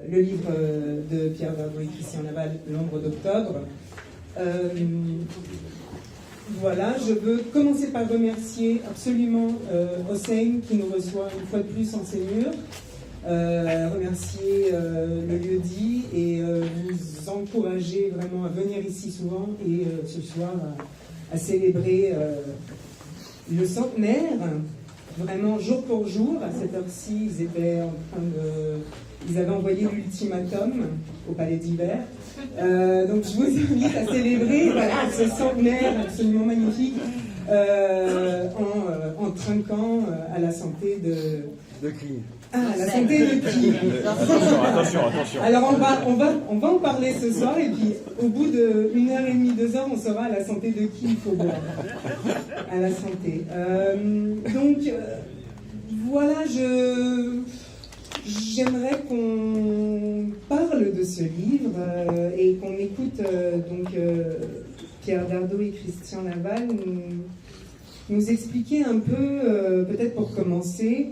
Le livre de Pierre Dardot et Christian Laval, L'ombre d'octobre. Voilà, je veux commencer par remercier absolument Hossein qui nous reçoit une fois de plus en ses murs. Remercier le lieu-dit et vous encourager vraiment à venir ici souvent et ce soir à célébrer le centenaire. Vraiment jour pour jour, à cette heure-ci, ils avaient envoyé l'ultimatum au Palais d'Hiver. Donc je vous invite à célébrer ce centenaire absolument magnifique en trinquant à la santé de qui? Ah, la santé de qui? Attention. Alors on va en parler ce soir et puis au bout de 1h30, 2 heures, on saura à la santé de qui il faut boire. À la santé. Donc voilà, j'aimerais qu'on parle de ce livre et qu'on écoute Pierre Dardot et Christian Laval nous expliquer un peu, peut-être pour commencer,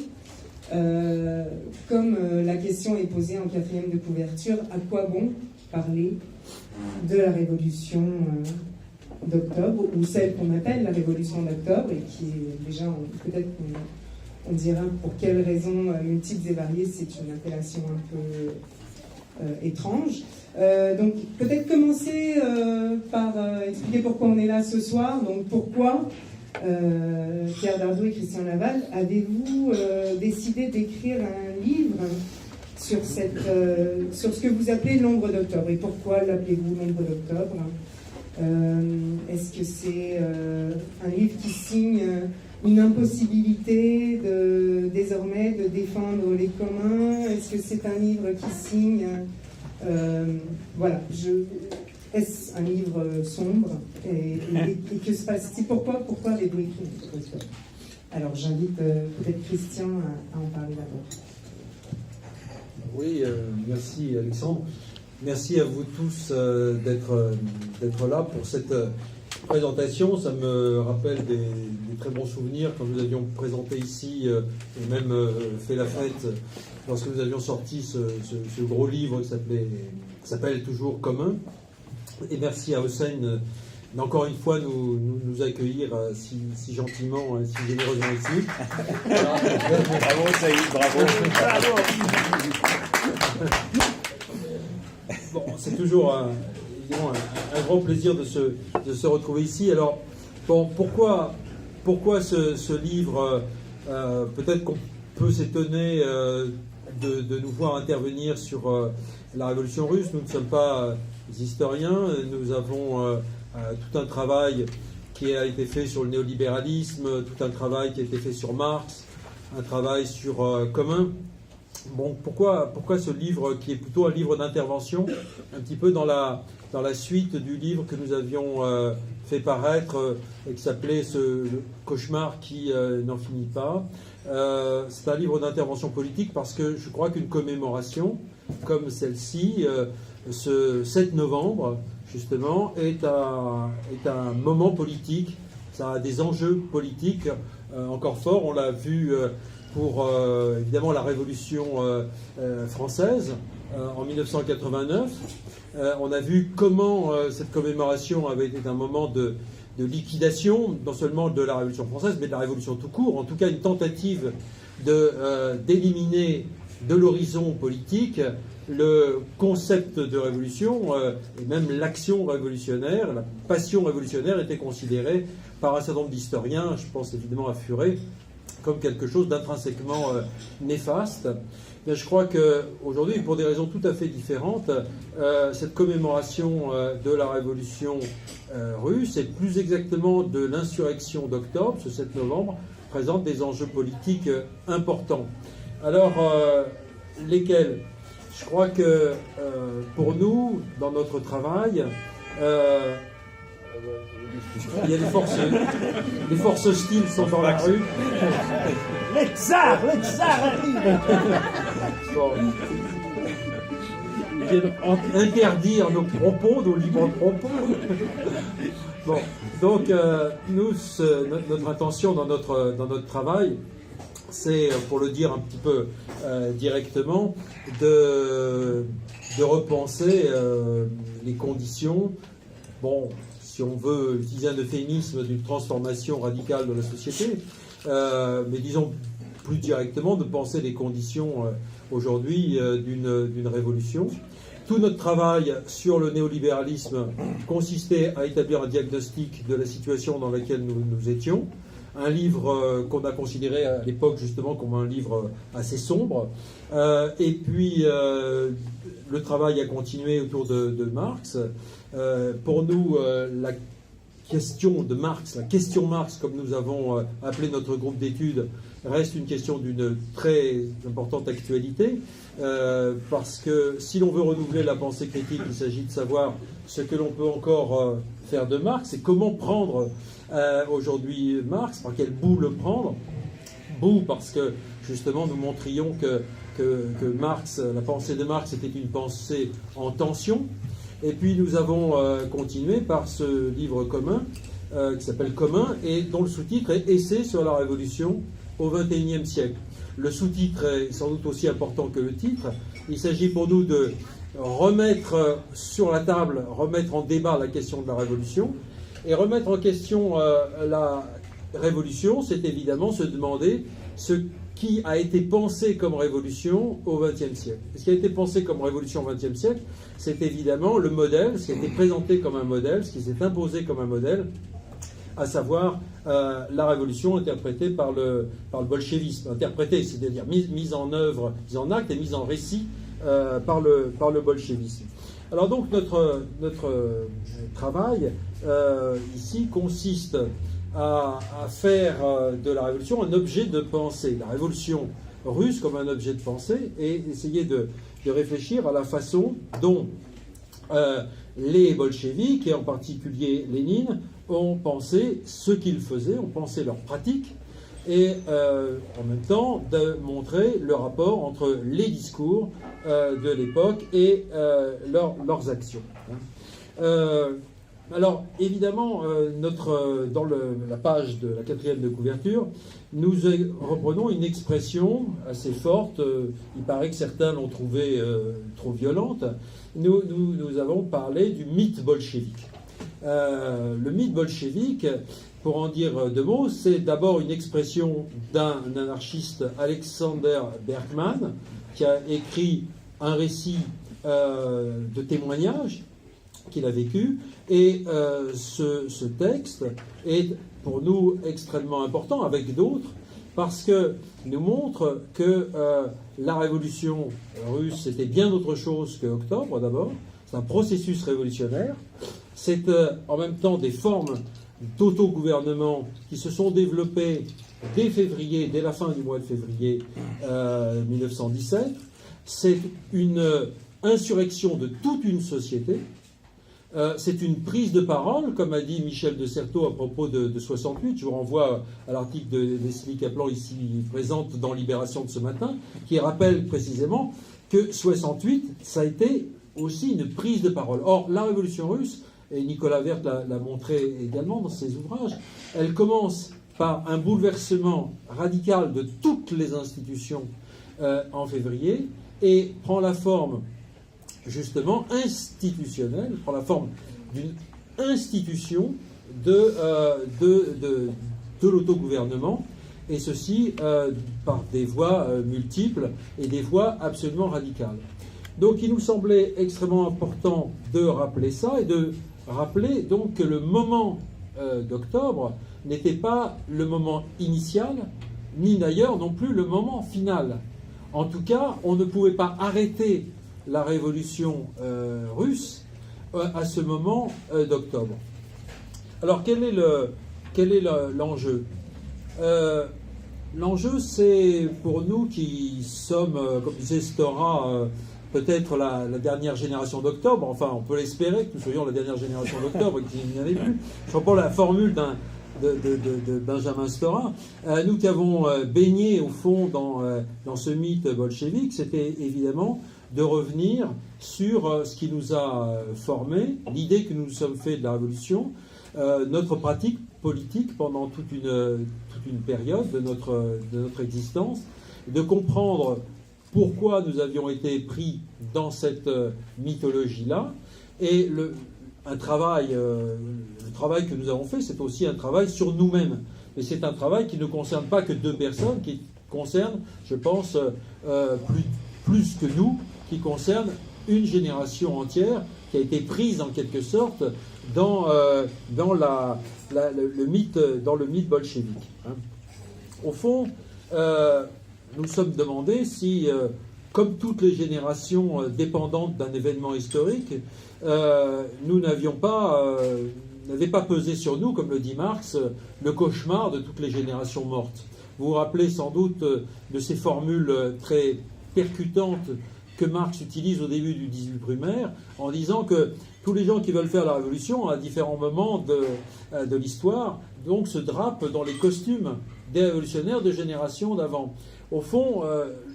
comme la question est posée en 4e de couverture, à quoi bon parler de la révolution d'octobre, ou celle qu'on appelle la révolution d'octobre, et qui est déjà, peut-être on dira pour quelles raisons multiples et variées, c'est une appellation un peu étrange. Donc peut-être commencer par expliquer pourquoi on est là ce soir. Donc pourquoi Pierre Dardot et Christian Laval, avez-vous décidé d'écrire un livre sur ce que vous appelez l'ombre d'octobre? Et pourquoi l'appelez-vous l'ombre d'octobre? Est-ce que c'est un livre qui signe une impossibilité désormais de défendre les communs? Est-ce que c'est un livre qui signe voilà, est-ce un livre sombre? Et que se passe-t-il? Pourquoi avez-vous écrit ce livre? Alors j'invite peut-être Christian à en parler d'abord. Oui, merci Alexandre. Merci à vous tous d'être là pour cette présentation. Ça me rappelle des très bons souvenirs quand nous avions présenté ici et même fait la fête lorsque nous avions sorti ce gros livre qui s'appelle toujours Commun. Et merci à Hossein d'encore une fois nous accueillir si gentiment, si généreusement ici. Bravo Saïd, bravo. Bon, c'est toujours évidemment un grand plaisir de se retrouver ici. Alors, bon, pourquoi ce livre peut-être qu'on peut s'étonner de nous voir intervenir sur la Révolution russe. Nous ne sommes pas historiens. Nous avons tout un travail qui a été fait sur le néolibéralisme, tout un travail qui a été fait sur Marx, un travail sur Commun. Bon, pourquoi ce livre qui est plutôt un livre d'intervention, un petit peu dans la suite du livre que nous avions fait paraître et qui s'appelait le cauchemar qui n'en finit pas. C'est un livre d'intervention politique parce que je crois qu'une commémoration comme celle-ci, ce 7 novembre, justement, est un moment politique. Ça a des enjeux politiques encore forts. On l'a vu pour évidemment la Révolution française en 1989. On a vu comment cette commémoration avait été un moment de liquidation, non seulement de la Révolution française, mais de la Révolution tout court, en tout cas une tentative d'éliminer de l'horizon politique le concept de révolution et même l'action révolutionnaire, la passion révolutionnaire était considérée par un certain nombre d'historiens, je pense évidemment à Furet, comme quelque chose d'intrinsèquement néfaste. Mais je crois qu'aujourd'hui, pour des raisons tout à fait différentes, cette commémoration de la révolution russe, et plus exactement de l'insurrection d'octobre, ce 7 novembre, présente des enjeux politiques importants. Alors, lesquels? Je crois que pour nous, dans notre travail, il y a les forces hostiles sont dans la rue. Les tsars arrivent. Bon. Ils viennent interdire nos propos, nos libres propos. Bon, donc nous, notre intention dans notre travail, c'est, pour le dire un petit peu directement, de repenser les conditions, bon, si on veut utiliser un euphémisme, d'une transformation radicale de la société, mais disons plus directement de penser les conditions aujourd'hui d'une révolution. Tout notre travail sur le néolibéralisme consistait à établir un diagnostic de la situation dans laquelle nous étions. Un livre qu'on a considéré à l'époque justement comme un livre assez sombre. Et puis le travail a continué autour de Marx. Pour nous, la question de Marx, la question Marx, comme nous avons appelé notre groupe d'études, reste une question d'une très importante actualité, parce que si l'on veut renouveler la pensée critique, il s'agit de savoir ce que l'on peut encore faire de Marx et comment prendre aujourd'hui Marx, par quel bout le prendre. Bout parce que justement nous montrions que Marx, la pensée de Marx était une pensée en tension. Et puis nous avons continué par ce livre commun qui s'appelle Commun et dont le sous-titre est Essai sur la Révolution au XXIe siècle. Le sous-titre est sans doute aussi important que le titre. Il s'agit pour nous de remettre sur la table, remettre en débat la question de la Révolution. Et remettre en question la Révolution, c'est évidemment se demander ce qui a été pensé comme révolution au XXe siècle. Ce qui a été pensé comme révolution au XXe siècle, c'est évidemment le modèle, ce qui a été présenté comme un modèle, ce qui s'est imposé comme un modèle, à savoir la révolution interprétée par le bolchevisme. Interprétée, c'est-à-dire mise en œuvre, mise en acte et mise en récit par le bolchevisme. Alors donc notre travail ici consiste à faire de la révolution un objet de pensée, la révolution russe comme un objet de pensée, et essayer de réfléchir à la façon dont les bolcheviks, et en particulier Lénine, ont pensé ce qu'ils faisaient, ont pensé leurs pratiques, et en même temps de montrer le rapport entre les discours de l'époque et leurs actions. Alors, évidemment, dans la page de la 4e de couverture, nous reprenons une expression assez forte. Il paraît que certains l'ont trouvée trop violente. Nous avons parlé du mythe bolchevique. Le mythe bolchevique, pour en dire deux mots, c'est d'abord une expression d'un anarchiste, Alexander Berkman, qui a écrit un récit de témoignage qu'il a vécu. Et ce texte est pour nous extrêmement important, avec d'autres, parce que nous montre que la révolution russe, c'était bien autre chose que Octobre, d'abord. C'est un processus révolutionnaire. C'est en même temps des formes d'autogouvernement qui se sont développées dès la fin du mois de février 1917. C'est une insurrection de toute une société. C'est une prise de parole, comme a dit Michel de Certeau à propos de 68. Je vous renvoie à l'article de Leslie Kaplan ici présente dans Libération de ce matin, qui rappelle précisément que 68, ça a été aussi une prise de parole. Or, la révolution russe, et Nicolas Werth l'a montré également dans ses ouvrages, elle commence par un bouleversement radical de toutes les institutions en février et prend la forme justement institutionnelle, prend la forme d'une institution de l'autogouvernement, et ceci par des voies multiples et des voies absolument radicales. Donc il nous semblait extrêmement important de rappeler ça, et de rappeler donc que le moment d'octobre n'était pas le moment initial, ni d'ailleurs non plus le moment final. En tout cas, on ne pouvait pas arrêter la révolution russe à ce moment d'octobre. Alors quel est l'enjeu ? L'enjeu, c'est pour nous qui sommes, comme disait Stora, peut-être la dernière génération d'octobre, enfin on peut l'espérer que nous soyons la dernière génération d'octobre et qu'il n'y en avait plus. Je reprends la formule de Benjamin Stora. Nous qui avons baigné au fond dans ce mythe bolchevique, c'était évidemment de revenir sur ce qui nous a formés, l'idée que nous nous sommes fait de la révolution, notre pratique politique pendant toute une période de notre existence, de comprendre pourquoi nous avions été pris dans cette mythologie-là. Et le travail que nous avons fait, c'est aussi un travail sur nous-mêmes. Mais c'est un travail qui ne concerne pas que 2 personnes, qui concerne, je pense, plus que nous, qui concerne une génération entière qui a été prise en quelque sorte dans le mythe bolchevique. Hein. Au fond, nous sommes demandé si, comme toutes les générations dépendantes d'un événement historique, nous n'aviez pas pesé sur nous, comme le dit Marx, le cauchemar de toutes les générations mortes. Vous vous rappelez sans doute de ces formules très percutantes que Marx utilise au début du 18 Brumaire, en disant que tous les gens qui veulent faire la révolution à différents moments de l'histoire, donc se drapent dans les costumes des révolutionnaires de générations d'avant. Au fond,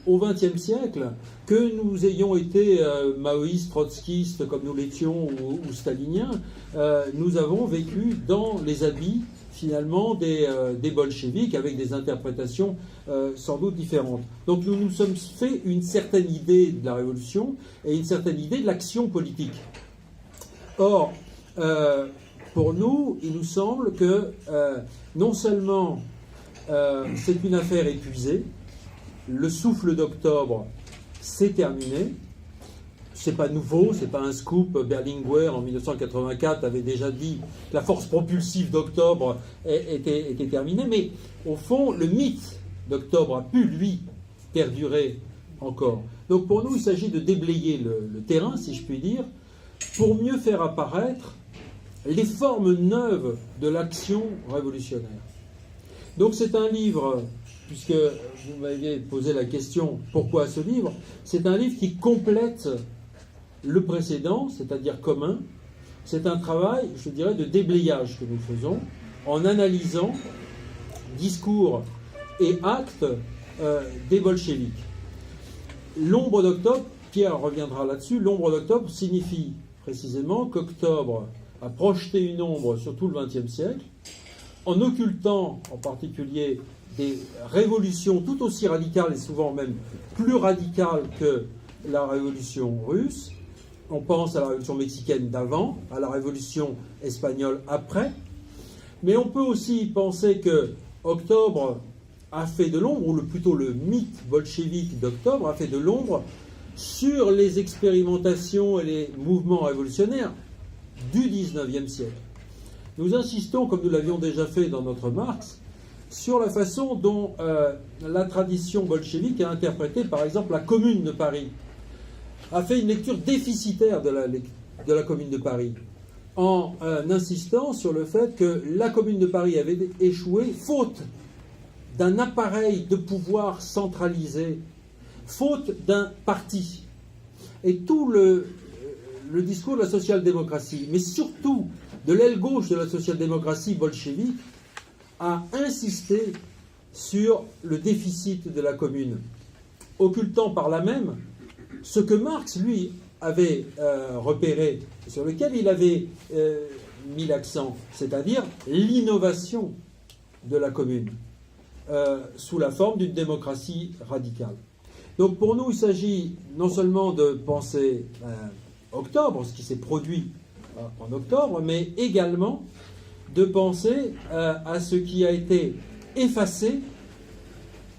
au XXe siècle, que nous ayons été maoïstes, trotskistes comme nous l'étions ou staliniens, nous avons vécu dans les habits finalement des bolcheviks avec des interprétations sans doute différentes. Donc nous nous sommes fait une certaine idée de la révolution et une certaine idée de l'action politique. Or, pour nous, il nous semble que non seulement c'est une affaire épuisée, le souffle d'octobre s'est terminé. C'est pas nouveau, c'est pas un scoop. Berlinguer en 1984 avait déjà dit que la force propulsive d'octobre était terminée, mais au fond, le mythe d'octobre a pu, lui, perdurer encore. Donc pour nous, il s'agit de déblayer le terrain, si je puis dire, pour mieux faire apparaître les formes neuves de l'action révolutionnaire. Donc c'est un livre, puisque vous m'aviez posé la question pourquoi ce livre, c'est un livre qui complète le précédent, c'est-à-dire commun. C'est un travail, je dirais, de déblayage que nous faisons en analysant discours et actes des bolcheviks. L'ombre d'octobre, Pierre reviendra là-dessus, l'ombre d'octobre signifie précisément qu'octobre a projeté une ombre sur tout le XXe siècle, en occultant en particulier des révolutions tout aussi radicales et souvent même plus radicales que la révolution russe. On pense à la révolution mexicaine d'avant, à la révolution espagnole après, mais on peut aussi penser que Octobre a fait de l'ombre, ou plutôt le mythe bolchevique d'Octobre a fait de l'ombre sur les expérimentations et les mouvements révolutionnaires du XIXe siècle. Nous insistons, comme nous l'avions déjà fait dans notre Marx, sur la façon dont la tradition bolchevique a interprété, par exemple, la Commune de Paris, a fait une lecture déficitaire de la Commune de Paris, en insistant sur le fait que la Commune de Paris avait échoué faute d'un appareil de pouvoir centralisé, faute d'un parti. Et tout le discours de la social-démocratie, mais surtout de l'aile gauche de la social-démocratie bolchevique, a insisté sur le déficit de la Commune, occultant par là même ce que Marx, lui, avait repéré, sur lequel il avait mis l'accent, c'est-à-dire l'innovation de la Commune, sous la forme d'une démocratie radicale. Donc pour nous, il s'agit non seulement de penser Octobre, ce qui s'est produit en octobre, mais également de penser à ce qui a été effacé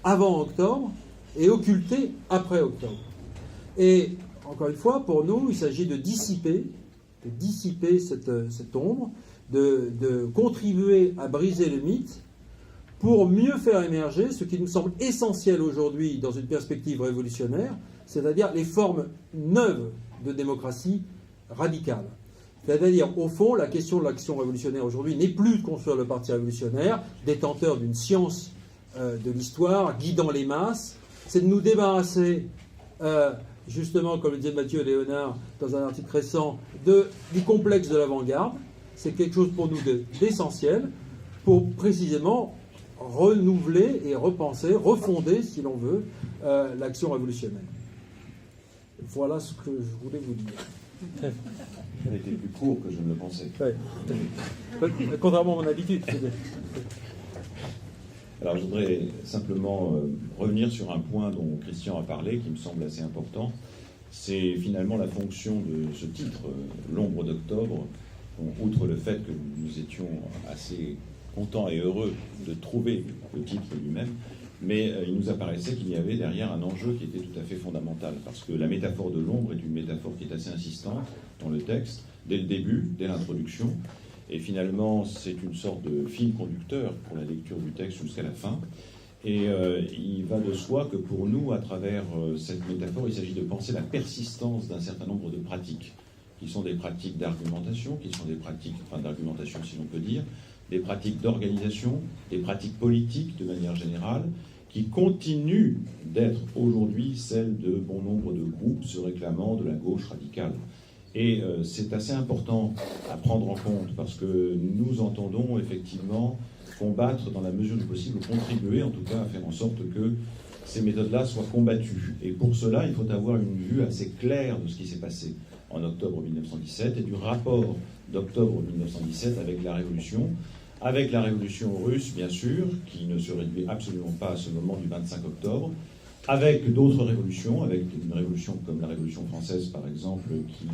avant octobre et occulté après octobre. Et encore une fois, pour nous, il s'agit de dissiper cette ombre, de contribuer à briser le mythe pour mieux faire émerger ce qui nous semble essentiel aujourd'hui dans une perspective révolutionnaire, c'est-à-dire les formes neuves de démocratie radicale. C'est-à-dire, au fond, la question de l'action révolutionnaire aujourd'hui n'est plus de construire le parti révolutionnaire, détenteur d'une science de l'histoire, guidant les masses, c'est de nous débarrasser, justement, comme le disait Mathieu Léonard dans un article récent, du complexe de l'avant-garde. C'est quelque chose pour nous d'essentiel, pour précisément renouveler et repenser, refonder, si l'on veut, l'action révolutionnaire. Voilà ce que je voulais vous dire. Ça a été plus court que je ne le pensais. Ouais. Contrairement à mon habitude. Alors, je voudrais simplement revenir sur un point dont Christian a parlé, qui me semble assez important. C'est finalement la fonction de ce titre, L'ombre d'octobre. Bon, outre le fait que nous étions assez contents et heureux de trouver le titre lui-même, mais il nous apparaissait qu'il y avait derrière un enjeu qui était tout à fait fondamental, parce que la métaphore de l'ombre est une métaphore qui est assez insistante dans le texte, dès le début, dès l'introduction, et finalement c'est une sorte de fil conducteur pour la lecture du texte jusqu'à la fin. Et il va de soi que pour nous, à travers cette métaphore, il s'agit de penser la persistance d'un certain nombre de pratiques, qui sont des pratiques d'argumentation, qui sont des pratiques, enfin d'argumentation si l'on peut dire, des pratiques d'organisation, des pratiques politiques de manière générale, qui continuent d'être aujourd'hui celles de bon nombre de groupes se réclamant de la gauche radicale. Et c'est assez important à prendre en compte, parce que nous entendons effectivement combattre dans la mesure du possible, contribuer en tout cas à faire en sorte que ces méthodes-là soient combattues. Et pour cela, il faut avoir une vue assez claire de ce qui s'est passé en octobre 1917 et du rapport d'octobre 1917 avec la révolution russe, bien sûr, qui ne se réduit absolument pas à ce moment du 25 octobre, avec d'autres révolutions, avec une révolution comme la Révolution française, par exemple, qui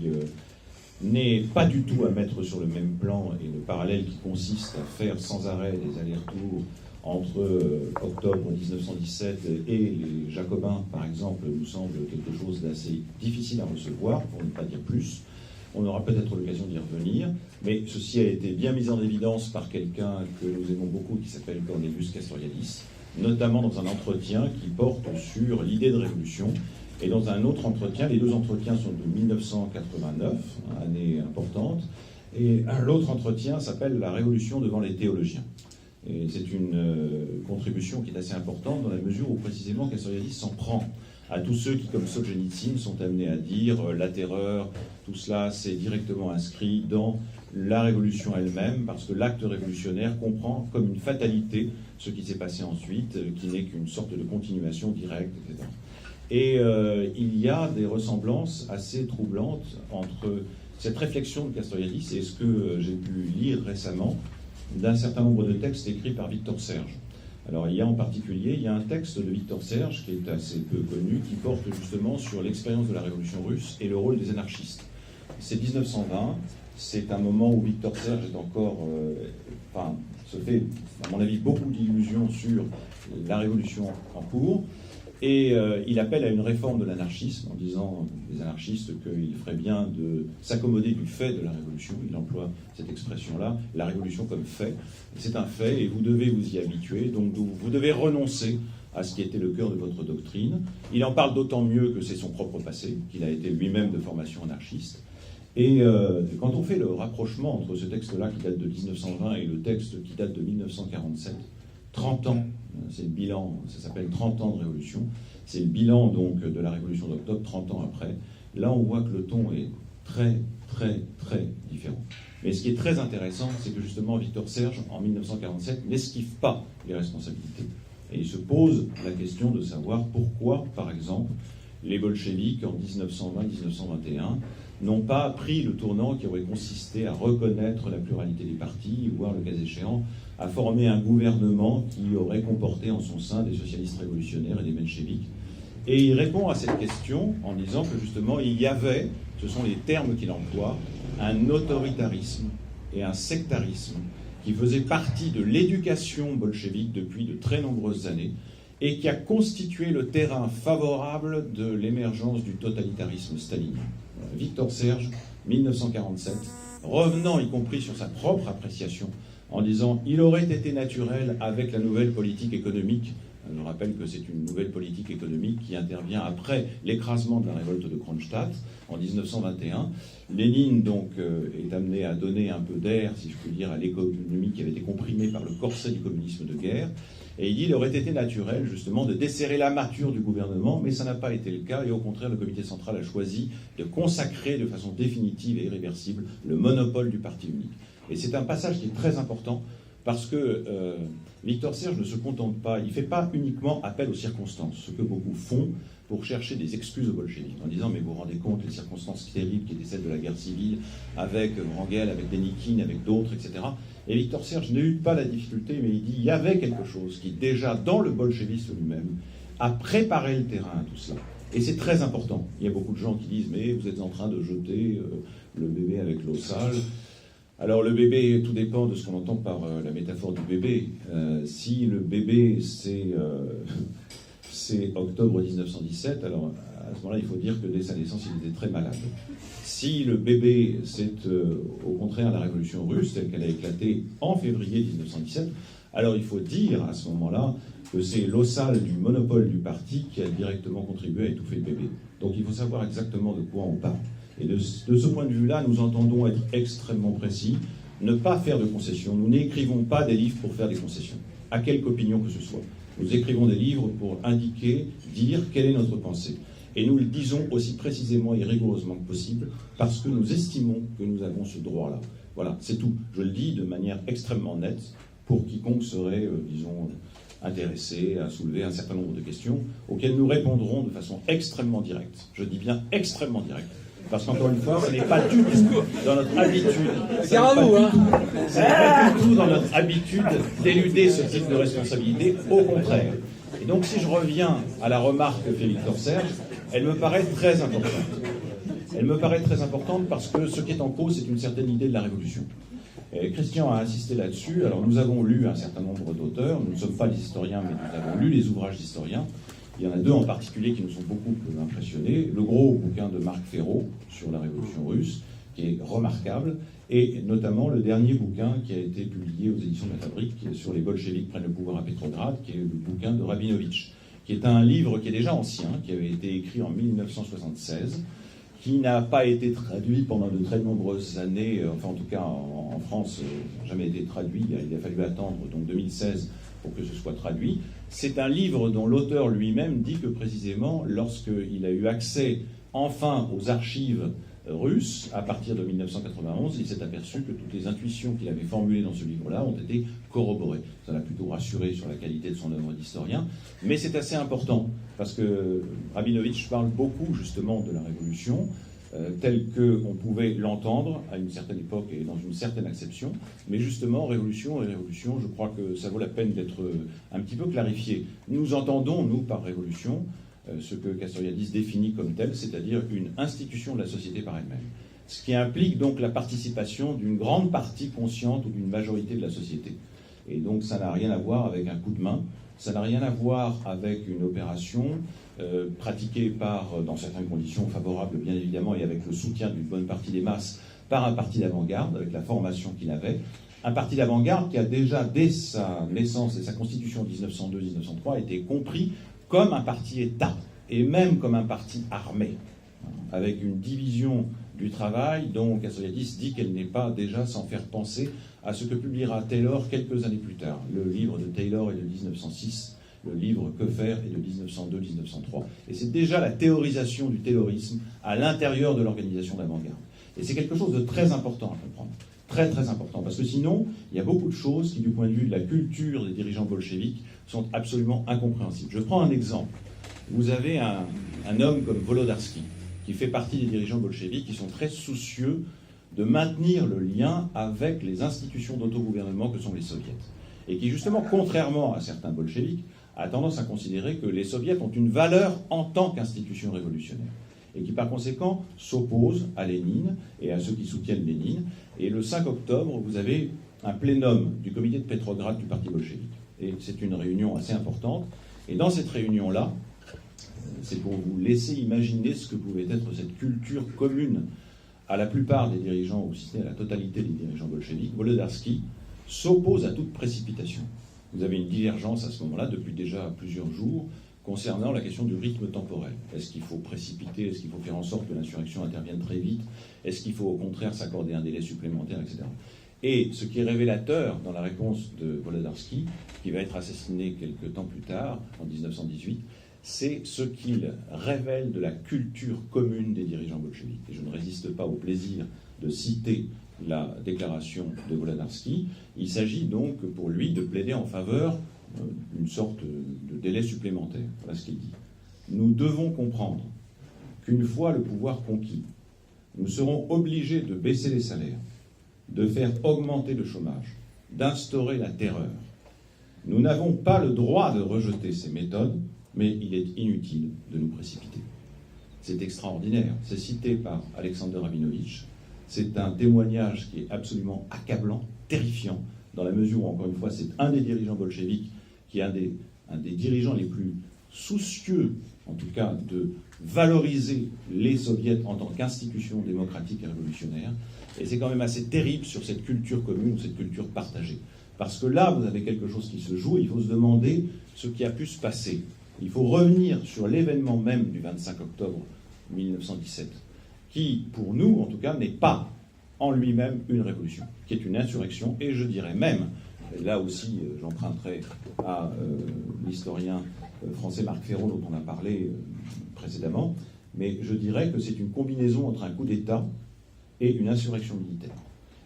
n'est pas du tout à mettre sur le même plan, et le parallèle qui consiste à faire sans arrêt des allers-retours entre octobre 1917 et les Jacobins, par exemple, nous semble quelque chose d'assez difficile à recevoir, pour ne pas dire plus. On aura peut-être l'occasion d'y revenir, mais ceci a été bien mis en évidence par quelqu'un que nous aimons beaucoup, qui s'appelle Cornelius Castoriadis, notamment dans un entretien qui porte sur l'idée de révolution. Et dans un autre entretien, les deux entretiens sont de 1989, année importante, et l'autre entretien s'appelle « La révolution devant les théologiens ». Et c'est une contribution qui est assez importante dans la mesure où précisément Castoriadis s'en prend à tous ceux qui, comme Solzhenitsyn, sont amenés à dire la terreur, tout cela c'est directement inscrit dans la révolution elle-même, parce que l'acte révolutionnaire comprend comme une fatalité ce qui s'est passé ensuite, qui n'est qu'une sorte de continuation directe, etc. Et il y a des ressemblances assez troublantes entre cette réflexion de Castoriadis et ce que j'ai pu lire récemment d'un certain nombre de textes écrits par Victor Serge. Alors il y a en particulier, un texte de Victor Serge qui est assez peu connu, qui porte justement sur l'expérience de la révolution russe et le rôle des anarchistes. C'est 1920, c'est un moment où Victor Serge est encore, se fait, à mon avis, beaucoup d'illusions sur la révolution en cours. Et il appelle à une réforme de l'anarchisme en disant aux anarchistes qu'il ferait bien de s'accommoder du fait de la révolution. Il emploie cette expression-là, la révolution comme fait. C'est un fait et vous devez vous y habituer. Donc vous devez renoncer à ce qui était le cœur de votre doctrine. Il en parle d'autant mieux que c'est son propre passé, qu'il a été lui-même de formation anarchiste. Et quand on fait le rapprochement entre ce texte-là qui date de 1920 et le texte qui date de 1947, 30 ans, c'est le bilan, ça s'appelle 30 ans de révolution, c'est le bilan donc de la révolution d'octobre, 30 ans après. Là, on voit que le ton est très, très, très différent. Mais ce qui est très intéressant, c'est que justement, Victor Serge, en 1947, n'esquive pas les responsabilités. Et il se pose la question de savoir pourquoi, par exemple, les bolcheviks, en 1920-1921, n'ont pas pris le tournant qui aurait consisté à reconnaître la pluralité des partis, voire, le cas échéant, à former un gouvernement qui aurait comporté en son sein des socialistes révolutionnaires et des mencheviks. Et il répond à cette question en disant que justement il y avait, ce sont les termes qu'il emploie, un autoritarisme et un sectarisme qui faisaient partie de l'éducation bolchevique depuis de très nombreuses années et qui a constitué le terrain favorable de l'émergence du totalitarisme stalinien. Victor Serge, 1947, revenant y compris sur sa propre appréciation, en disant « il aurait été naturel avec la nouvelle politique économique ». Je rappelle que c'est une nouvelle politique économique qui intervient après l'écrasement de la révolte de Kronstadt en 1921. Lénine, donc, est amené à donner un peu d'air, si je puis dire, à l'économie qui avait été comprimée par le corset du communisme de guerre. Et il dit qu'il aurait été naturel, justement, de desserrer l'armature du gouvernement, mais ça n'a pas été le cas. Et au contraire, le comité central a choisi de consacrer de façon définitive et irréversible le monopole du parti unique. Et c'est un passage qui est très important, parce que Victor Serge ne se contente pas, il ne fait pas uniquement appel aux circonstances, ce que beaucoup font pour chercher des excuses aux bolcheviks, en disant « mais vous vous rendez compte, les circonstances circonstances terribles qui étaient celles de la guerre civile, avec Wrangel, avec Dénikine, avec d'autres, etc. Et Victor Serge n'a eu pas la difficulté, mais il dit il y avait quelque chose qui, déjà, dans le bolchevisme lui-même, a préparé le terrain à tout cela. Et c'est très important. Il y a beaucoup de gens qui disent mais vous êtes en train de jeter le bébé avec l'eau sale. Alors le bébé, tout dépend de ce qu'on entend par la métaphore du bébé. Si le bébé c'est octobre 1917, alors à ce moment-là il faut dire que dès sa naissance il était très malade. Si le bébé c'est au contraire la révolution russe telle qu'elle a éclaté en février 1917, alors il faut dire à ce moment-là que c'est l'eau sale du monopole du parti qui a directement contribué à étouffer le bébé. Donc il faut savoir exactement de quoi on parle. Et de ce point de vue-là, nous entendons être extrêmement précis, ne pas faire de concessions. Nous n'écrivons pas des livres pour faire des concessions, à quelque opinion que ce soit. Nous écrivons des livres pour indiquer, dire quelle est notre pensée. Et nous le disons aussi précisément et rigoureusement que possible, parce que nous estimons que nous avons ce droit-là. Voilà, c'est tout. Je le dis de manière extrêmement nette, pour quiconque serait, disons, intéressé à soulever un certain nombre de questions, auxquelles nous répondrons de façon extrêmement directe. Je dis bien extrêmement directe. Parce qu'encore une fois, ce n'est pas du tout dans notre habitude. Ce n'est pas du tout dans notre habitude d'éluder ce type de responsabilité. Au contraire. Et donc, si je reviens à la remarque que fait Victor Serge, elle me paraît très importante. Elle me paraît très importante parce que ce qui est en cause, c'est une certaine idée de la révolution. Et Christian a insisté là-dessus. Alors, nous avons lu un certain nombre d'auteurs. Nous ne sommes pas des historiens, mais nous avons lu les ouvrages d'historiens. Il y en a deux en particulier qui nous ont beaucoup impressionnés. Le gros bouquin de Marc Ferraud sur la Révolution russe, qui est remarquable, et notamment le dernier bouquin qui a été publié aux éditions de la Fabrique sur les bolcheviks prennent le pouvoir à Petrograd, qui est le bouquin de Rabinovitch, qui est un livre qui est déjà ancien, qui avait été écrit en 1976, qui n'a pas été traduit pendant de très nombreuses années, enfin en tout cas en France, jamais été traduit. Il a fallu attendre donc 2016 pour que ce soit traduit. C'est un livre dont l'auteur lui-même dit que précisément, lorsqu'il a eu accès enfin aux archives russes, à partir de 1991, il s'est aperçu que toutes les intuitions qu'il avait formulées dans ce livre-là ont été corroborées. Ça l'a plutôt rassuré sur la qualité de son œuvre d'historien, mais c'est assez important, parce que Rabinovitch parle beaucoup justement de la Révolution, tel qu'on pouvait l'entendre à une certaine époque et dans une certaine acception, mais justement, révolution et révolution, je crois que ça vaut la peine d'être un petit peu clarifié. Nous entendons, nous, par révolution, ce que Castoriadis définit comme tel, c'est-à-dire une institution de la société par elle-même. Ce qui implique donc la participation d'une grande partie consciente ou d'une majorité de la société. Et donc ça n'a rien à voir avec un coup de main, ça n'a rien à voir avec une opération pratiquée dans certaines conditions favorables bien évidemment et avec le soutien d'une bonne partie des masses par un parti d'avant-garde, avec la formation qu'il avait. Un parti d'avant-garde qui a déjà, dès sa naissance et sa constitution en 1902-1903, été compris comme un parti-État, et même comme un parti armé, avec une division du travail dont Castoriadis dit qu'elle n'est pas déjà sans faire penser à ce que publiera Taylor quelques années plus tard. Le livre de Taylor est de 1906, le livre Que faire est de 1902-1903. Et c'est déjà la théorisation du taylorisme à l'intérieur de l'organisation d'avant-garde. Et c'est quelque chose de très important à comprendre. Très très important, parce que sinon, il y a beaucoup de choses qui, du point de vue de la culture des dirigeants bolcheviques, sont absolument incompréhensibles. Je prends un exemple. Vous avez un homme comme Volodarsky, qui fait partie des dirigeants bolcheviques, qui sont très soucieux de maintenir le lien avec les institutions d'autogouvernement que sont les soviets. Et qui, justement, contrairement à certains bolcheviques, a tendance à considérer que les soviets ont une valeur en tant qu'institution révolutionnaire. Et qui, par conséquent, s'oppose à Lénine et à ceux qui soutiennent Lénine. Et le 5 octobre, vous avez un plénum du comité de Petrograd du parti bolchevique. Et c'est une réunion assez importante. Et dans cette réunion-là, c'est pour vous laisser imaginer ce que pouvait être cette culture commune à la plupart des dirigeants, ou si ce n'est à la totalité des dirigeants bolcheviques. Volodarsky s'oppose à toute précipitation. Vous avez une divergence à ce moment-là, depuis déjà plusieurs jours, concernant la question du rythme temporel. Est-ce qu'il faut précipiter? Est-ce qu'il faut faire en sorte que l'insurrection intervienne très vite? Est-ce qu'il faut au contraire s'accorder un délai supplémentaire, etc. Et ce qui est révélateur dans la réponse de Volodarsky, qui va être assassiné quelque temps plus tard, en 1918, c'est ce qu'il révèle de la culture commune des dirigeants bolcheviques. Et je ne résiste pas au plaisir de citer la déclaration de Volodarsky. Il s'agit donc pour lui de plaider en faveur d'une sorte de délai supplémentaire. Voilà ce qu'il dit. Nous devons comprendre qu'une fois le pouvoir conquis, nous serons obligés de baisser les salaires, de faire augmenter le chômage, d'instaurer la terreur. Nous n'avons pas le droit de rejeter ces méthodes, mais il est inutile de nous précipiter. C'est extraordinaire. C'est cité par Alexander Rabinovitch. C'est un témoignage qui est absolument accablant, terrifiant, dans la mesure où, encore une fois, c'est un des dirigeants bolcheviques qui est un des dirigeants les plus soucieux, en tout cas, de valoriser les soviets en tant qu'institution démocratique et révolutionnaire. Et c'est quand même assez terrible sur cette culture commune, cette culture partagée. Parce que là, vous avez quelque chose qui se joue, et il faut se demander ce qui a pu se passer. Il faut revenir sur l'événement même du 25 octobre 1917, qui, pour nous, en tout cas, n'est pas en lui-même une révolution, qui est une insurrection, et je dirais même, là aussi j'emprunterai à l'historien français Marc Ferraud dont on a parlé précédemment, mais je dirais que c'est une combinaison entre un coup d'État et une insurrection militaire.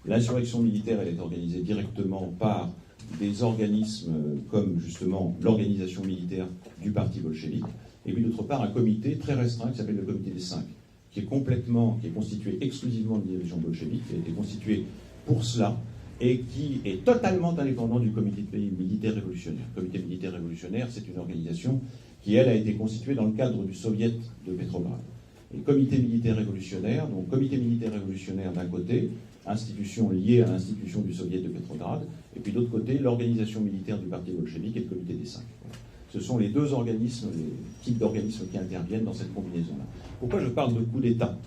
L'insurrection militaire, elle est organisée directement par des organismes comme justement l'organisation militaire du parti bolchevique, et puis d'autre part un comité très restreint qui s'appelle le comité des 5, qui est constitué exclusivement de dirigeants bolcheviques, qui a été constitué pour cela, et qui est totalement indépendant du comité militaire révolutionnaire. Le comité militaire révolutionnaire, c'est une organisation qui, elle, a été constituée dans le cadre du soviet de Petrograd. Et le comité militaire révolutionnaire, donc comité militaire révolutionnaire d'un côté, institution liée à l'institution du soviet de Petrograd, et puis d'autre côté, l'organisation militaire du parti bolchevique et le comité des 5. Ce sont les deux organismes, les types d'organismes qui interviennent dans cette combinaison-là. Pourquoi je parle de coup d'État?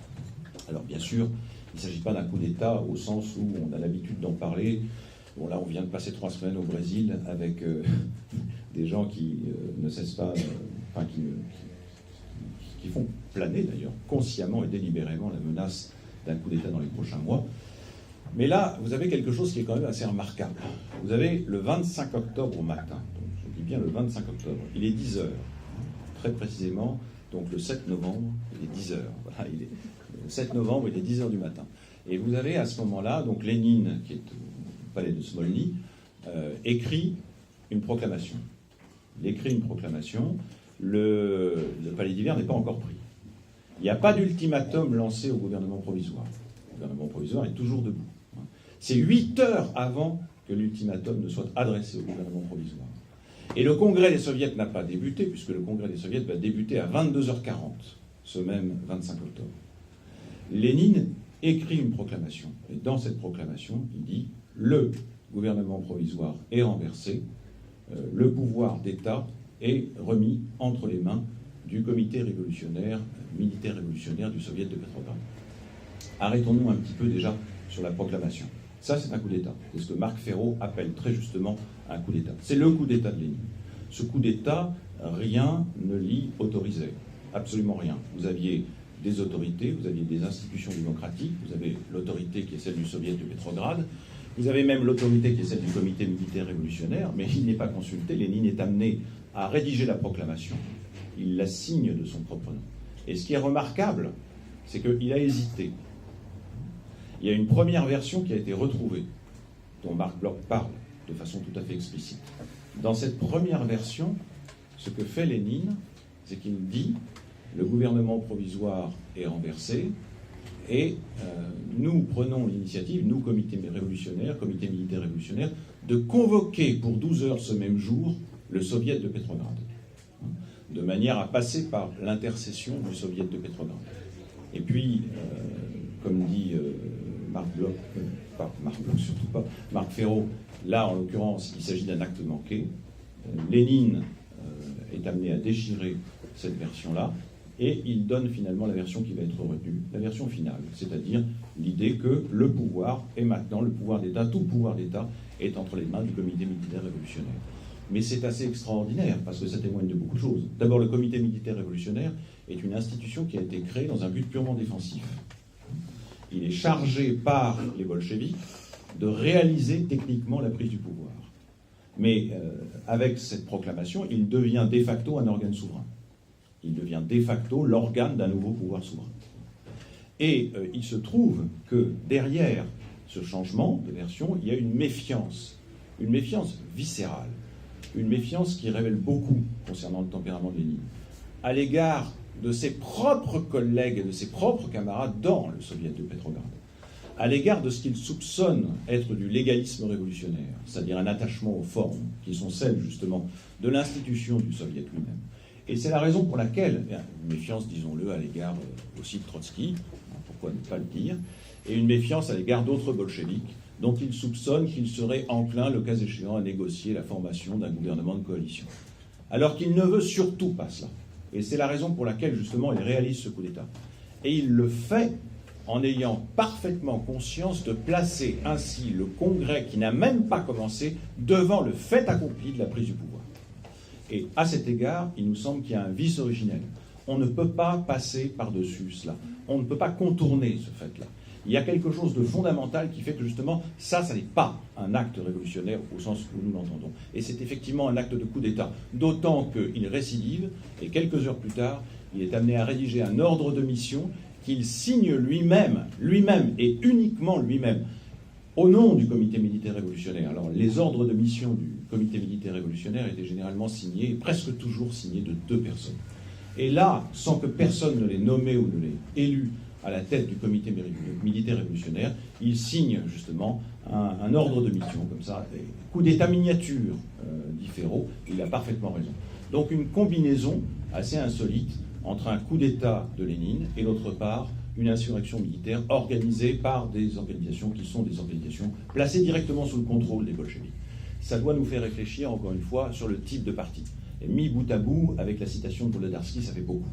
Alors bien sûr, il ne s'agit pas d'un coup d'État au sens où on a l'habitude d'en parler. Bon là, on vient de passer 3 semaines au Brésil avec des gens qui ne cessent pas, qui font planer d'ailleurs consciemment et délibérément la menace d'un coup d'État dans les prochains mois. Mais là, vous avez quelque chose qui est quand même assez remarquable. Vous avez le 25 octobre au matin, donc je dis bien le 25 octobre, il est 10h, très précisément, donc le 7 novembre, il est 10h. Voilà, le 7 novembre, il est 10h du matin. Et vous avez à ce moment-là, donc Lénine, qui est au palais de Smolny, écrit une proclamation. Il écrit une proclamation, le palais d'hiver n'est pas encore pris. Il n'y a pas d'ultimatum lancé au gouvernement provisoire. Le gouvernement provisoire est toujours debout. C'est 8 heures avant que l'ultimatum ne soit adressé au gouvernement provisoire. Et le congrès des soviets n'a pas débuté, puisque le congrès des soviets va débuter à 22h40, ce même 25 octobre. Lénine écrit une proclamation. Et dans cette proclamation, il dit « Le gouvernement provisoire est renversé, le pouvoir d'État est remis entre les mains du comité révolutionnaire, militaire révolutionnaire du soviet de Petrograd. » Arrêtons-nous un petit peu déjà sur la proclamation. Ça, c'est un coup d'État. C'est ce que Marc Ferraud appelle très justement un coup d'État. C'est le coup d'État de Lénine. Ce coup d'État, rien ne l'y autorisait. Absolument rien. Vous aviez des autorités, vous aviez des institutions démocratiques, vous avez l'autorité qui est celle du soviet de Petrograd, vous avez même l'autorité qui est celle du comité militaire révolutionnaire, mais il n'est pas consulté. Lénine est amené à rédiger la proclamation. Il la signe de son propre nom. Et ce qui est remarquable, c'est qu'il a hésité. Il y a une première version qui a été retrouvée, dont Marc Bloch parle de façon tout à fait explicite. Dans cette première version, ce que fait Lénine, c'est qu'il dit le gouvernement provisoire est renversé et nous prenons l'initiative, nous, comité révolutionnaire, comité militaire révolutionnaire, de convoquer pour 12 heures ce même jour le soviet de Petrograd, de manière à passer par l'intercession du soviet de Petrograd. Et puis, comme dit Marc Bloch, pas Marc Bloch surtout pas, Marc Ferraud, là en l'occurrence il s'agit d'un acte manqué. Lénine est amené à déchirer cette version-là et il donne finalement la version qui va être retenue, la version finale, c'est-à-dire l'idée que le pouvoir est maintenant, le pouvoir d'État, tout le pouvoir d'État est entre les mains du comité militaire révolutionnaire. Mais c'est assez extraordinaire parce que ça témoigne de beaucoup de choses. D'abord, le comité militaire révolutionnaire est une institution qui a été créée dans un but purement défensif. Il est chargé par les bolcheviks de réaliser techniquement la prise du pouvoir. Mais avec cette proclamation, il devient de facto un organe souverain. Il devient de facto l'organe d'un nouveau pouvoir souverain. Et il se trouve que derrière ce changement de version, il y a une méfiance viscérale, une méfiance qui révèle beaucoup concernant le tempérament de Lénine, à l'égard de ses propres collègues et de ses propres camarades dans le soviet de Petrograd, à l'égard de ce qu'il soupçonne être du légalisme révolutionnaire, c'est-à-dire un attachement aux formes, qui sont celles justement de l'institution du soviet lui-même. Et c'est la raison pour laquelle, une méfiance, disons-le, à l'égard aussi de Trotsky, pourquoi ne pas le dire, et une méfiance à l'égard d'autres bolcheviks, dont il soupçonne qu'il serait enclin, le cas échéant, à négocier la formation d'un gouvernement de coalition. Alors qu'il ne veut surtout pas cela. Et c'est la raison pour laquelle, justement, il réalise ce coup d'État. Et il le fait en ayant parfaitement conscience de placer ainsi le Congrès, qui n'a même pas commencé, devant le fait accompli de la prise du pouvoir. Et à cet égard, il nous semble qu'il y a un vice originel. On ne peut pas passer par-dessus cela. On ne peut pas contourner ce fait-là. Il y a quelque chose de fondamental qui fait que justement, ça n'est pas un acte révolutionnaire au sens où nous l'entendons. Et c'est effectivement un acte de coup d'État. D'autant qu'il récidive, et quelques heures plus tard, il est amené à rédiger un ordre de mission qu'il signe lui-même et uniquement lui-même, au nom du comité militaire révolutionnaire. Alors, les ordres de mission du comité militaire révolutionnaire étaient généralement signés, presque toujours signés de 2 personnes. Et là, sans que personne ne l'ait nommé ou ne l'ait élu à la tête du comité militaire révolutionnaire, il signe justement un ordre de mission, comme ça, coup d'État miniature différent, il a parfaitement raison. Donc une combinaison assez insolite entre un coup d'État de Lénine et d'autre part une insurrection militaire organisée par des organisations qui sont des organisations placées directement sous le contrôle des bolcheviks. Ça doit nous faire réfléchir, encore une fois, sur le type de parti. Et mis bout à bout, avec la citation de Volodarsky, ça fait beaucoup.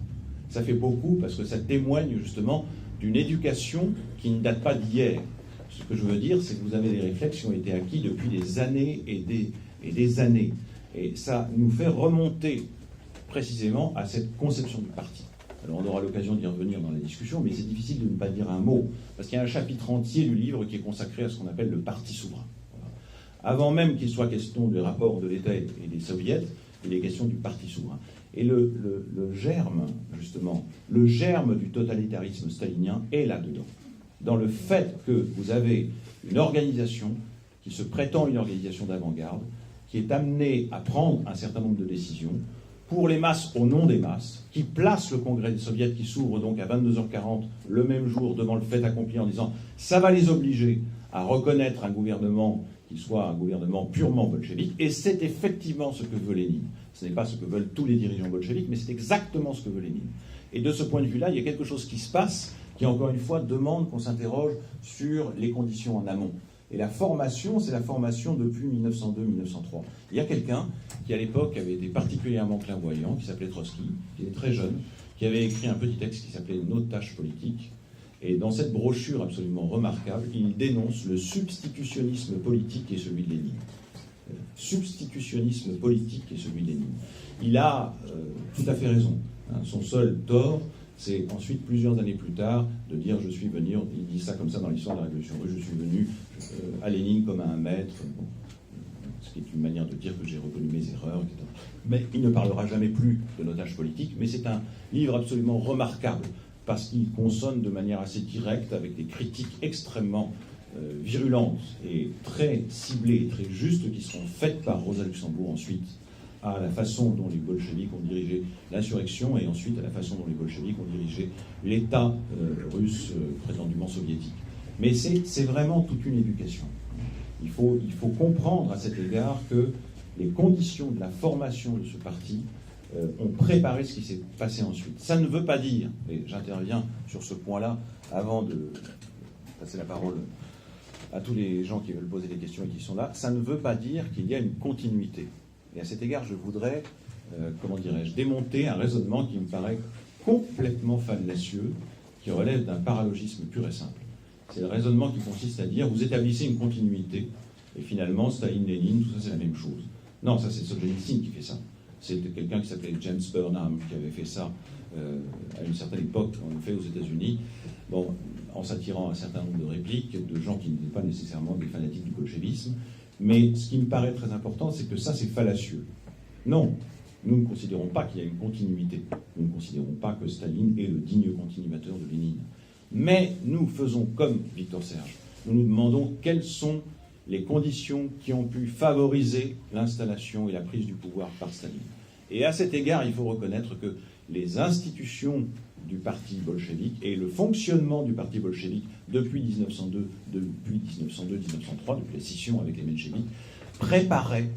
Ça fait beaucoup parce que ça témoigne justement d'une éducation qui ne date pas d'hier. Ce que je veux dire, c'est que vous avez des réflexes qui ont été acquis depuis des années et des années. Et ça nous fait remonter précisément à cette conception du parti. Alors on aura l'occasion d'y revenir dans la discussion, mais c'est difficile de ne pas dire un mot, parce qu'il y a un chapitre entier du livre qui est consacré à ce qu'on appelle le parti souverain. Voilà. Avant même qu'il soit question des rapports de l'État et des soviets, il est question du parti souverain. Et le germe, justement, le germe du totalitarisme stalinien est là-dedans. Dans le fait que vous avez une organisation qui se prétend une organisation d'avant-garde, qui est amenée à prendre un certain nombre de décisions pour les masses au nom des masses, qui place le congrès des soviets qui s'ouvre donc à 22h40 le même jour devant le fait accompli en disant ça va les obliger à reconnaître un gouvernement qui soit un gouvernement purement bolchevique, et c'est effectivement ce que veut Lénine. Ce n'est pas ce que veulent tous les dirigeants bolcheviques, mais c'est exactement ce que veut Lénine. Et de ce point de vue-là, il y a quelque chose qui se passe qui, encore une fois, demande qu'on s'interroge sur les conditions en amont. Et la formation, c'est la formation depuis 1902-1903. Il y a quelqu'un qui, à l'époque, avait été particulièrement clairvoyant, qui s'appelait Trotsky, qui était très jeune, qui avait écrit un petit texte qui s'appelait « Nos tâches politiques ». Et dans cette brochure absolument remarquable, il dénonce le substitutionnisme politique qui est celui de Lénine. Substitutionnisme politique qui est celui de Lénine. Il a tout à fait raison. Hein. Son seul tort, c'est ensuite, plusieurs années plus tard, de dire je suis venu, il dit ça comme ça dans l'histoire de la Révolution russe, je suis venu à Lénine comme à un maître, bon, ce qui est une manière de dire que j'ai reconnu mes erreurs, etc. Mais il ne parlera jamais plus de nos tâches politiques, mais c'est un livre absolument remarquable, parce qu'il consonne de manière assez directe avec des critiques extrêmement virulentes et très ciblées et très justes qui seront faites par Rosa Luxembourg ensuite à la façon dont les bolcheviks ont dirigé l'insurrection et ensuite à la façon dont les bolcheviks ont dirigé l'État russe prétendument soviétique. Mais c'est vraiment toute une éducation. Il faut comprendre à cet égard que les conditions de la formation de ce parti ont préparé ce qui s'est passé ensuite. Ça ne veut pas dire, et j'interviens sur ce point-là avant de passer la parole à tous les gens qui veulent poser des questions et qui sont là, ça ne veut pas dire qu'il y a une continuité. Et à cet égard, je voudrais, démonter un raisonnement qui me paraît complètement fallacieux, qui relève d'un paralogisme pur et simple. C'est le raisonnement qui consiste à dire, vous établissez une continuité, et finalement, Staline, Lénine, tout ça, c'est la même chose. Non, ça, c'est Solzhenitsyn qui fait ça. C'est quelqu'un qui s'appelait James Burnham, qui avait fait ça à une certaine époque, en effet, aux États-Unis, bon, en s'attirant un certain nombre de répliques de gens qui n'étaient pas nécessairement des fanatiques du bolchevisme. Mais ce qui me paraît très important, c'est que ça, c'est fallacieux. Non, nous ne considérons pas qu'il y a une continuité. Nous ne considérons pas que Staline est le digne continuateur de Lénine. Mais nous faisons comme Victor Serge. Nous nous demandons quelles sont les conditions qui ont pu favoriser l'installation et la prise du pouvoir par Staline. Et à cet égard, il faut reconnaître les institutions du parti bolchevique et le fonctionnement du parti bolchevique depuis 1902, depuis 1903, depuis la scission avec les mencheviks, préparait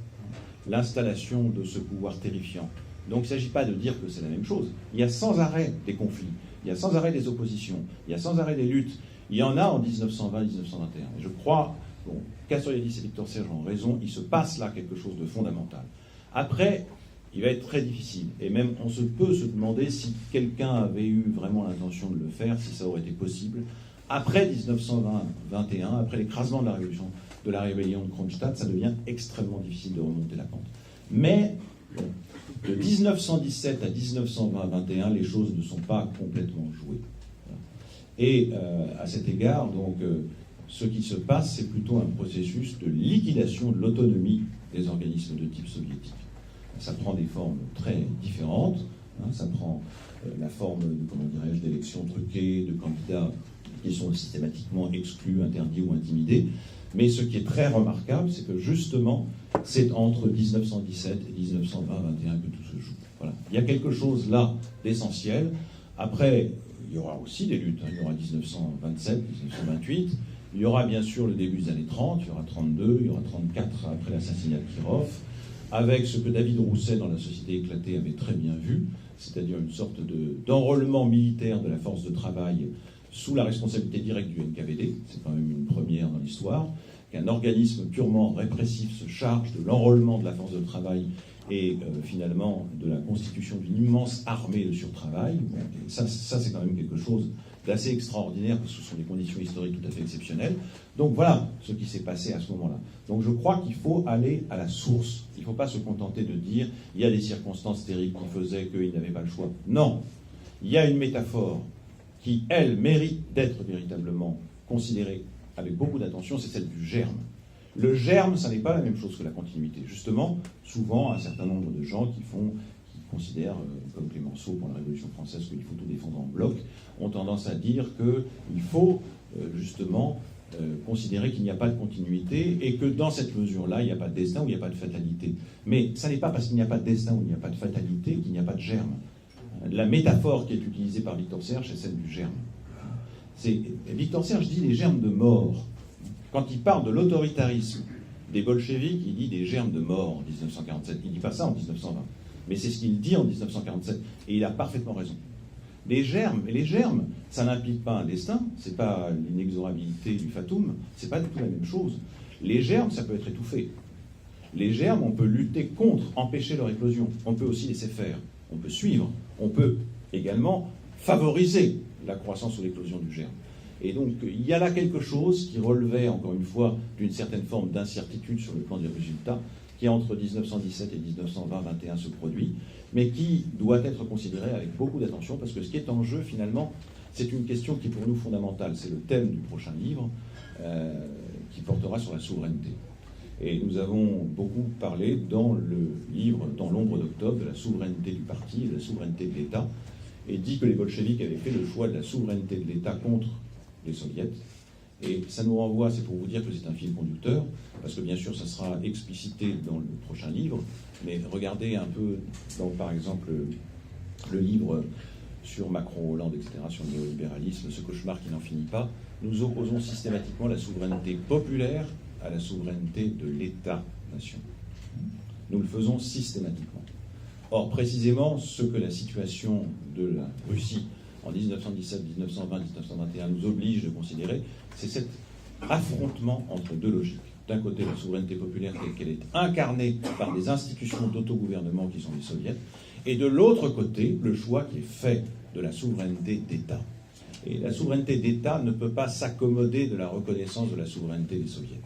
l'installation de ce pouvoir terrifiant. Donc il ne s'agit pas de dire que c'est la même chose. Il y a sans arrêt des conflits, il y a sans arrêt des oppositions, il y a sans arrêt des luttes. Il y en a en 1920-1921. Et je crois, bon, Castoriadis et Victor Serge ont raison, il se passe là quelque chose de fondamental. Après, il va être très difficile. Et même, on peut se demander si quelqu'un avait eu vraiment l'intention de le faire, si ça aurait été possible. Après 1920-21, après l'écrasement de la rébellion de Kronstadt, ça devient extrêmement difficile de remonter la pente. Mais, bon, de 1917 à 1920-21, les choses ne sont pas complètement jouées. Et à cet égard, donc, ce qui se passe, c'est plutôt un processus de liquidation de l'autonomie des organismes de type soviétique. Ça prend des formes très différentes. Ça prend la forme, comment dirais-je, d'élections truquées, de candidats qui sont systématiquement exclus, interdits ou intimidés. Mais ce qui est très remarquable, c'est que justement, c'est entre 1917 et 1920-21 que tout se joue. Voilà. Il y a quelque chose là d'essentiel. Après, il y aura aussi des luttes. Il y aura 1927, 1928. Il y aura bien sûr le début des années 30, il y aura 32, il y aura 34 après l'assassinat de Kirov, avec ce que David Rousset dans La Société éclatée avait très bien vu, c'est-à-dire une sorte d'enrôlement militaire de la force de travail sous la responsabilité directe du NKVD, c'est quand même une première dans l'histoire, qu'un organisme purement répressif se charge de l'enrôlement de la force de travail et finalement de la constitution d'une immense armée de surtravail. Bon, ça c'est quand même quelque chose d'assez extraordinaire, parce que ce sont des conditions historiques tout à fait exceptionnelles. Donc voilà ce qui s'est passé à ce moment-là. Donc je crois qu'il faut aller à la source. Il ne faut pas se contenter de dire il y a des circonstances terribles qui faisaient qu'ils n'avaient pas le choix. Non, il y a une métaphore qui, elle, mérite d'être véritablement considérée avec beaucoup d'attention, c'est celle du germe. Le germe, ça n'est pas la même chose que la continuité. Justement, souvent, un certain nombre de gens qui considèrent, comme Clémenceau pour la Révolution française, qu'il faut tout défendre en bloc, ont tendance à dire qu'il faut justement considérer qu'il n'y a pas de continuité et que dans cette mesure-là, il n'y a pas de destin ou il n'y a pas de fatalité. Mais ça n'est pas parce qu'il n'y a pas de destin ou il n'y a pas de fatalité qu'il n'y a pas de germe. La métaphore qui est utilisée par Victor Serge, c'est celle du germe. Victor Serge dit les germes de mort. Quand il parle de l'autoritarisme des bolcheviks, il dit des germes de mort en 1947. Il ne dit pas ça en 1920. Mais c'est ce qu'il dit en 1947. Et il a parfaitement raison. Les germes, ça n'implique pas un destin, c'est pas l'inexorabilité du fatum, c'est pas du tout la même chose. Les germes, ça peut être étouffé. Les germes, on peut lutter contre, empêcher leur éclosion. On peut aussi laisser faire. On peut suivre. On peut également favoriser la croissance ou l'éclosion du germe. Et donc, il y a là quelque chose qui relevait, encore une fois, d'une certaine forme d'incertitude sur le plan des résultats, qui entre 1917 et 1920-21 se produit, mais qui doit être considéré avec beaucoup d'attention, parce que ce qui est en jeu, finalement, c'est une question qui est pour nous fondamentale. C'est le thème du prochain livre, qui portera sur la souveraineté. Et nous avons beaucoup parlé dans le livre, dans l'ombre d'octobre, de la souveraineté du parti et de la souveraineté de l'État, et dit que les bolcheviks avaient fait le choix de la souveraineté de l'État contre les soviets. Et ça nous renvoie, c'est pour vous dire que c'est un fil conducteur, parce que bien sûr ça sera explicité dans le prochain livre, mais regardez un peu, dans, par exemple, le livre sur Macron-Hollande, etc., sur le néolibéralisme, ce cauchemar qui n'en finit pas, nous opposons systématiquement la souveraineté populaire à la souveraineté de l'État-nation. Nous le faisons systématiquement. Or, précisément, ce que la situation de la Russie en 1917, 1920, 1921 nous oblige de considérer, c'est cet affrontement entre deux logiques. D'un côté, la souveraineté populaire telle qu'elle est incarnée par des institutions d'autogouvernement qui sont les soviets, et de l'autre côté, le choix qui est fait de la souveraineté d'État. Et la souveraineté d'État ne peut pas s'accommoder de la reconnaissance de la souveraineté des soviets.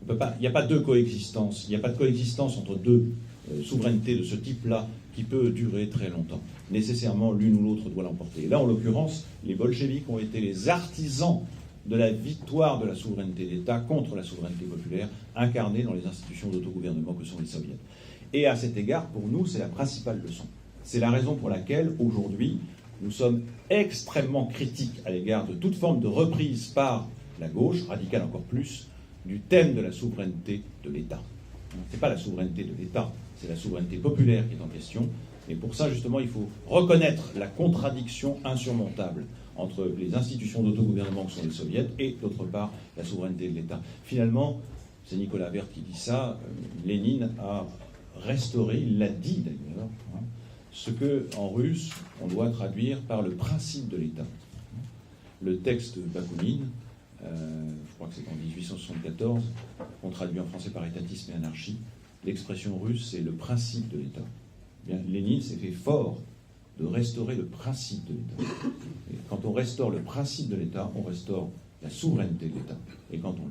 Il n'y a pas de coexistence, il n'y a pas de coexistence entre deux souverainetés de ce type-là qui peut durer très longtemps. Nécessairement, l'une ou l'autre doit l'emporter. Et là, en l'occurrence, les bolcheviks ont été les artisans de la victoire de la souveraineté d'État contre la souveraineté populaire, incarnée dans les institutions d'autogouvernement que sont les soviets. Et à cet égard, pour nous, c'est la principale leçon. C'est la raison pour laquelle, aujourd'hui, nous sommes extrêmement critiques à l'égard de toute forme de reprise par la gauche, radicale encore plus, du thème de la souveraineté de l'État. Ce n'est pas la souveraineté de l'État, c'est la souveraineté populaire qui est en question. Et pour ça, justement, il faut reconnaître la contradiction insurmontable entre les institutions d'autogouvernement que sont les soviets et, d'autre part, la souveraineté de l'État. Finalement, c'est Nicolas Werth qui dit ça, Lénine a restauré, il l'a dit d'ailleurs, ce que en russe on doit traduire par le principe de l'État. Le texte de Bakounine, je crois que c'est en 1874, qu'on traduit en français par étatisme et anarchie, l'expression russe c'est le principe de l'État. Bien, Lénine s'est fait fort de restaurer le principe de l'État. Et quand on restaure le principe de l'État, on restaure la souveraineté de l'État. Et quand on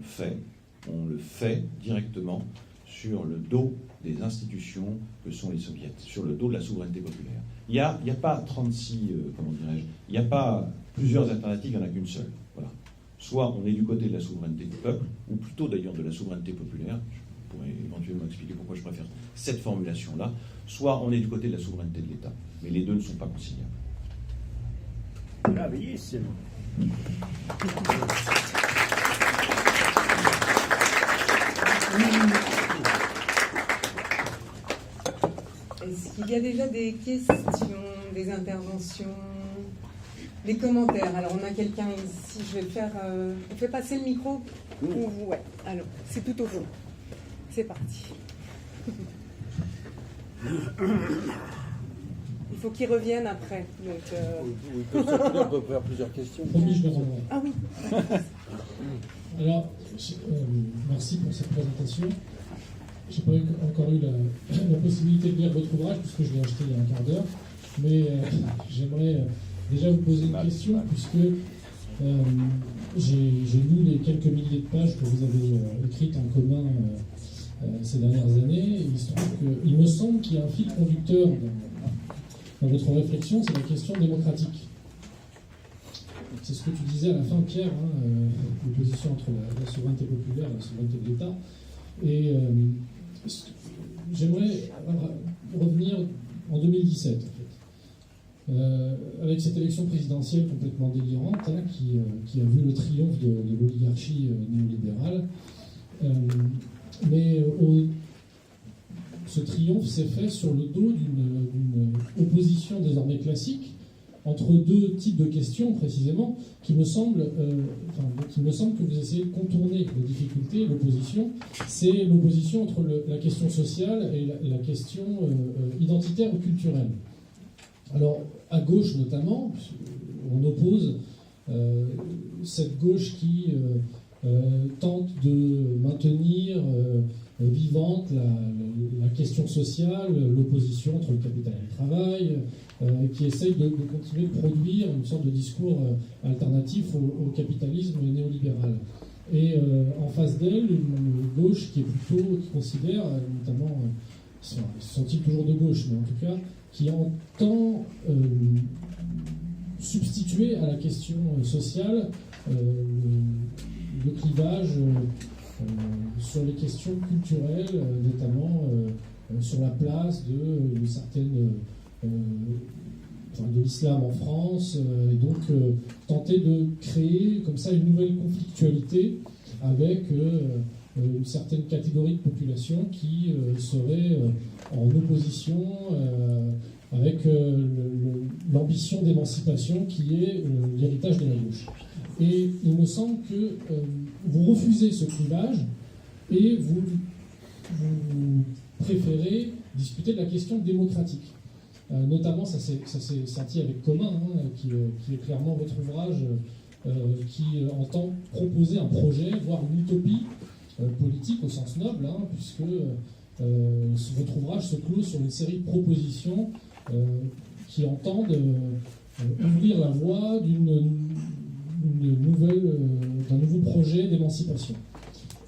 le fait directement sur le dos des institutions que sont les soviets, sur le dos de la souveraineté populaire. Il n'y a pas 36, comment dirais-je, il n'y a pas plusieurs alternatives, il n'y en a qu'une seule. Voilà. Soit on est du côté de la souveraineté du peuple, ou plutôt d'ailleurs de la souveraineté populaire, je pourrais éventuellement expliquer pourquoi je préfère cette formulation-là, soit on est du côté de la souveraineté de l'État. Mais les deux ne sont pas conciliables. Bravissimo. Est-ce qu'il y a déjà des questions, des interventions, des commentaires? Alors, on a quelqu'un ici, je vais le faire... on fait passer le micro ou vous? Ouais, alors, c'est tout au fond. C'est parti. Il faut qu'ils reviennent après. Donc, On peut faire plusieurs questions. Promis, je le renvoie. Ah oui. Alors, merci pour cette présentation. Je n'ai pas encore eu la possibilité de lire votre ouvrage, puisque je l'ai acheté il y a un quart d'heure. Mais j'aimerais déjà vous poser une question, puisque j'ai lu les quelques milliers de pages que vous avez écrites en commun ces dernières années. Et il me semble qu'il y a un fil conducteur dans votre réflexion, c'est la question démocratique. C'est ce que tu disais à la fin, Pierre, l'opposition entre la souveraineté populaire et la souveraineté de l'État. Et j'aimerais revenir en 2017, en fait, avec cette élection présidentielle complètement délirante, qui a vu le triomphe de l'oligarchie néolibérale. Mais ce triomphe s'est fait sur le dos d'une opposition désormais classique entre deux types de questions précisément qui me semble que vous essayez de contourner les difficultés. L'opposition, c'est l'opposition entre la question sociale et la question identitaire ou culturelle. Alors, à gauche notamment, on oppose cette gauche qui tente de maintenir vivante la question sociale, l'opposition entre le capital et le travail, qui essaye de continuer de produire une sorte de discours alternatif au capitalisme néolibéral. Et en face d'elle, une gauche qui considère, notamment, sont-ils toujours de gauche, mais en tout cas, qui entend substituer à la question sociale le clivage sur les questions culturelles, notamment sur la place de certaines de l'islam en France, et donc tenter de créer comme ça une nouvelle conflictualité avec une certaine catégorie de population qui serait en opposition avec l'ambition d'émancipation qui est l'héritage de la gauche. Et il me semble que vous refusez ce clivage et vous préférez discuter de la question démocratique. Notamment, ça s'est senti avec Commun, qui est clairement votre ouvrage, qui entend proposer un projet, voire une utopie politique au sens noble, puisque votre ouvrage se clôt sur une série de propositions qui entendent ouvrir la voie d'un nouveau projet d'émancipation.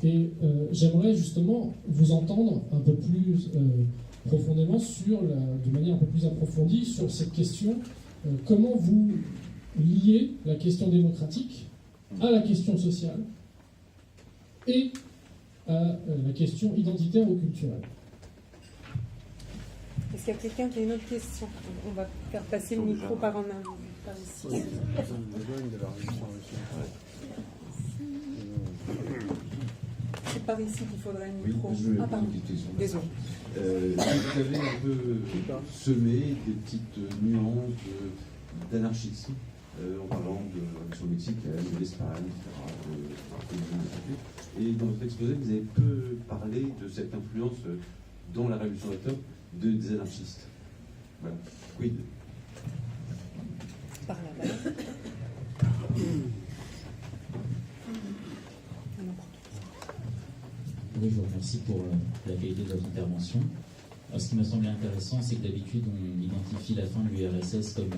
Et j'aimerais justement vous entendre un peu plus profondément de manière un peu plus approfondie sur cette question, comment vous liez la question démocratique à la question sociale et à la question identitaire ou culturelle. Est-ce qu'il y a quelqu'un qui a une autre question? On va faire passer le micro par ici. par ici qu'il faudrait une Oui, micro. je vais Pardon. poser une question. Désolé. Vous avez un peu semé des petites nuances d'anarchisme en parlant de la révolution mexicaine, de l'Espagne, etc. Et dans votre exposé, vous avez peu parlé de cette influence dans la révolution d'octobre des anarchistes. Voilà. Quid? Par là-bas. Oui, je vous remercie pour la qualité de votre intervention. Alors, ce qui m'a semblé intéressant, c'est que d'habitude, on identifie la fin de l'URSS comme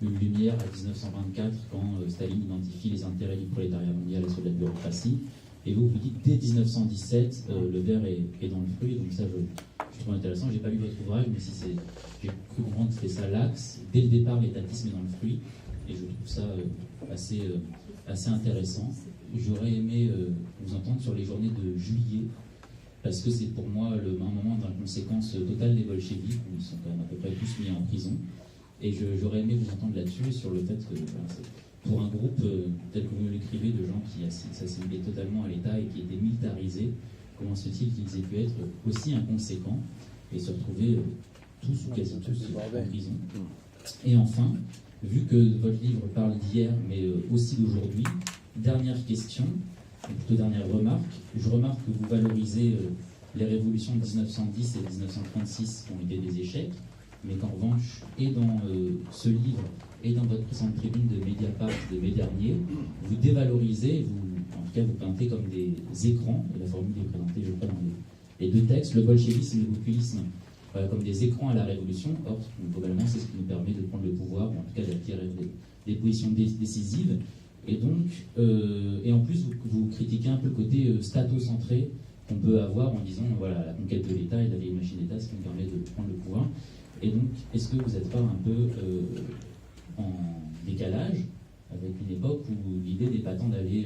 une lumière à 1924, quand Staline identifie les intérêts du prolétariat mondial et ceux de la bureaucratie. Et vous dites, dès 1917, le verre est dans le fruit. Donc ça, je trouve intéressant. J'ai pas lu votre ouvrage, mais si j'ai cru comprendre que c'était ça l'axe. Dès le départ, l'étatisme est dans le fruit. Et je trouve ça assez intéressant. J'aurais aimé vous entendre sur les journées de juillet, parce que c'est pour moi un moment d'inconséquence totale des bolcheviks, où ils sont quand même à peu près tous mis en prison. Et j'aurais aimé vous entendre là-dessus, sur le fait que pour un groupe tel que vous l'écrivez, de gens qui s'assimilaient totalement à l'État et qui étaient militarisés, comment se fait-il qu'ils aient pu être aussi inconséquents et se retrouver tous ou quasi tous en prison? Et enfin, vu que votre livre parle d'hier, mais aussi d'aujourd'hui, dernière question, ou plutôt dernière remarque. Je remarque que vous valorisez les révolutions de 1910 et 1936 qui ont été des échecs, mais qu'en revanche, et dans ce livre, et dans votre présente tribune de Mediapart de mai dernier, vous dévalorisez, en tout cas vous peintez comme des écrans, et la formule est présentée, je crois, dans les deux textes, le bolchevisme et le populisme, comme des écrans à la révolution. Or, globalement, c'est ce qui nous permet de prendre le pouvoir, ou en tout cas d'acquérir des positions décisives. Et donc, et en plus, vous critiquez un peu le côté statocentré qu'on peut avoir en disant, voilà, la conquête de l'État et la vieille machine d'État, ce qui nous permet de prendre le pouvoir. Et donc, est-ce que vous n'êtes pas un peu en décalage avec une époque où l'idée n'est pas tant d'aller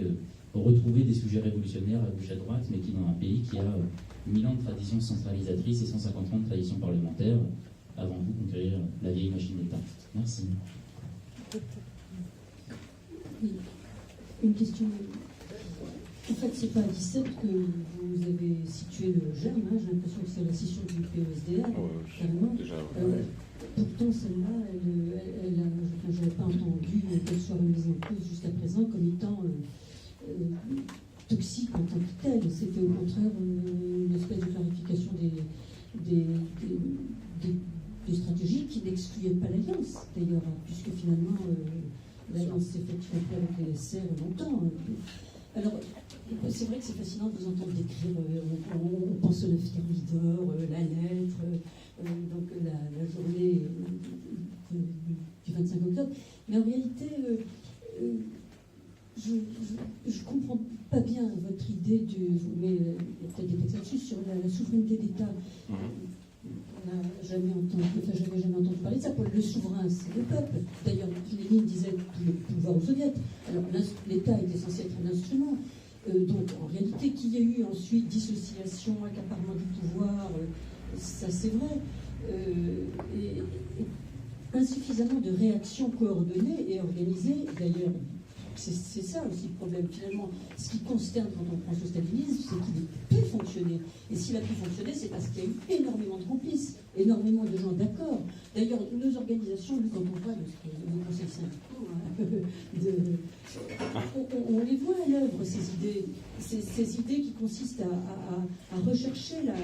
retrouver des sujets révolutionnaires à gauche à droite, mais qui dans un pays qui a 1000 ans de tradition centralisatrice et 150 ans de tradition parlementaire, avant vous conquérir la vieille machine d'État? Merci. Oui. Une question. En fait, c'est pas à 17 que vous avez situé le germe. J'ai l'impression que c'est la scission du PESDR. Carrément. Pourtant, celle-là, je n'avais pas entendu qu'elle soit remise en cause jusqu'à présent comme étant toxique en tant que telle. C'était au contraire une espèce de clarification des stratégies qui n'excluaient pas l'alliance, d'ailleurs, puisque finalement, l'alliance s'est faite avec les SR longtemps. Alors, c'est vrai que c'est fascinant de vous entendre décrire, on pense à la thermidor, la lettre, donc la journée du 25 octobre. Mais en réalité, je ne comprends pas bien votre idée mais il y a peut-être des textes là-dessus, sur la souveraineté d'État. On n'a jamais entendu parler de ça. Pour le souverain, c'est le peuple. D'ailleurs, Lénine disait tout le pouvoir aux soviets. Alors, l'État était censé être un instrument. Donc, en réalité, qu'il y ait eu ensuite dissociation, accaparement du pouvoir, ça c'est vrai. Et insuffisamment de réactions coordonnées et organisées. D'ailleurs, c'est ça aussi le problème. Finalement, ce qui consterne quand on pense au stalinisme, c'est qu'il a pu fonctionner. Et s'il a pu fonctionner, c'est parce qu'il y a eu énormément de complices, énormément de gens d'accord. D'ailleurs, nos organisations, quand on voit le conseil syndicaux, on les voit à l'œuvre, ces idées qui consistent à rechercher à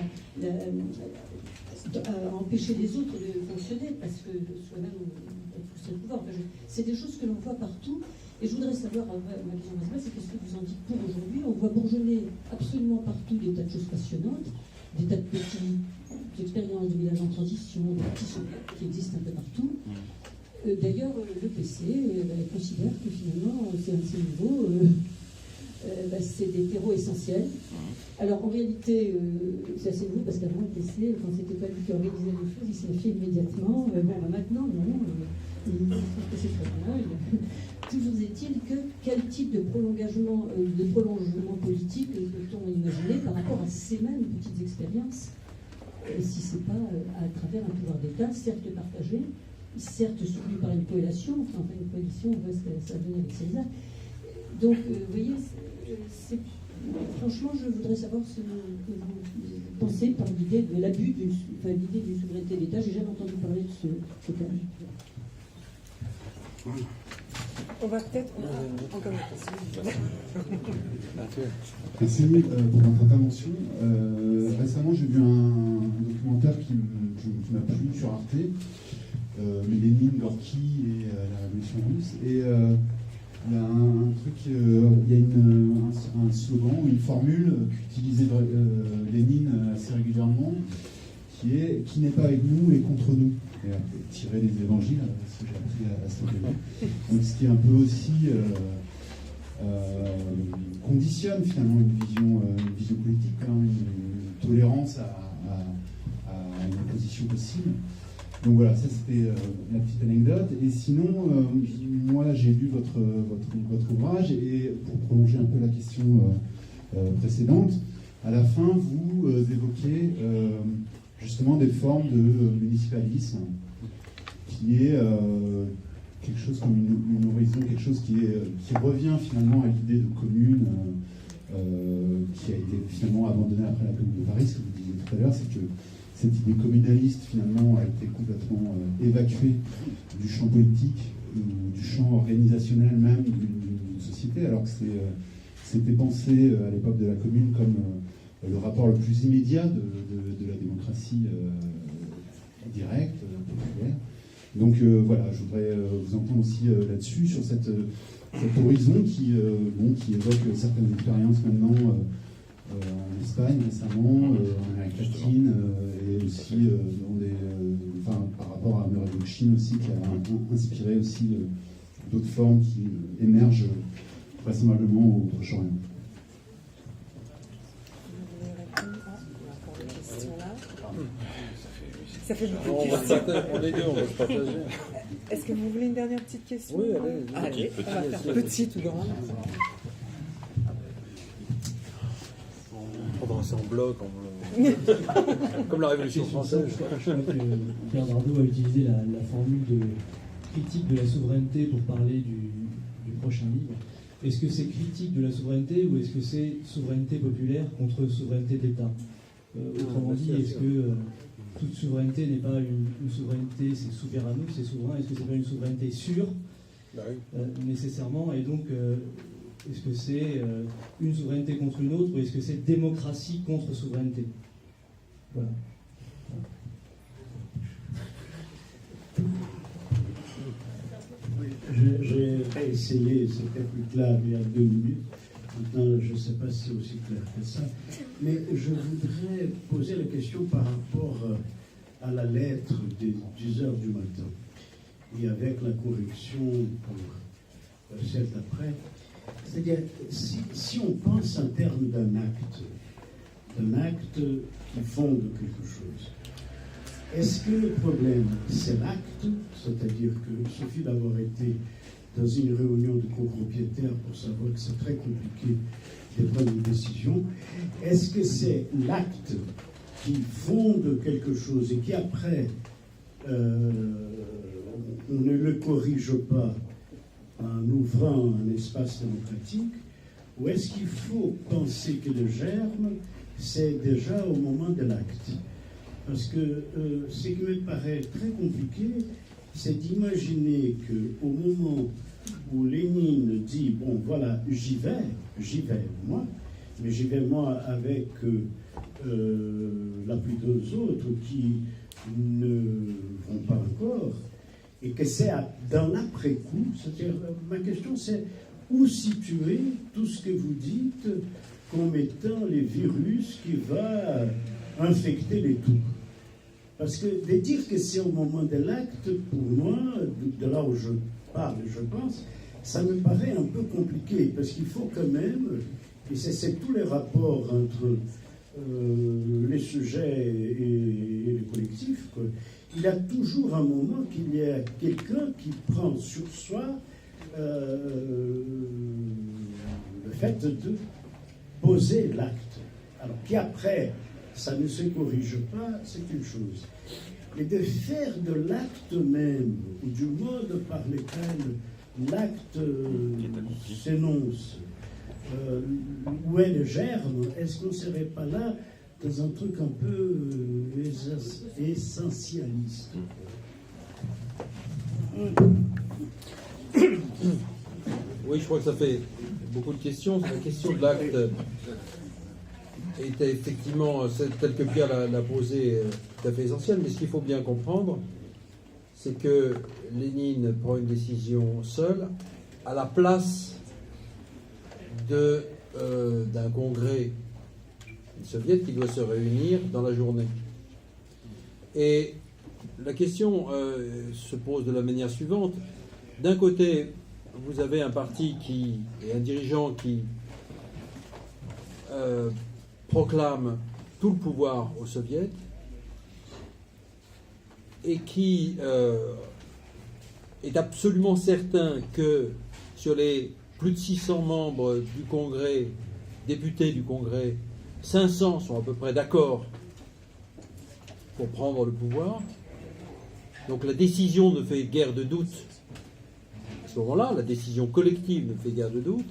empêcher les autres de fonctionner, parce que soi-même, on pousse le pouvoir. C'est des choses que l'on voit partout. Et je voudrais savoir, ma question c'est qu'est-ce que vous en dites pour aujourd'hui? On voit bourgeonner absolument partout des tas de choses passionnantes, des tas de petites expériences de villages en transition, des petits souvenirs qui existent un peu partout. D'ailleurs, le PC considère que finalement, c'est assez nouveau, c'est des terreaux essentiels. Alors en réalité, c'est assez nouveau parce qu'avant, le PC, quand c'était pas lui qui organisait les choses, il s'est fait immédiatement. Maintenant, non. Je trouve que c'est très bien. Toujours est-il que quel type de prolongement politique peut-on imaginer par rapport à ces mêmes petites expériences, si ce n'est pas à travers un pouvoir d'État, certes partagé, certes soutenu par une coalition, enfin une coalition, on voit ce que ça a donné avec César. Donc, vous voyez, Franchement, je voudrais savoir ce que vous pensez par l'idée de l'abus l'idée d'une souveraineté d'État. J'ai jamais entendu parler de ce terme. On va peut-être... Merci pour votre intervention. Récemment, j'ai vu un documentaire qui m'a plu sur Arte, Lénine, Gorky et la Révolution russe. Et il y a un truc, il y a un slogan, une formule qu'utilisait Lénine assez régulièrement, qui n'est pas avec nous et contre nous. Et tiré des évangiles, ce que j'ai appris à ce moment-là. Donc ce qui est un peu aussi conditionne finalement une vision politique, une tolérance à une opposition possible. Donc voilà, ça c'était la petite anecdote. Et sinon, moi j'ai lu votre ouvrage et pour prolonger un peu la question précédente, à la fin vous évoquez justement des formes de municipalisme qui est quelque chose comme une horizon, quelque chose qui revient finalement à l'idée de commune qui a été finalement abandonnée après la Commune de Paris. Ce que vous disiez tout à l'heure, c'est que cette idée communaliste finalement a été complètement évacuée du champ politique ou du champ organisationnel même d'une société, alors que c'était pensé à l'époque de la Commune comme le rapport le plus immédiat de la démocratie directe, populaire. Donc voilà, je voudrais vous entendre aussi là-dessus, sur cet horizon qui évoque certaines expériences maintenant en Espagne récemment, en Amérique latine, et aussi par rapport à Murray Bookchin aussi, qui a inspiré aussi d'autres formes qui émergent vraisemblablement au Proche-Orient. Ça fait beaucoup de questions. On est deux, on va se partager. Est-ce que vous voulez une dernière petite question? Oui, allez. Allez, on va faire petite ou grande. On prendra ça en bloc, comme la Révolution française. Je crois que Bernardo a utilisé la formule de critique de la souveraineté pour parler du prochain livre. Est-ce que c'est critique de la souveraineté ou est-ce que c'est souveraineté populaire contre souveraineté d'État? Autrement dit, est-ce que toute souveraineté n'est pas une souveraineté, c'est souverain, c'est souverain, est-ce que c'est pas une souveraineté sûre nécessairement, et donc est-ce que c'est une souveraineté contre une autre ou est-ce que c'est démocratie contre souveraineté? Voilà. J'ai essayé, c'était plus clair il y a 2 minutes. Maintenant, je ne sais pas si c'est aussi clair que ça. Mais je voudrais poser la question par rapport à la lettre des 10 heures du matin. Et avec la correction pour celle d'après. C'est-à-dire, si on pense en termes d'un acte qui fonde quelque chose, est-ce que le problème, c'est l'acte, c'est-à-dire qu'il suffit d'avoir été dans une réunion de copropriétaires pour savoir que c'est très compliqué de prendre une décision. Est-ce que c'est l'acte qui fonde quelque chose et qui après on ne le corrige pas en ouvrant un espace démocratique, ou est-ce qu'il faut penser que le germe, c'est déjà au moment de l'acte? Parce que ce qui me paraît très compliqué, c'est d'imaginer qu'au moment où Lénine dit, bon voilà, j'y vais moi, mais j'y vais moi avec la plupart des autres qui ne vont pas encore, et que c'est dans l'après-coup, c'est-à-dire, ma question c'est, où situer tout ce que vous dites comme étant les virus qui va infecter les tout? Parce que de dire que c'est au moment de l'acte, pour moi, de là où je parle, je pense, ça me paraît un peu compliqué, parce qu'il faut quand même, et c'est tous les rapports entre les sujets et les collectifs, quoi. Il y a toujours un moment qu'il y a quelqu'un qui prend sur soi le fait de poser l'acte. Alors qu'après, ça ne se corrige pas, c'est une chose. Mais de faire de l'acte même, ou du mode par lequel l'acte s'énonce, où est le germe, est-ce qu'on ne serait pas là dans un truc un peu essentialiste? Oui, je crois que ça fait beaucoup de questions. La question de l'acte était effectivement, telle que Pierre l'a posée, tout à fait essentielle. Mais ce qu'il faut bien comprendre, c'est que Lénine prend une décision seule à la place d'un congrès soviétique qui doit se réunir dans la journée. Et la question se pose de la manière suivante. D'un côté, vous avez un parti et un dirigeant qui proclame tout le pouvoir aux soviets et qui est absolument certain que sur les plus de 600 membres du Congrès, députés du Congrès, 500 sont à peu près d'accord pour prendre le pouvoir. Donc la décision ne fait guère de doute. À ce moment-là, la décision collective ne fait guère de doute,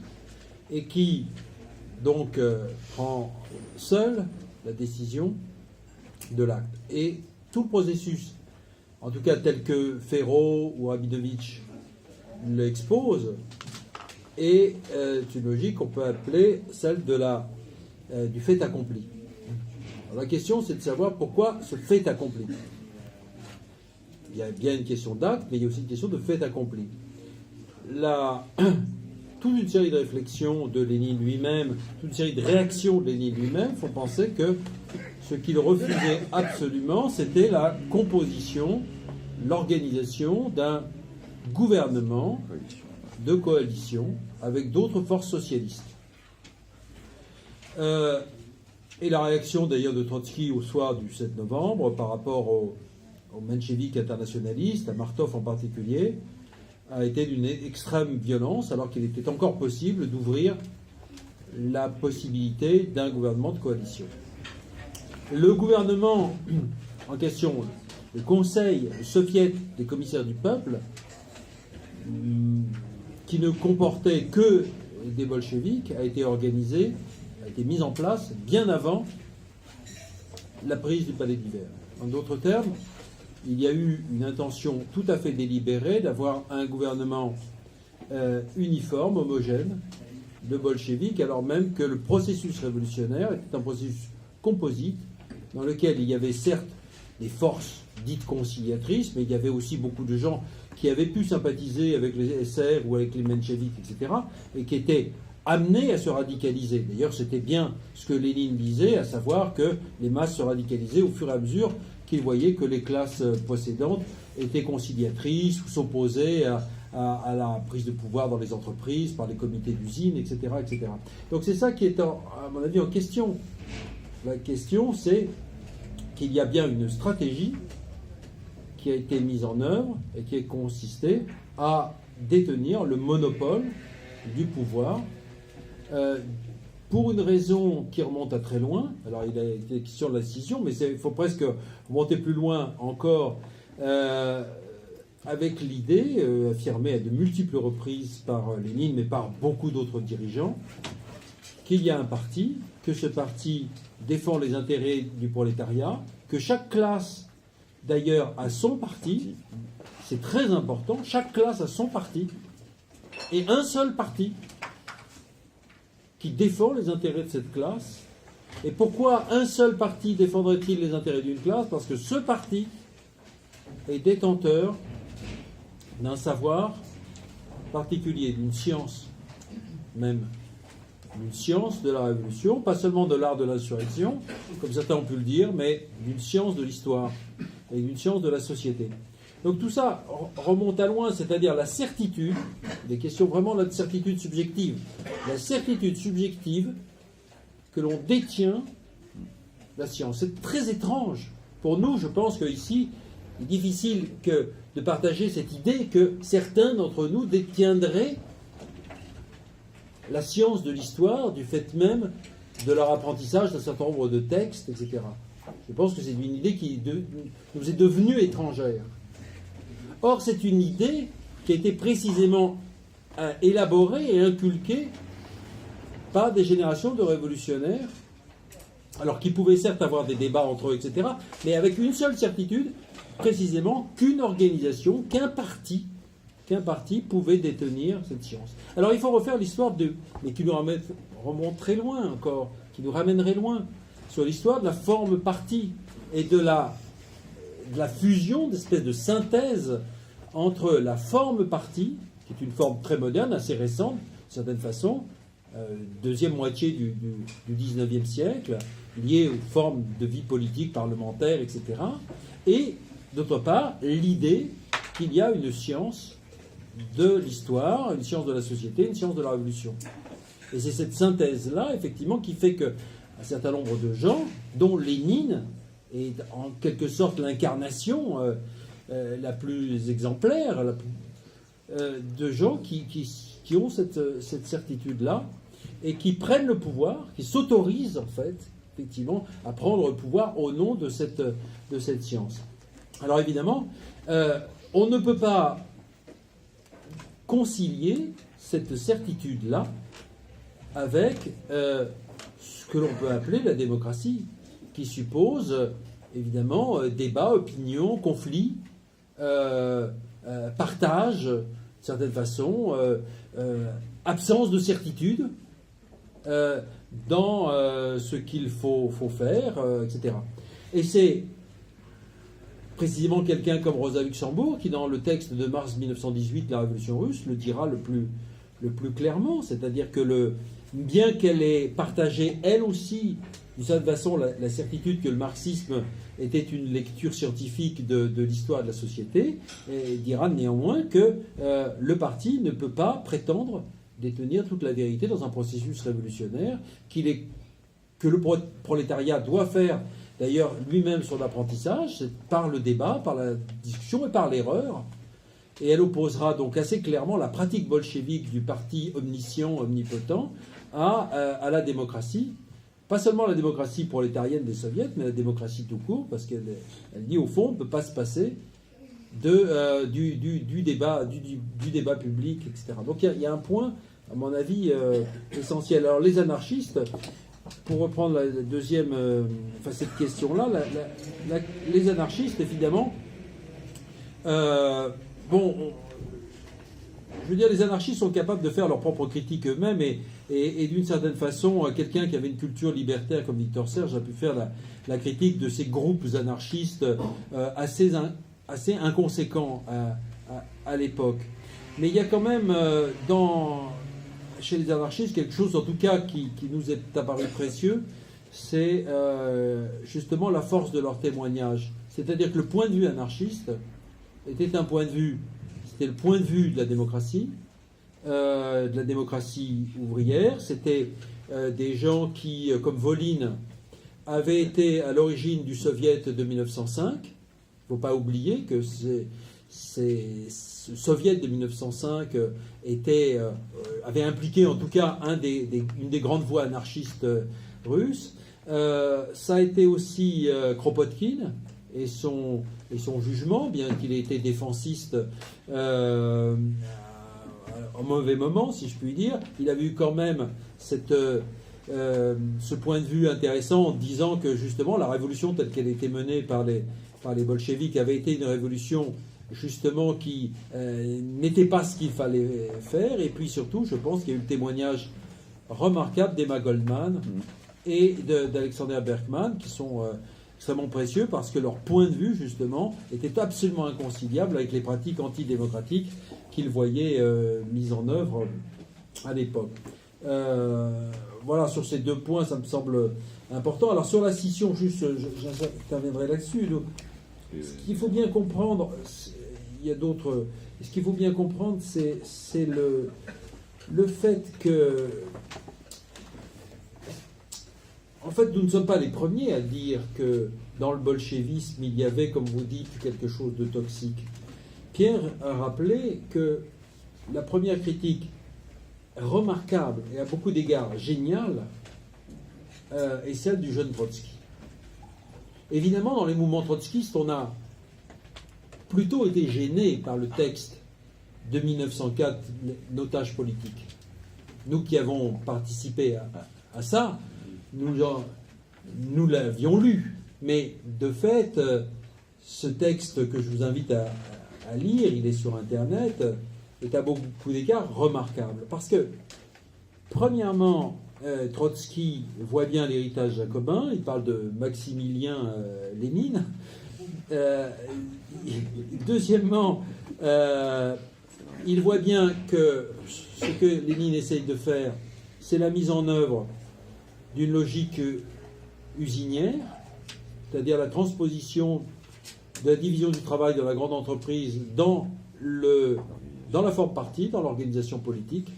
et qui donc prend seul la décision de l'acte. Et tout le processus, en tout cas tel que Ferro ou Rabidovitch l'exposent, est une logique qu'on peut appeler celle du fait accompli. Alors, la question, c'est de savoir pourquoi ce fait accompli. Il y a bien une question d'acte, mais il y a aussi une question de fait accompli. Toute une série de réflexions de Lénine lui-même, toute une série de réactions de Lénine lui-même font penser que ce qu'il refusait absolument, c'était la composition, l'organisation d'un gouvernement de coalition avec d'autres forces socialistes. Et la réaction d'ailleurs de Trotsky au soir du 7 novembre par rapport aux mencheviks internationalistes, à Martov en particulier, a été d'une extrême violence, alors qu'il était encore possible d'ouvrir la possibilité d'un gouvernement de coalition. Le gouvernement en question, le Conseil, le Soviet des commissaires du peuple, qui ne comportait que des bolcheviks, a été organisé, a été mis en place bien avant la prise du palais d'hiver. En d'autres termes, il y a eu une intention tout à fait délibérée d'avoir un gouvernement uniforme, homogène, de bolcheviks, alors même que le processus révolutionnaire était un processus composite, dans lequel il y avait certes des forces dites conciliatrices, mais il y avait aussi beaucoup de gens qui avaient pu sympathiser avec les SR ou avec les mencheviks, etc., et qui étaient amenés à se radicaliser. D'ailleurs, c'était bien ce que Lénine disait, à savoir que les masses se radicalisaient au fur et à mesure qu'ils voyaient que les classes possédantes étaient conciliatrices ou s'opposaient à la prise de pouvoir dans les entreprises, par les comités d'usine, etc., etc. Donc c'est ça qui est, à mon avis, en question. La question, c'est qu'il y a bien une stratégie qui a été mise en œuvre et qui a consisté à détenir le monopole du pouvoir pour une raison qui remonte à très loin. Alors il a été question de la scission, mais il faut presque remonter plus loin encore avec l'idée, affirmée à de multiples reprises par Lénine, mais par beaucoup d'autres dirigeants, qu'il y a un parti, que ce parti défend les intérêts du prolétariat, que chaque classe, d'ailleurs, a son parti. C'est très important. Chaque classe a son parti. Et un seul parti qui défend les intérêts de cette classe. Et pourquoi un seul parti défendrait-il les intérêts d'une classe? Parce que ce parti est détenteur d'un savoir particulier, d'une science même. D'une science de la révolution, pas seulement de l'art de l'insurrection, comme certains ont pu le dire, mais d'une science de l'histoire et d'une science de la société. Donc tout ça remonte à loin, c'est-à-dire la certitude, des questions vraiment de certitude subjective, la certitude subjective que l'on détient la science. C'est très étrange. Pour nous, je pense qu'ici, il est difficile de partager cette idée que certains d'entre nous détiendraient la science de l'histoire du fait même de leur apprentissage d'un certain nombre de textes, etc. Je pense que c'est une idée qui nous est devenue étrangère. Or, c'est une idée qui a été précisément élaborée et inculquée par des générations de révolutionnaires, alors qui pouvaient certes avoir des débats entre eux, etc., mais avec une seule certitude, précisément qu'une organisation, qu'un parti pouvait détenir cette science. Alors il faut refaire l'histoire mais qui nous remonte très loin encore, qui nous ramènerait loin, sur l'histoire de la forme parti et de la fusion, d'espèce de synthèse entre la forme parti, qui est une forme très moderne, assez récente, d'une certaine façon, deuxième moitié du XIXe siècle, liée aux formes de vie politique, parlementaire, etc. Et, d'autre part, l'idée qu'il y a une science de l'histoire, une science de la société, une science de la révolution. Et c'est cette synthèse-là, effectivement, qui fait qu'un certain nombre de gens, dont Lénine est en quelque sorte l'incarnation la plus exemplaire, de gens qui ont cette certitude-là et qui prennent le pouvoir, qui s'autorisent en fait, effectivement, à prendre le pouvoir au nom de cette science. Alors évidemment, on ne peut pas concilier cette certitude-là avec ce que l'on peut appeler la démocratie, qui suppose évidemment débat, opinion, conflit, partage, d'une certaine façon, absence de certitude dans ce qu'il faut faire, etc. Et c'est précisément quelqu'un comme Rosa Luxembourg qui, dans le texte de mars 1918 de la Révolution russe, le dira le plus clairement, c'est-à-dire que bien qu'elle ait partagé elle aussi, d'une certaine façon, la certitude que le marxisme était une lecture scientifique de l'histoire de la société, et dira néanmoins que le parti ne peut pas prétendre détenir toute la vérité dans un processus révolutionnaire, que le prolétariat doit faire d'ailleurs lui-même son apprentissage, c'est par le débat, par la discussion et par l'erreur. Et elle opposera donc assez clairement la pratique bolchevique du parti omniscient, omnipotent, à la démocratie. Pas seulement la démocratie prolétarienne des soviets, mais la démocratie tout court, parce qu'elle dit au fond, on ne peut pas se passer du débat public, etc. Donc il y a un point, à mon avis, essentiel. Alors les anarchistes, pour reprendre la deuxième, cette question-là, les anarchistes, évidemment, je veux dire, les anarchistes sont capables de faire leur propre critique eux-mêmes et d'une certaine façon, quelqu'un qui avait une culture libertaire comme Victor Serge a pu faire la critique de ces groupes anarchistes assez inconséquents à l'époque. Mais il y a quand même chez les anarchistes quelque chose, en tout cas, qui nous est apparu précieux, c'est justement la force de leur témoignage. C'est-à-dire que le point de vue anarchiste était un point de vue, c'était le point de vue de la démocratie ouvrière. C'était des gens qui, comme Volin, avaient été à l'origine du Soviet de 1905. Il ne faut pas oublier que ce Soviet de 1905 avait impliqué en tout cas une des grandes voix anarchistes russes. Ça a été aussi Kropotkin et son jugement, bien qu'il ait été défensiste en mauvais moment, si je puis dire. Il avait eu quand même ce point de vue intéressant en disant que justement la révolution telle qu'elle était menée par les bolcheviks avait été une révolution justement qui n'était pas ce qu'il fallait faire. Et puis surtout, je pense qu'il y a eu le témoignage remarquable d'Emma Goldman et d'Alexander Berkman, qui sont extrêmement précieux parce que leur point de vue, justement, était absolument inconciliable avec les pratiques antidémocratiques qu'ils voyaient mises en œuvre à l'époque. Voilà, sur ces deux points, ça me semble important. Alors sur la scission, juste, j'interviendrai là-dessus. Ce qu'il faut bien comprendre, il y a d'autres. Ce qu'il faut bien comprendre, c'est le fait que, en fait, nous ne sommes pas les premiers à dire que dans le bolchevisme, il y avait, comme vous dites, quelque chose de toxique. Pierre a rappelé que la première critique remarquable et à beaucoup d'égards géniale est celle du jeune Trotsky. Évidemment, dans les mouvements trotskistes, on a plutôt été gêné par le texte de 1904, Notage politique. nous qui avons participé à ça, nous l'avions lu. Mais de fait, ce texte que je vous invite à lire, il est sur Internet, est à beaucoup d'égards remarquable. Parce que, premièrement, Trotsky voit bien l'héritage jacobin, il parle de Maximilien Lénine. Deuxièmement, il voit bien que ce que Lénine essaye de faire, c'est la mise en œuvre d'une logique usinière, c'est-à-dire la transposition de la division du travail de la grande entreprise dans la forme parti, dans l'organisation politique.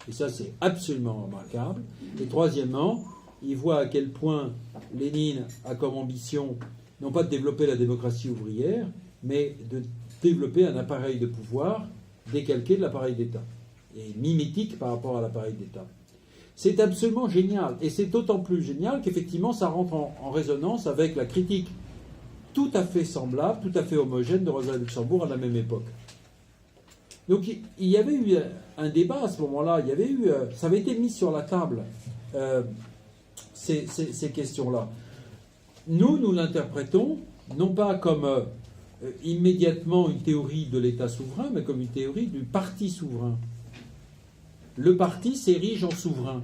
Et ça, c'est absolument remarquable. Et troisièmement, il voit à quel point Lénine a comme ambition, non pas de développer la démocratie ouvrière, mais de développer un appareil de pouvoir décalqué de l'appareil d'État, et mimétique par rapport à l'appareil d'État. C'est absolument génial. Et c'est d'autant plus génial qu'effectivement, ça rentre en résonance avec la critique tout à fait semblable, tout à fait homogène de Rosa Luxembourg à la même époque. Donc il y avait eu un débat à ce moment-là, ça avait été mis sur la table, ces questions-là. Nous l'interprétons, non pas comme immédiatement une théorie de l'État souverain, mais comme une théorie du parti souverain. Le parti s'érige en souverain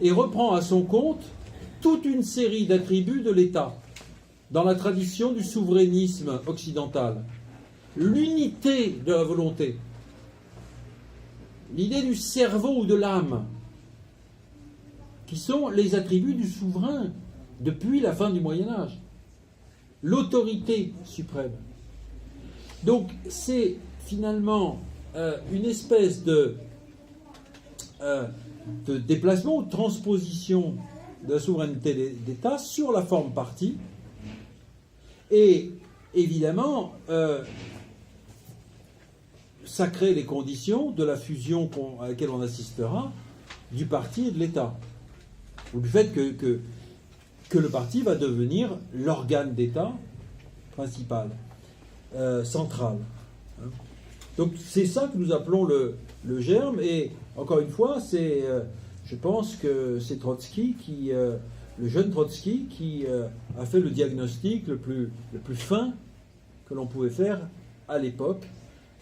et reprend à son compte toute une série d'attributs de l'État dans la tradition du souverainisme occidental. L'unité de la volonté, l'idée du cerveau ou de l'âme, qui sont les attributs du souverain depuis la fin du Moyen-Âge. L'autorité suprême. Donc c'est finalement une espèce de déplacement ou de transposition de la souveraineté d'État sur la forme parti. Et évidemment, ça crée les conditions de la fusion à laquelle on assistera du parti et de l'État. Ou du fait que le parti va devenir l'organe d'État principal, central. Donc c'est ça que nous appelons le germe. Et encore une fois, je pense que c'est Trotsky le jeune Trotsky qui a fait le diagnostic le plus fin que l'on pouvait faire à l'époque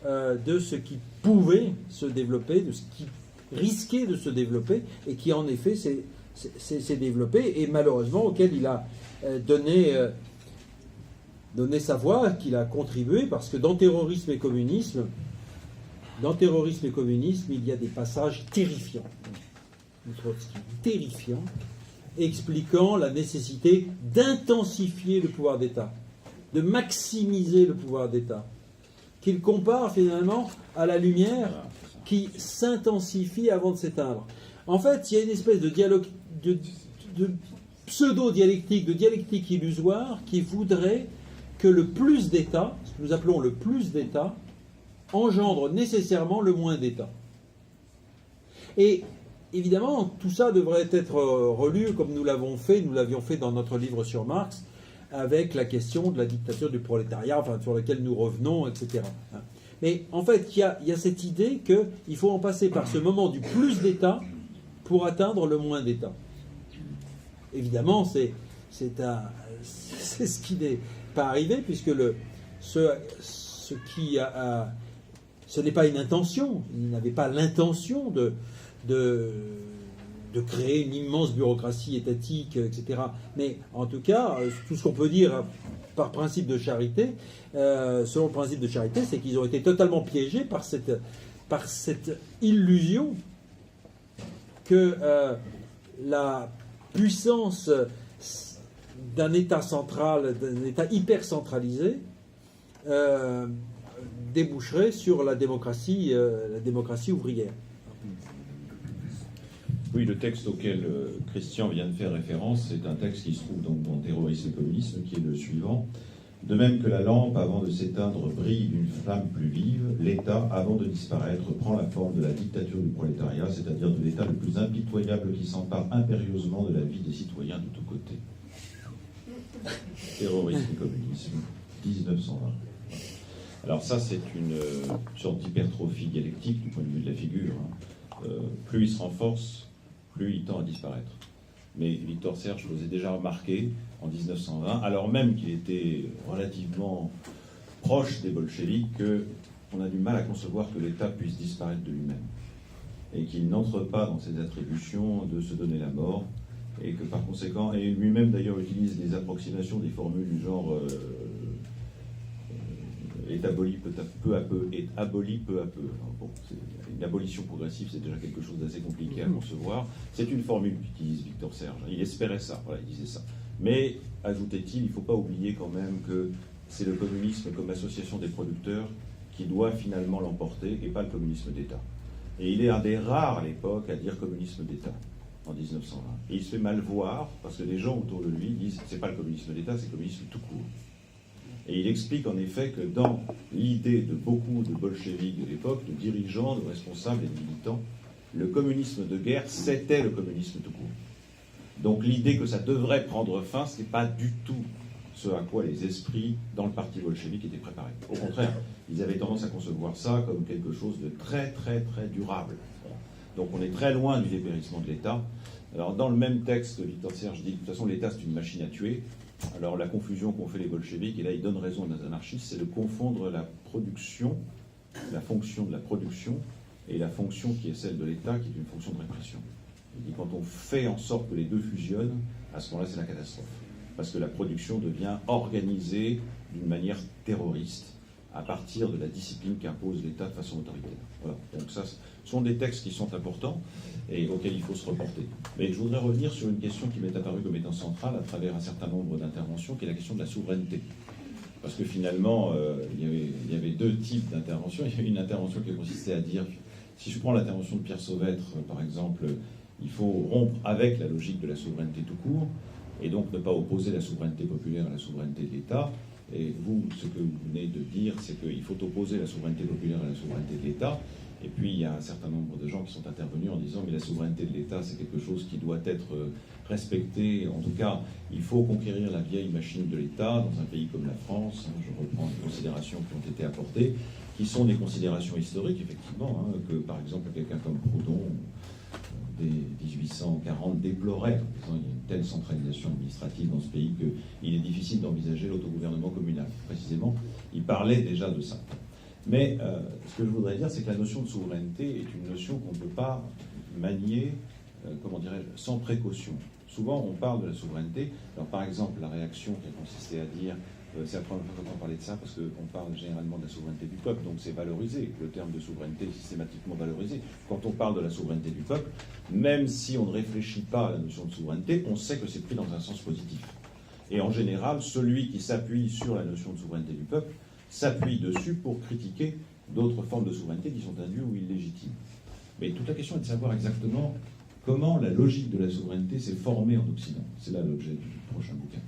de ce qui pouvait se développer, de ce qui risquait de se développer, et qui en effet s'est développé, et malheureusement auquel il a donné sa voix, qu'il a contribué, parce que dans terrorisme et communisme, il y a des passages terrifiants, terrifiants, expliquant la nécessité d'intensifier le pouvoir d'État, de maximiser le pouvoir d'État, qu'il compare finalement à la lumière qui s'intensifie avant de s'éteindre. En fait, il y a une espèce de dialogue, de pseudo-dialectique, de dialectique illusoire qui voudrait que le plus d'État, ce que nous appelons le plus d'État, engendre nécessairement le moins d'État. Et évidemment, tout ça devrait être relu comme nous l'avions fait dans notre livre sur Marx, avec la question de la dictature du prolétariat, sur laquelle nous revenons, etc. Mais en fait, il y a cette idée qu'il faut en passer par ce moment du plus d'État pour atteindre le moins d'État. Évidemment, c'est ce qui n'est pas arrivé, puisque ce n'est pas une intention. Il n'avait pas l'intention de créer une immense bureaucratie étatique, etc. Mais en tout cas, tout ce qu'on peut dire par principe de charité, selon le principe de charité, c'est qu'ils ont été totalement piégés par cette illusion que la puissance d'un État central, d'un État hyper centralisé, déboucherait sur la démocratie ouvrière. Oui, le texte auquel Christian vient de faire référence, c'est un texte qui se trouve donc dans Terrorisme et communisme, qui est le suivant. De même que la lampe, avant de s'éteindre, brille d'une flamme plus vive, l'État, avant de disparaître, prend la forme de la dictature du prolétariat, c'est-à-dire de l'État le plus impitoyable qui s'empare impérieusement de la vie des citoyens de tous côtés. Terrorisme et communisme, 1920. Alors ça, c'est une sorte d'hypertrophie dialectique du point de vue de la figure. plus il se renforce, plus il tend à disparaître. Mais Victor Serge faisait déjà remarquer en 1920, alors même qu'il était relativement proche des bolcheviks, qu'on a du mal à concevoir que l'État puisse disparaître de lui-même et qu'il n'entre pas dans ses attributions de se donner la mort, et que par conséquent, et lui-même d'ailleurs utilise des approximations, des formules du genre est aboli peu à peu, est aboli peu à peu. Alors bon, une abolition progressive, c'est déjà quelque chose d'assez compliqué à concevoir. C'est une formule qu'utilise Victor Serge. Il espérait ça, voilà, il disait ça. Mais, ajoutait-il, il ne faut pas oublier quand même que c'est le communisme comme association des producteurs qui doit finalement l'emporter, et pas le communisme d'État. Et il est un des rares à l'époque à dire communisme d'État, en 1920. Et il se fait mal voir, parce que les gens autour de lui disent c'est pas le communisme d'État, c'est le communisme tout court. Et il explique en effet que dans l'idée de beaucoup de bolcheviks de l'époque, de dirigeants, de responsables et de militants, le communisme de guerre, c'était le communisme tout court. Donc l'idée que ça devrait prendre fin, ce n'est pas du tout ce à quoi les esprits dans le parti bolchevique étaient préparés. Au contraire, ils avaient tendance à concevoir ça comme quelque chose de très très très durable. Donc on est très loin du dépérissement de l'État. Alors dans le même texte, Victor Serge dit que de toute façon l'État c'est une machine à tuer. Alors la confusion qu'ont fait les bolcheviks, et là il donne raison aux anarchistes, c'est de confondre la production, la fonction de la production, et la fonction qui est celle de l'État, qui est une fonction de répression. Il dit quand on fait en sorte que les deux fusionnent, à ce moment-là c'est la catastrophe. Parce que la production devient organisée d'une manière terroriste, à partir de la discipline qu'impose l'État de façon autoritaire. Voilà. Donc ça, ce sont des textes qui sont importants et auxquels il faut se reporter. Mais je voudrais revenir sur une question qui m'est apparue comme étant centrale à travers un certain nombre d'interventions, qui est la question de la souveraineté. Parce que finalement, il y avait deux types d'interventions. Il y avait une intervention qui consistait à dire, si je prends l'intervention de Pierre Sauvêtre, par exemple, il faut rompre avec la logique de la souveraineté tout court, et donc ne pas opposer la souveraineté populaire à la souveraineté de l'État. Et vous, ce que vous venez de dire, c'est qu'il faut opposer la souveraineté populaire à la souveraineté de l'État. Et puis, il y a un certain nombre de gens qui sont intervenus en disant mais la souveraineté de l'État, c'est quelque chose qui doit être respecté. En tout cas, il faut conquérir la vieille machine de l'État dans un pays comme la France. Je reprends les considérations qui ont été apportées, qui sont des considérations historiques, effectivement, que par exemple quelqu'un comme Proudhon, dès 1840, déplorait, en disant qu'il y a une telle centralisation administrative dans ce pays qu'il est difficile d'envisager l'autogouvernement communal. Précisément, il parlait déjà de ça. Mais ce que je voudrais dire, c'est que la notion de souveraineté est une notion qu'on ne peut pas manier, comment dirais-je, sans précaution. Souvent, on parle de la souveraineté. Alors, par exemple, la réaction qui a consisté à dire c'est la première fois qu'on entend parler de ça, parce qu'on parle généralement de la souveraineté du peuple, donc c'est valorisé. Le terme de souveraineté est systématiquement valorisé. Quand on parle de la souveraineté du peuple, même si on ne réfléchit pas à la notion de souveraineté, on sait que c'est pris dans un sens positif. Et en général, celui qui s'appuie sur la notion de souveraineté du peuple s'appuie dessus pour critiquer d'autres formes de souveraineté qui sont indues ou illégitimes. Mais toute la question est de savoir exactement comment la logique de la souveraineté s'est formée en Occident. C'est là l'objet du prochain bouquin.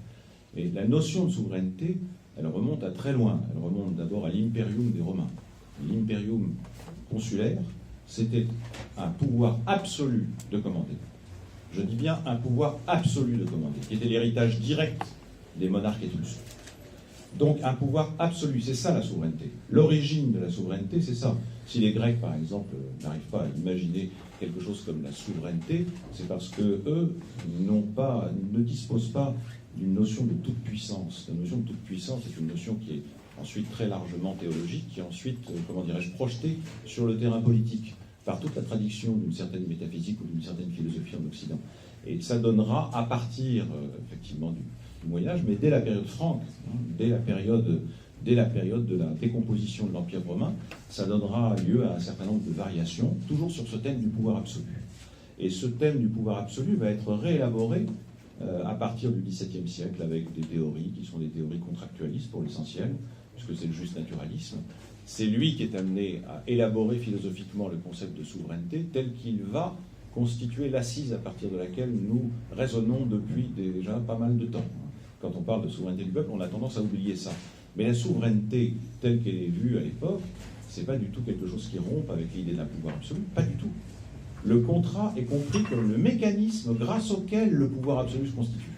Et la notion de souveraineté, elle remonte à très loin. Elle remonte d'abord à l'imperium des Romains. L'imperium consulaire, c'était un pouvoir absolu de commander. Je dis bien un pouvoir absolu de commander, qui était l'héritage direct des monarques étrusques. Donc un pouvoir absolu, c'est ça la souveraineté. L'origine de la souveraineté, c'est ça. Si les Grecs, par exemple, n'arrivent pas à imaginer quelque chose comme la souveraineté, c'est parce qu'eux ne disposent pas d'une notion de toute puissance. La notion de toute puissance est une notion qui est ensuite très largement théologique, qui est ensuite, comment dirais-je, projetée sur le terrain politique, par toute la tradition d'une certaine métaphysique ou d'une certaine philosophie en Occident. Et ça donnera, à partir, effectivement, du Moyen-Âge, mais dès la période franque, dès la période de la décomposition de l'Empire romain, ça donnera lieu à un certain nombre de variations, toujours sur ce thème du pouvoir absolu. Et ce thème du pouvoir absolu va être réélaboré à partir du XVIIe siècle avec des théories qui sont des théories contractualistes pour l'essentiel, puisque c'est le juste naturalisme. C'est lui qui est amené à élaborer philosophiquement le concept de souveraineté tel qu'il va constituer l'assise à partir de laquelle nous raisonnons depuis déjà pas mal de temps. Quand on parle de souveraineté du peuple, on a tendance à oublier ça. Mais la souveraineté telle qu'elle est vue à l'époque, c'est pas du tout quelque chose qui rompt avec l'idée d'un pouvoir absolu, pas du tout. Le contrat est compris comme le mécanisme grâce auquel le pouvoir absolu se constitue.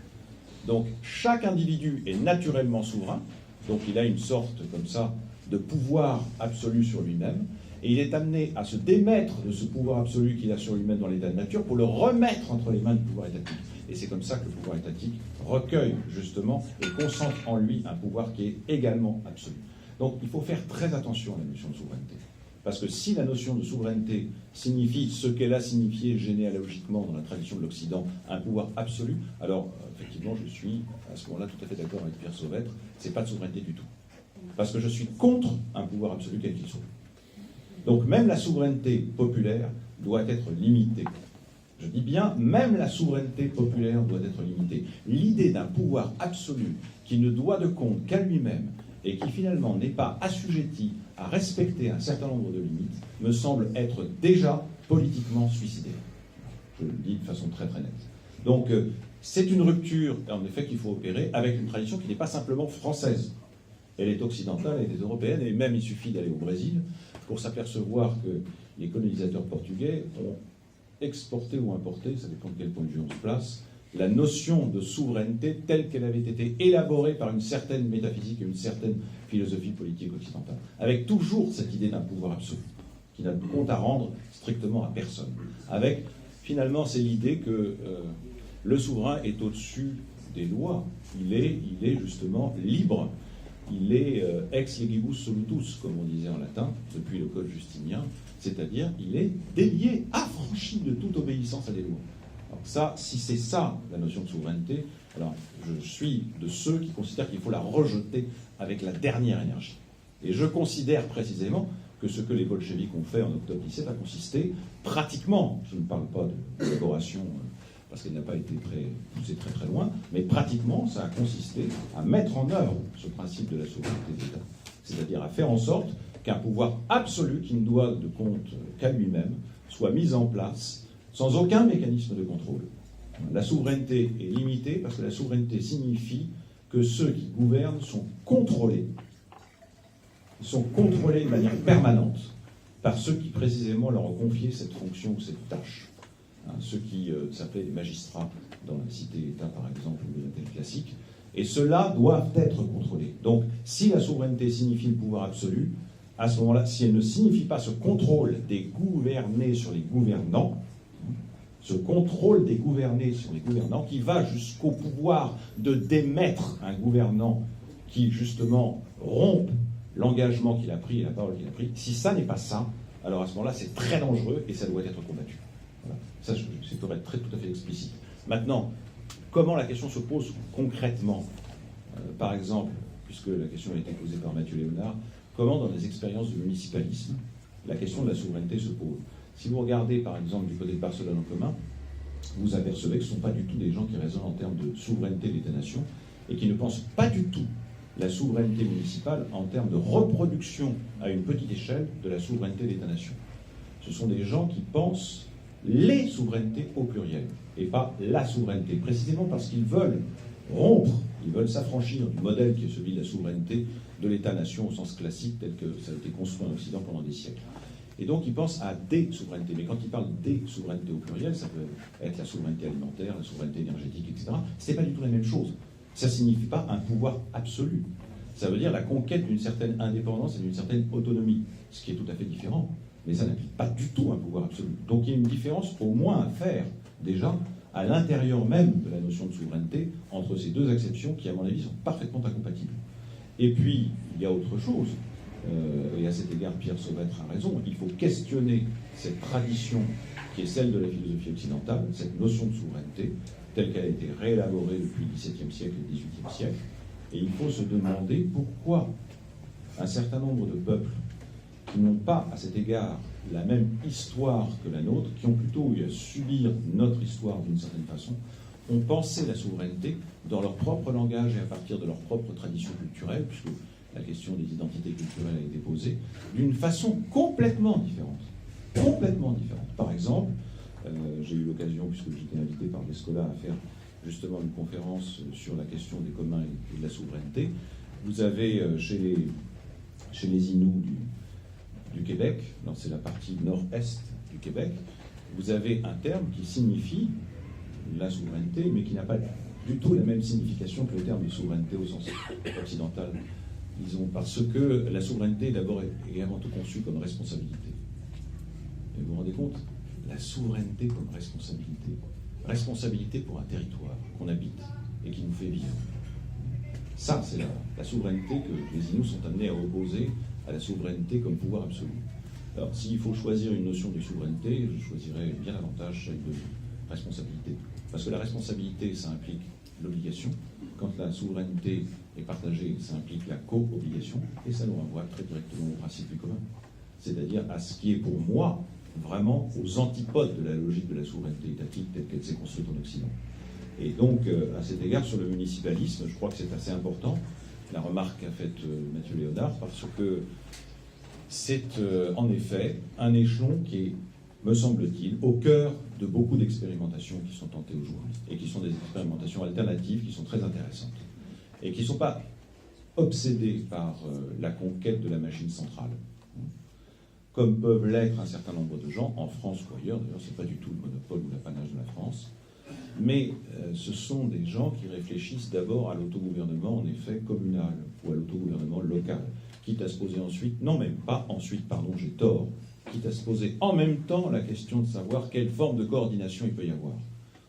Donc chaque individu est naturellement souverain, donc il a une sorte comme ça de pouvoir absolu sur lui-même, Et il est amené à se démettre de ce pouvoir absolu qu'il a sur lui-même dans l'état de nature pour le remettre entre les mains du pouvoir étatique. Et c'est comme ça que le pouvoir étatique recueille justement et concentre en lui un pouvoir qui est également absolu. Donc il faut faire très attention à la notion de souveraineté. Parce que si la notion de souveraineté signifie ce qu'elle a signifié généalogiquement dans la tradition de l'Occident, un pouvoir absolu, alors effectivement je suis à ce moment-là tout à fait d'accord avec Pierre Sauvêtre, c'est pas de souveraineté du tout. Parce que je suis contre un pouvoir absolu quel qu'il soit. Donc même la souveraineté populaire doit être limitée. Je dis bien, même la souveraineté populaire doit être limitée. L'idée d'un pouvoir absolu qui ne doit de compte qu'à lui-même et qui finalement n'est pas assujetti à respecter un certain nombre de limites, me semble être déjà politiquement suicidaire. Je le dis de façon très très nette. Donc c'est une rupture, en effet, qu'il faut opérer avec une tradition qui n'est pas simplement française. Elle est occidentale, elle est européenne, et même il suffit d'aller au Brésil pour s'apercevoir que les colonisateurs portugais ont exporté ou importé, ça dépend de quel point de vue on se place, la notion de souveraineté telle qu'elle avait été élaborée par une certaine métaphysique et une certaine philosophie politique occidentale, avec toujours cette idée d'un pouvoir absolu, qui n'a de compte à rendre strictement à personne. Avec, finalement, c'est l'idée que le souverain est au-dessus des lois, il est justement libre, il est ex legibus solutus, comme on disait en latin, depuis le Code justinien, c'est-à-dire il est délié, affranchi de toute obéissance à des lois. Alors ça, si c'est ça la notion de souveraineté, alors je suis de ceux qui considèrent qu'il faut la rejeter avec la dernière énergie. Et je considère précisément que ce que les bolcheviks ont fait en octobre 17 a consisté pratiquement, je ne parle pas de collaboration parce qu'elle n'a pas été poussée très très loin, mais pratiquement ça a consisté à mettre en œuvre ce principe de la souveraineté d'État. C'est-à-dire à faire en sorte qu'un pouvoir absolu qui ne doit de compte qu'à lui-même soit mis en place sans aucun mécanisme de contrôle. La souveraineté est limitée parce que la souveraineté signifie que ceux qui gouvernent sont contrôlés. Ils sont contrôlés de manière permanente par ceux qui précisément leur ont confié cette fonction ou cette tâche. Ceux qui s'appelaient les magistrats dans la cité-État, par exemple, ou de l'Athènes classique. Et ceux-là doivent être contrôlés. Donc, si la souveraineté signifie le pouvoir absolu, à ce moment-là, si elle ne signifie pas ce contrôle des gouvernés sur les gouvernants, ce contrôle des gouvernés sur les gouvernants qui va jusqu'au pouvoir de démettre un gouvernant qui, justement, rompt l'engagement qu'il a pris et la parole qu'il a pris, si ça n'est pas ça, alors à ce moment-là, c'est très dangereux et ça doit être combattu. Voilà. Ça, c'est pour être tout à fait explicite. Maintenant, comment la question se pose concrètement par exemple, puisque la question a été posée par Mathieu Léonard, comment dans les expériences de municipalisme, la question de la souveraineté se pose. Si vous regardez par exemple du côté de Barcelone en commun, vous apercevez que ce ne sont pas du tout des gens qui raisonnent en termes de souveraineté de l'État-nation et qui ne pensent pas du tout la souveraineté municipale en termes de reproduction à une petite échelle de la souveraineté de l'État-nation. Ce sont des gens qui pensent les souverainetés au pluriel et pas la souveraineté, précisément parce qu'ils veulent rompre, ils veulent s'affranchir du modèle qui est celui de la souveraineté de l'État-nation au sens classique tel que ça a été construit en Occident pendant des siècles. Et donc ils pensent à des souverainetés. Mais quand ils parlent des souverainetés au pluriel, ça peut être la souveraineté alimentaire, la souveraineté énergétique, etc. C'est pas du tout la même chose. Ça ne signifie pas un pouvoir absolu. Ça veut dire la conquête d'une certaine indépendance et d'une certaine autonomie, ce qui est tout à fait différent. Mais ça n'implique pas du tout un pouvoir absolu. Donc il y a une différence au moins à faire, déjà, à l'intérieur même de la notion de souveraineté, entre ces deux acceptions qui, à mon avis, sont parfaitement incompatibles. Et puis, il y a autre chose, et à cet égard, Pierre Sauvêtre a raison, il faut questionner cette tradition qui est celle de la philosophie occidentale, cette notion de souveraineté, telle qu'elle a été réélaborée depuis le XVIIe siècle et le XVIIIe siècle. Et il faut se demander pourquoi un certain nombre de peuples qui n'ont pas, à cet égard, la même histoire que la nôtre, qui ont plutôt eu à subir notre histoire d'une certaine façon, ont pensé la souveraineté dans leur propre langage et à partir de leur propre tradition culturelle, puisque la question des identités culturelles a été posée, d'une façon complètement différente. Complètement différente. Par exemple, j'ai eu l'occasion, puisque j'étais invité par l'Escola, à faire justement une conférence sur la question des communs et de la souveraineté. Vous avez chez les Inuits du Québec, c'est la partie nord-est du Québec, vous avez un terme qui signifie la souveraineté, mais qui n'a pas du tout la même signification que le terme de souveraineté au sens occidental, disons, parce que la souveraineté d'abord est avant tout conçue comme responsabilité. Et vous vous rendez compte, la souveraineté comme responsabilité. Responsabilité pour un territoire qu'on habite et qui nous fait vivre. Ça, c'est la souveraineté que les Inuits sont amenés à opposer à la souveraineté comme pouvoir absolu. Alors, s'il faut choisir une notion de souveraineté, je choisirais bien davantage celle de responsabilité. Parce que la responsabilité, ça implique l'obligation. Quand la souveraineté est partagée, ça implique la co-obligation. Et ça nous renvoie très directement au principe du commun. C'est-à-dire à ce qui est pour moi vraiment aux antipodes de la logique de la souveraineté étatique telle qu'elle s'est construite en Occident. Et donc, à cet égard, sur le municipalisme, je crois que c'est assez important, la remarque qu'a faite Mathieu Léonard, parce que c'est en effet un échelon qui est, me semble-t-il, au cœur de beaucoup d'expérimentations qui sont tentées aujourd'hui, et qui sont des expérimentations alternatives qui sont très intéressantes, et qui ne sont pas obsédées par la conquête de la machine centrale, comme peuvent l'être un certain nombre de gens, en France ou ailleurs, d'ailleurs ce n'est pas du tout le monopole ou l'apanage de la France, mais ce sont des gens qui réfléchissent d'abord à l'autogouvernement, en effet, communal, ou à l'autogouvernement local, quitte à se poser ensuite, non même pas ensuite, pardon, j'ai tort, quitte à se poser en même temps la question de savoir quelle forme de coordination il peut y avoir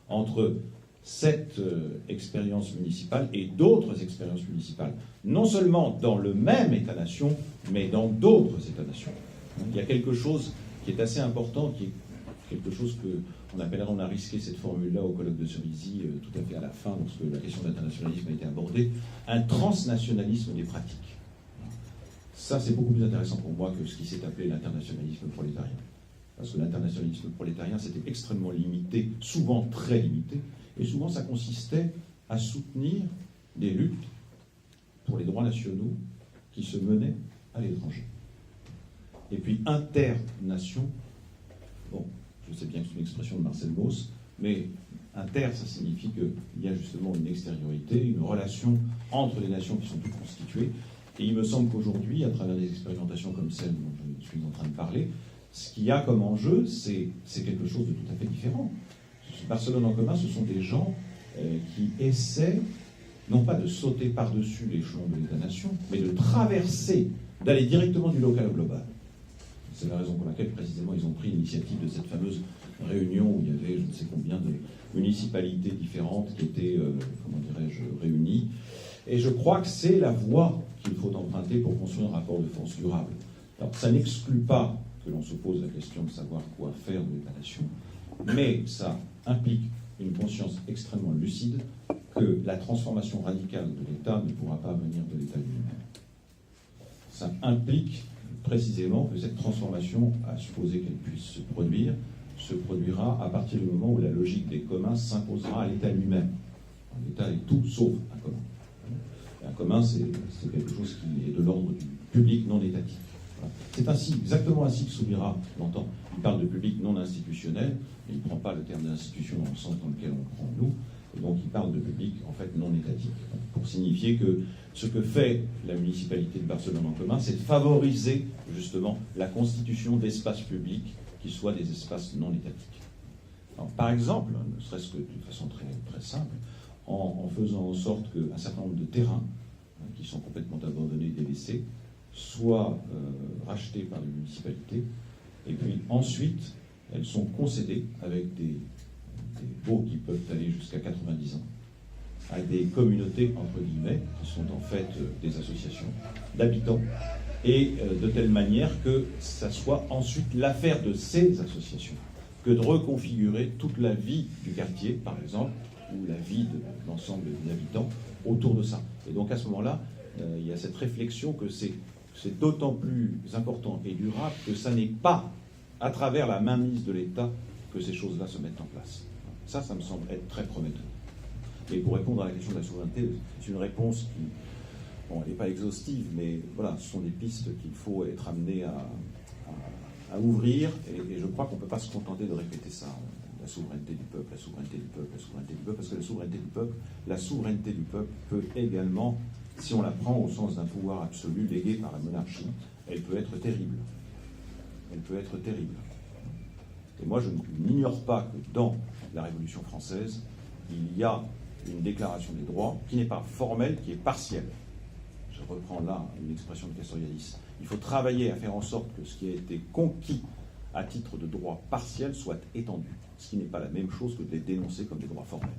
entre cette expérience municipale et d'autres expériences municipales, non seulement dans le même État-nation, mais dans d'autres États-nations. Il y a quelque chose qui est assez important, qui est quelque chose qu'on appellera, on a risqué cette formule-là au colloque de Cerisy tout à fait à la fin, lorsque la question de l'internationalisme a été abordée, un transnationalisme des pratiques. Ça, c'est beaucoup plus intéressant pour moi que ce qui s'est appelé l'internationalisme prolétarien. Parce que l'internationalisme prolétarien, c'était extrêmement limité, souvent très limité, et souvent ça consistait à soutenir des luttes pour les droits nationaux qui se menaient à l'étranger. Et puis internation, bon, je sais bien que c'est une expression de Marcel Mauss, mais inter, ça signifie qu'il y a justement une extériorité, une relation entre les nations qui sont toutes constituées. Et il me semble qu'aujourd'hui, à travers des expérimentations comme celle dont je suis en train de parler, ce qu'il y a comme enjeu, c'est quelque chose de tout à fait différent. Barcelone en commun, ce sont des gens qui essaient, non pas de sauter par-dessus l'échelon de l'État-nation, mais de traverser, d'aller directement du local au global. C'est la raison pour laquelle, précisément, ils ont pris l'initiative de cette fameuse réunion où il y avait je ne sais combien de municipalités différentes qui étaient, comment dirais-je, réunies. Et je crois que c'est la voie qu'il faut emprunter pour construire un rapport de force durable. Alors, ça n'exclut pas que l'on se pose la question de savoir quoi faire de l'État-nation, mais ça implique une conscience extrêmement lucide que la transformation radicale de l'État ne pourra pas venir de l'État lui-même. Ça implique précisément que cette transformation, à supposer qu'elle puisse se produira à partir du moment où la logique des communs s'imposera à l'État lui-même. L'État est tout sauf un commun. Un commun, c'est quelque chose qui est de l'ordre du public non étatique. Voilà. C'est ainsi, exactement ainsi que Soubira l'entend. Il parle de public non institutionnel, mais il ne prend pas le terme d'institution dans le sens dans lequel on prend nous. Et donc il parle de public en fait non étatique, pour signifier que ce que fait la municipalité de Barcelone en commun, c'est de favoriser justement la constitution d'espaces publics qui soient des espaces non étatiques. Alors, par exemple, ne serait-ce que de façon très, très simple, en faisant en sorte qu'un certain nombre de terrains qui sont complètement abandonnés et délaissés soient rachetés par les municipalités, et puis ensuite elles sont concédées avec des baux qui peuvent aller jusqu'à 90 ans à des communautés, entre guillemets, qui sont en fait des associations d'habitants, et de telle manière que ça soit ensuite l'affaire de ces associations que de reconfigurer toute la vie du quartier, par exemple, ou la vie de l'ensemble des habitants autour de ça. Et donc à ce moment-là, il y a cette réflexion que c'est d'autant plus important et durable que ça n'est pas à travers la mainmise de l'État que ces choses-là se mettent en place. Ça me semble être très prometteur. Et pour répondre à la question de la souveraineté, c'est une réponse qui, bon, elle n'est pas exhaustive, mais voilà, ce sont des pistes qu'il faut être amené à ouvrir, et je crois qu'on ne peut pas se contenter de répéter ça. La souveraineté du peuple, la souveraineté du peuple, la souveraineté du peuple, parce que la souveraineté du peuple peut également, si on la prend au sens d'un pouvoir absolu légué par la monarchie, elle peut être terrible. Elle peut être terrible. Et moi, je n'ignore pas que dans la Révolution française, il y a une déclaration des droits qui n'est pas formelle, qui est partielle. Je reprends là une expression de Castoriadis. Il faut travailler à faire en sorte que ce qui a été conquis à titre de droit partiel, soient étendus, ce qui n'est pas la même chose que de les dénoncer comme des droits formels.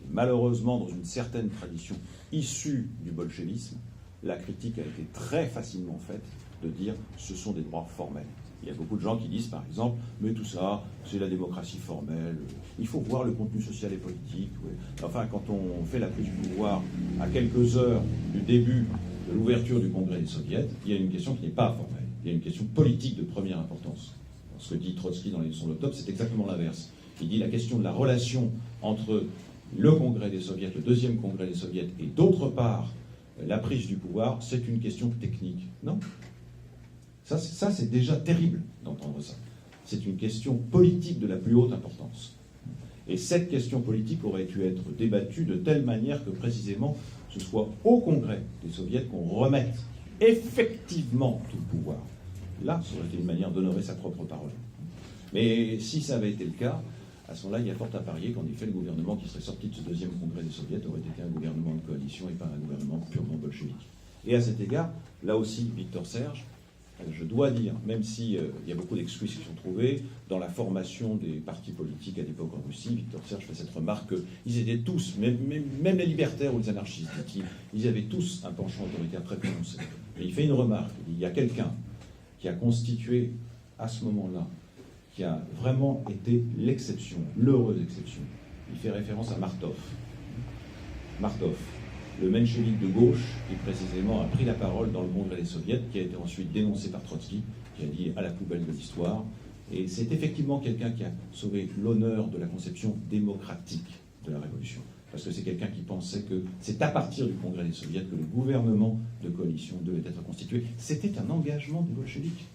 Et malheureusement, dans une certaine tradition issue du bolchevisme, la critique a été très facilement faite de dire ce sont des droits formels. Il y a beaucoup de gens qui disent, par exemple, mais tout ça, c'est la démocratie formelle, il faut voir le contenu social et politique. Ouais. Enfin, quand on fait la prise du pouvoir à quelques heures du début de l'ouverture du Congrès des Soviets, il y a une question qui n'est pas formelle, il y a une question politique de première importance. Ce que dit Trotsky dans les leçons d'octobre, c'est exactement l'inverse. Il dit la question de la relation entre le Congrès des Soviets, le deuxième Congrès des Soviets, et d'autre part, la prise du pouvoir, c'est une question technique. Non. Ça, c'est déjà terrible d'entendre ça. C'est une question politique de la plus haute importance. Et cette question politique aurait dû être débattue de telle manière que précisément ce soit au Congrès des Soviets qu'on remette effectivement tout le pouvoir. Là, ça aurait été une manière d'honorer sa propre parole. Mais si ça avait été le cas, à ce moment-là, il y a fort à parier qu'en effet, le gouvernement qui serait sorti de ce deuxième Congrès des Soviets aurait été un gouvernement de coalition et pas un gouvernement purement bolchevique. Et à cet égard, là aussi, Victor Serge, je dois dire, même s'il y a beaucoup d'excuses qui sont trouvées, dans la formation des partis politiques à l'époque en Russie, Victor Serge fait cette remarque qu'ils étaient tous, même les libertaires ou les anarchistes, ils avaient tous un penchant autoritaire très prononcé. Et il fait une remarque, il y a quelqu'un qui a constitué à ce moment-là, qui a vraiment été l'exception, l'heureuse exception. Il fait référence à Martov. Martov, le menchevique de gauche, qui précisément a pris la parole dans le Congrès des Soviets, qui a été ensuite dénoncé par Trotsky, qui a dit à la poubelle de l'histoire. Et c'est effectivement quelqu'un qui a sauvé l'honneur de la conception démocratique de la Révolution. Parce que c'est quelqu'un qui pensait que c'est à partir du Congrès des Soviets que le gouvernement de coalition devait être constitué. C'était un engagement des bolcheviks.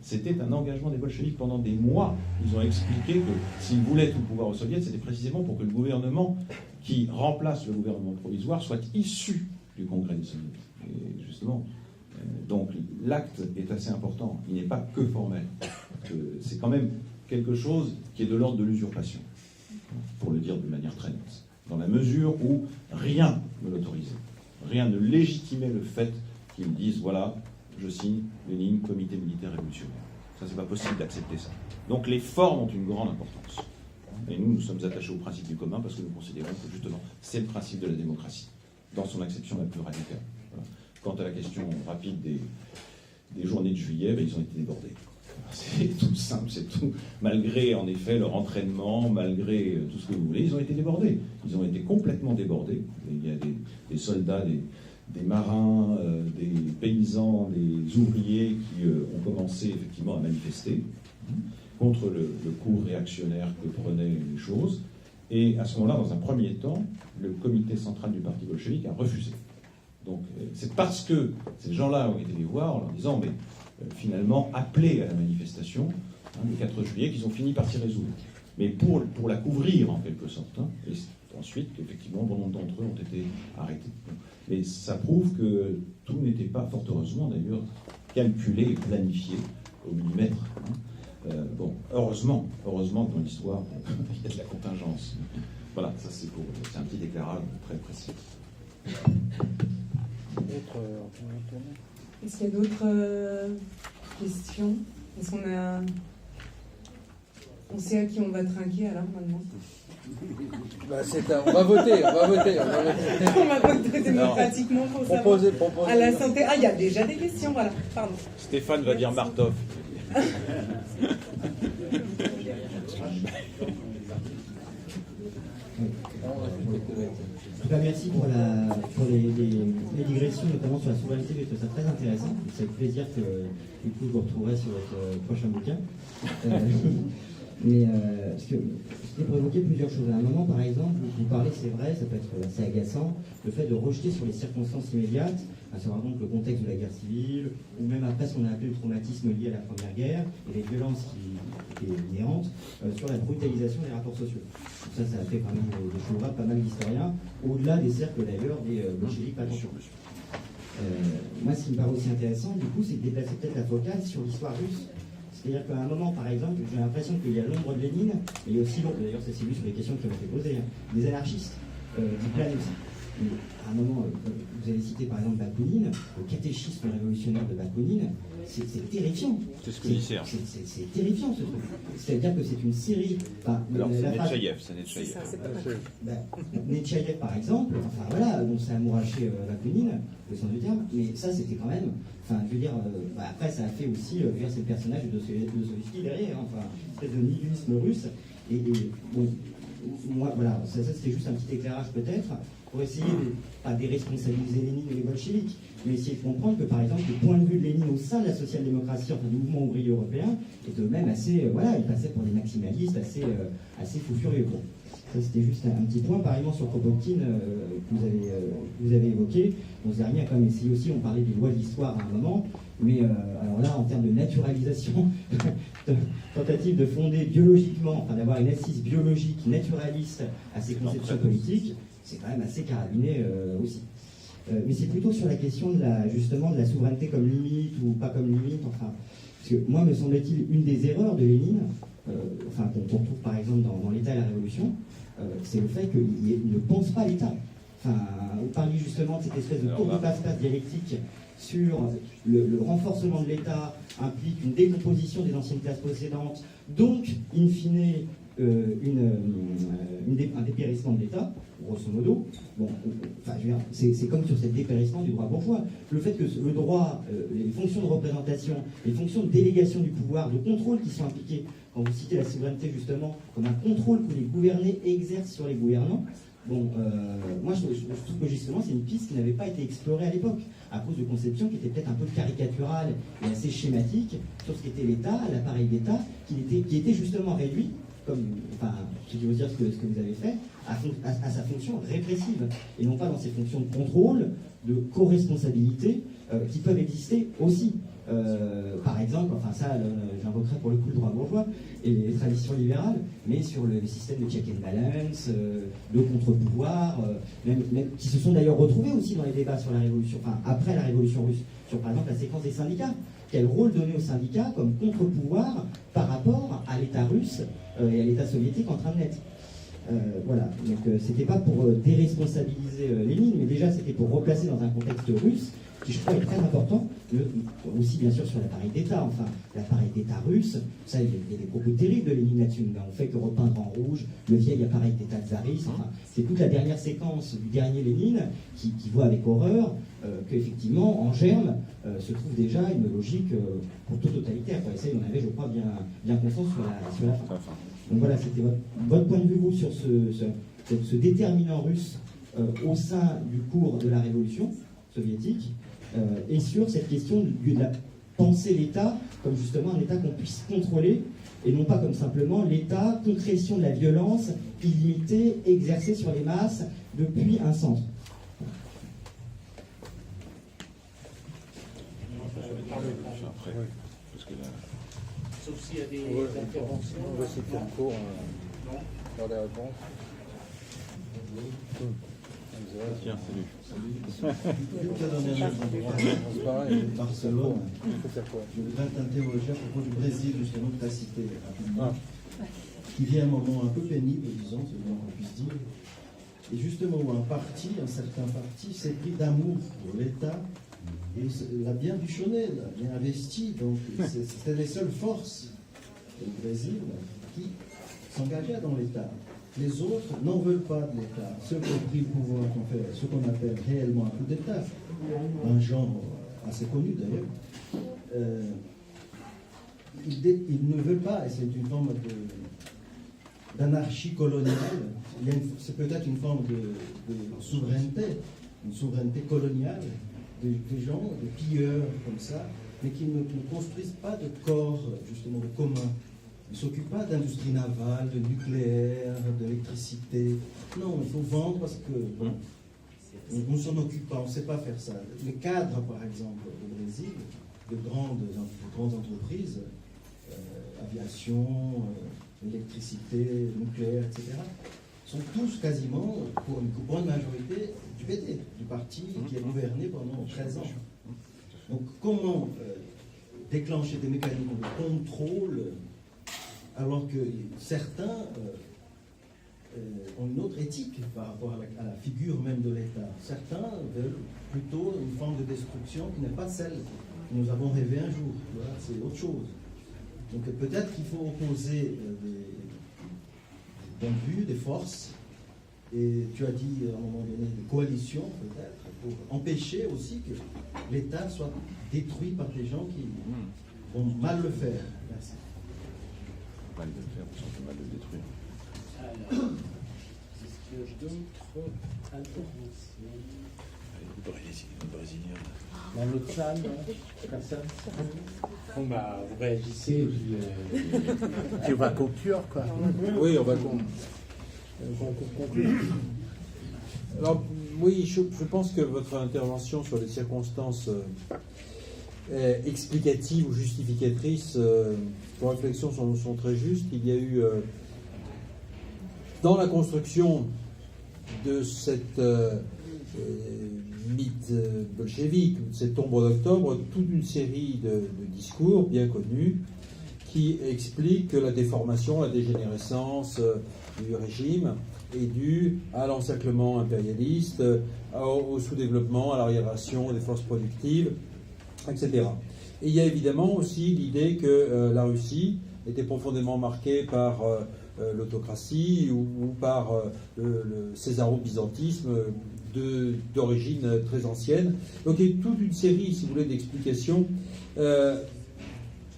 C'était un engagement des bolcheviks pendant des mois. Ils ont expliqué que s'ils voulaient tout le pouvoir aux soviets, c'était précisément pour que le gouvernement qui remplace le gouvernement provisoire soit issu du Congrès des soviets. Et justement, donc l'acte est assez important. Il n'est pas que formel. C'est quand même quelque chose qui est de l'ordre de l'usurpation, pour le dire de manière très nette. Dans la mesure où rien ne l'autorisait. Rien ne légitimait le fait qu'ils disent, voilà, je signe Lénine, comité militaire révolutionnaire. Ça, c'est pas possible d'accepter ça. Donc les formes ont une grande importance. Et nous sommes attachés au principe du commun parce que nous considérons que justement, c'est le principe de la démocratie, dans son acception la plus radicale. Voilà. Quant à la question rapide des journées de juillet, ils ont été débordés. C'est tout simple, c'est tout. Malgré, en effet, leur entraînement, malgré tout ce que vous voulez, ils ont été débordés. Ils ont été complètement débordés. Et il y a des soldats, des marins, des paysans, des ouvriers qui ont commencé effectivement à manifester contre le cours réactionnaire que prenaient les choses. Et à ce moment-là, dans un premier temps, le comité central du parti bolchevique a refusé. Donc c'est parce que ces gens-là ont été les voir en leur disant, mais finalement, appelés à la manifestation le 4 juillet, qu'ils ont fini par s'y résoudre. Mais pour la couvrir, en quelque sorte. Et ensuite, effectivement, bon nombre d'entre eux ont été arrêtés. Mais ça prouve que tout n'était pas, fort heureusement d'ailleurs, calculé et planifié au millimètre. Heureusement dans l'histoire, il y a de la contingence. Voilà, ça c'est un petit éclairage très précis. Est-ce qu'il y a d'autres questions? Est-ce qu'on a... On sait à qui on va trinquer alors maintenant? On va voter. On va voter démocratiquement pour savoir. À la santé. Ah, il y a déjà des questions, voilà. Pardon. Stéphane va dire Martov. En tout cas, merci pour les digressions, notamment sur la souveraineté. Je trouve ça très intéressant. C'est avec plaisir que du coup, je vous retrouverai sur votre prochain bouquin. Mais c'était pour évoquer plusieurs choses. À un moment, par exemple, vous parlez, c'est vrai, ça peut être assez agaçant, le fait de rejeter sur les circonstances immédiates, à savoir donc le contexte de la guerre civile, ou même après ce qu'on a appelé le traumatisme lié à la Première Guerre, et les violences qui étaient néantes, sur la brutalisation des rapports sociaux. Donc ça a fait quand même des choses pas mal d'historiens, au-delà des cercles d'ailleurs des bolcheviques pas trop. Moi, ce qui me paraît aussi intéressant, du coup, c'est de déplacer peut-être la focale sur l'histoire russe. C'est-à-dire qu'à un moment, par exemple, j'ai l'impression qu'il y a l'ombre de Lénine, mais il y a aussi l'ombre, d'ailleurs c'est celui sur les questions qui ont été posées, des anarchistes qui planent aussi. Mais à un moment, vous avez cité par exemple Bakounine, le catéchisme révolutionnaire de Bakounine, c'est terrifiant. C'est ce que dit Serge. C'est terrifiant ce truc. C'est-à-dire que c'est une série. Alors c'est Netchaïev, c'est Netchaïev. Netchaïev par exemple, enfin voilà, donc c'est amouraché Bakounine, le sens du terme, mais ça c'était quand même. Enfin, je veux dire, après ça a fait aussi vers ces personnages de Dostoïevski derrière, enfin, espèce de nihilisme russe. Et bon, moi, voilà, ça c'était juste un petit éclairage peut-être, pour essayer de, pas déresponsabiliser Lénine et les bolcheviks, mais essayer de comprendre que par exemple le point de vue de Lénine au sein de la social-démocratie, enfin du mouvement ouvrier européen, est de même assez, voilà, il passait pour des maximalistes, assez fou furieux. Bon. Ça c'était juste un petit point. Pareillement sur Kropotkin, que vous avez évoqué, Zerny a quand même essayé aussi, on parlait des lois de l'histoire à un moment, mais alors là en termes de naturalisation, tentative de fonder biologiquement, enfin d'avoir une assise biologique, naturaliste à ces conceptions politiques, c'est quand même assez carabiné aussi. Mais c'est plutôt sur la question justement de la souveraineté comme limite ou pas comme limite, enfin, parce que moi me semble-t-il une des erreurs de Lénine, enfin qu'on retrouve par exemple dans l'État et la Révolution, c'est le fait qu'il ne pense pas l'État. Enfin, vous parliez justement de cette espèce de courbe de passe-passe dialectique sur le renforcement de l'État implique une décomposition des anciennes classes possédantes, donc, in fine, un dépérissement de l'État, grosso modo. Bon, enfin, je veux dire, c'est comme sur cette dépérissement du droit bourgeois. Le fait que le droit, les fonctions de représentation, les fonctions de délégation du pouvoir, de contrôle qui sont impliquées, quand vous citez la souveraineté justement, comme un contrôle que les gouvernés exercent sur les gouvernants, bon, moi je trouve que justement c'est une piste qui n'avait pas été explorée à l'époque, à cause de conceptions qui étaient peut-être un peu caricaturales et assez schématiques sur ce qu'était l'État, l'appareil d'État, qui était justement réduit, comme, enfin, je vais vous dire ce que vous avez fait, à sa fonction répressive, et non pas dans ses fonctions de contrôle, de co-responsabilité, qui peuvent exister aussi. Par exemple, enfin ça, j'invoquerai pour le coup le droit bourgeois et les traditions libérales, mais sur le système de check and balance, de contre-pouvoir, même, qui se sont d'ailleurs retrouvés aussi dans les débats sur la révolution, enfin après la révolution russe, sur par exemple la séquence des syndicats. Quel rôle donner aux syndicats comme contre-pouvoir par rapport à l'État russe et à l'État soviétique en train de naître. Voilà, donc c'était pas pour déresponsabiliser Lénine, mais déjà c'était pour replacer dans un contexte russe qui je crois est très important, aussi bien sûr sur l'appareil d'État, enfin l'appareil d'État russe, ça il y a des propos terribles de Lénine là-dessus, on fait que repeindre en rouge le vieil appareil d'État tsariste, enfin c'est toute la dernière séquence du dernier Lénine qui voit avec horreur qu'effectivement en germe se trouve déjà une logique pour tout totalitaire, quoi. Et ça il en avait je crois bien conscience sur la fin. Donc voilà, c'était votre point de vue vous sur ce déterminant russe au sein du cours de la révolution soviétique, et sur cette question de la penser l'État comme justement un État qu'on puisse contrôler, et non pas comme simplement l'État, concrétion de la violence illimitée exercée sur les masses depuis un centre. Sauf s'il y a des interventions. On va citer en cours dans les réponses. Tiens, salut. Barcelone. Je voudrais t'interroger à propos du Brésil, justement, que tu as cité rapidement, qui vient un moment un peu pénible, disons, c'est le moins qu'on puisse dire. Et justement, où un certain parti s'est pris d'amour pour l'État et l'a bien bichonné, l'a bien investi. Donc, c'était les seules forces du Brésil qui s'engageaient dans l'État. Les autres n'en veulent pas de l'État. Ceux qui ont pris le pouvoir, qui ont fait ce qu'on appelle réellement un coup d'État, un genre assez connu d'ailleurs, ils ne veulent pas, et c'est une forme d'anarchie coloniale. C'est peut-être une forme de souveraineté, une souveraineté coloniale, des gens, des pilleurs comme ça, mais qui ne construisent pas de corps, justement, de commun. Ils ne s'occupent pas d'industrie navale, de nucléaire, d'électricité. Non, il faut vendre parce que on ne s'en occupe pas, on ne sait pas faire ça. Les cadres, par exemple, au Brésil, de grandes entreprises, aviation, électricité, nucléaire, etc., sont tous quasiment, pour une grande majorité, du PD, du parti qui a gouverné pendant 13 ans. Donc comment déclencher des mécanismes de contrôle alors que certains ont une autre éthique par rapport à la figure même de l'État. Certains veulent plutôt une forme de destruction qui n'est pas celle que nous avons rêvée un jour. Voilà, c'est autre chose. Donc peut-être qu'il faut opposer des points de vue, des forces, et tu as dit à un moment donné des coalitions peut-être, pour empêcher aussi que l'État soit détruit par des gens qui vont mal le faire. Merci. Mal le faire, parce qu'on peut mal le détruire. Alors, est-ce qu'il y a d'autres interventions Les Brésiliens. Dans l'autre salle, personne? Bon, bah, vous réagissez, et puis tu vas conclure, quoi. Oui, on va conclure. Alors, oui, je pense que votre intervention sur les circonstances explicatives ou justificatrices, vos réflexions sont très justes. Il y a eu, dans la construction de cette mythe bolchevique, cette ombre d'octobre, toute une série de discours bien connus qui expliquent que la déformation, la dégénérescence du régime est due à l'encerclement impérialiste, au sous-développement, à l'arriération des forces productives, etc. Et il y a évidemment aussi l'idée que la Russie était profondément marquée par l'autocratie ou par le césaro-byzantisme d'origine très ancienne. Donc il y a toute une série, si vous voulez, d'explications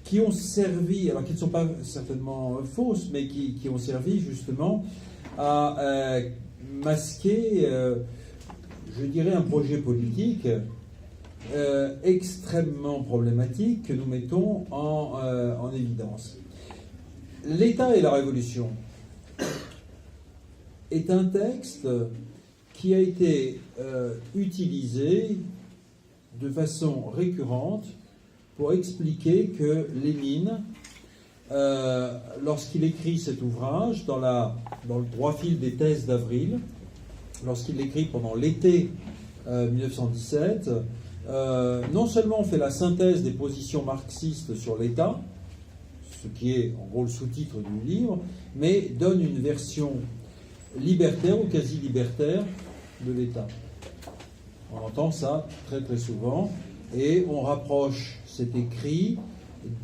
qui ont servi, alors qui ne sont pas certainement fausses, mais qui ont servi justement à masquer, je dirais, un projet politique extrêmement problématique que nous mettons en évidence. L'État et la Révolution est un texte qui a été utilisé de façon récurrente pour expliquer que Lénine, lorsqu'il écrit cet ouvrage, dans le droit fil des thèses d'Avril, lorsqu'il l'écrit pendant l'été 1917, non seulement fait la synthèse des positions marxistes sur l'État, ce qui est en gros le sous-titre du livre, mais donne une version libertaire ou quasi-libertaire de l'État. On entend ça très très souvent, et on rapproche cet écrit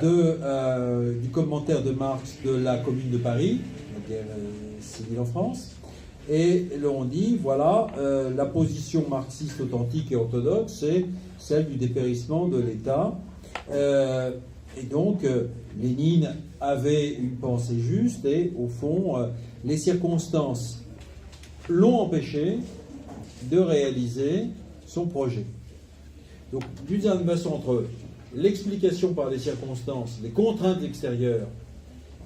du commentaire de Marx de la Commune de Paris, la guerre civile en France, et on dit, voilà, la position marxiste authentique et orthodoxe, c'est celle du dépérissement de l'État. Et donc, Lénine avait une pensée juste, et au fond, les circonstances l'ont empêché de réaliser son projet. Donc, d'une certaine façon, entre l'explication par les circonstances, les contraintes extérieures,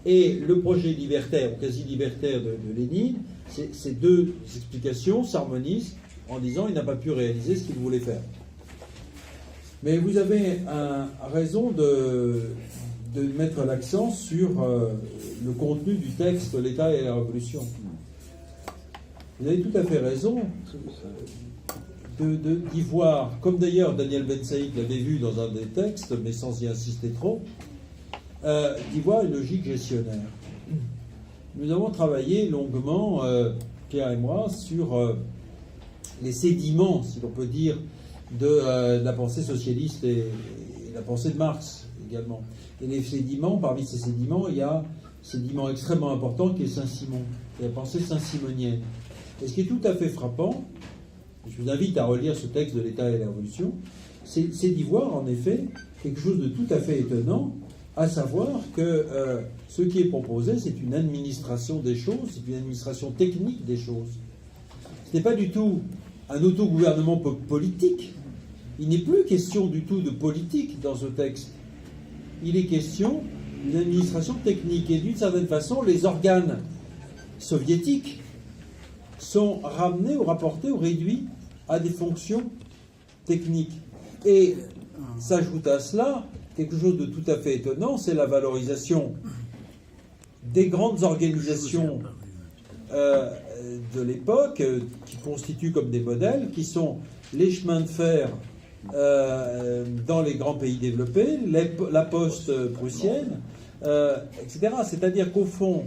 et le projet libertaire ou quasi-libertaire de Lénine, ces deux explications s'harmonisent en disant qu'il n'a pas pu réaliser ce qu'il voulait faire. Mais vous avez raison de mettre l'accent sur le contenu du texte « L'État et la Révolution ». Vous avez tout à fait raison d'y voir, comme d'ailleurs Daniel Ben Saïd l'avait vu dans un des textes, mais sans y insister trop, d'y voir une logique gestionnaire. Nous avons travaillé longuement, Pierre et moi, sur les sédiments, si l'on peut dire, de la pensée socialiste et la pensée de Marx également. Et les sédiments, parmi ces sédiments, il y a un sédiment extrêmement important qui est Saint-Simon, qui est la pensée saint-simonienne. Et ce qui est tout à fait frappant, je vous invite à relire ce texte de l'État et la Révolution, c'est d'y voir en effet quelque chose de tout à fait étonnant, à savoir que ce qui est proposé, c'est une administration des choses, c'est une administration technique des choses. Ce n'est pas du tout un autogouvernement politique. Il n'est plus question du tout de politique dans ce texte. Il est question d'une administration technique. Et d'une certaine façon, les organes soviétiques sont ramenés ou rapportés ou réduits à des fonctions techniques. Et s'ajoute à cela quelque chose de tout à fait étonnant, c'est la valorisation des grandes organisations de l'époque qui constituent comme des modèles, qui sont les chemins de fer dans les grands pays développés, la poste prussienne, etc. C'est-à-dire qu'au fond,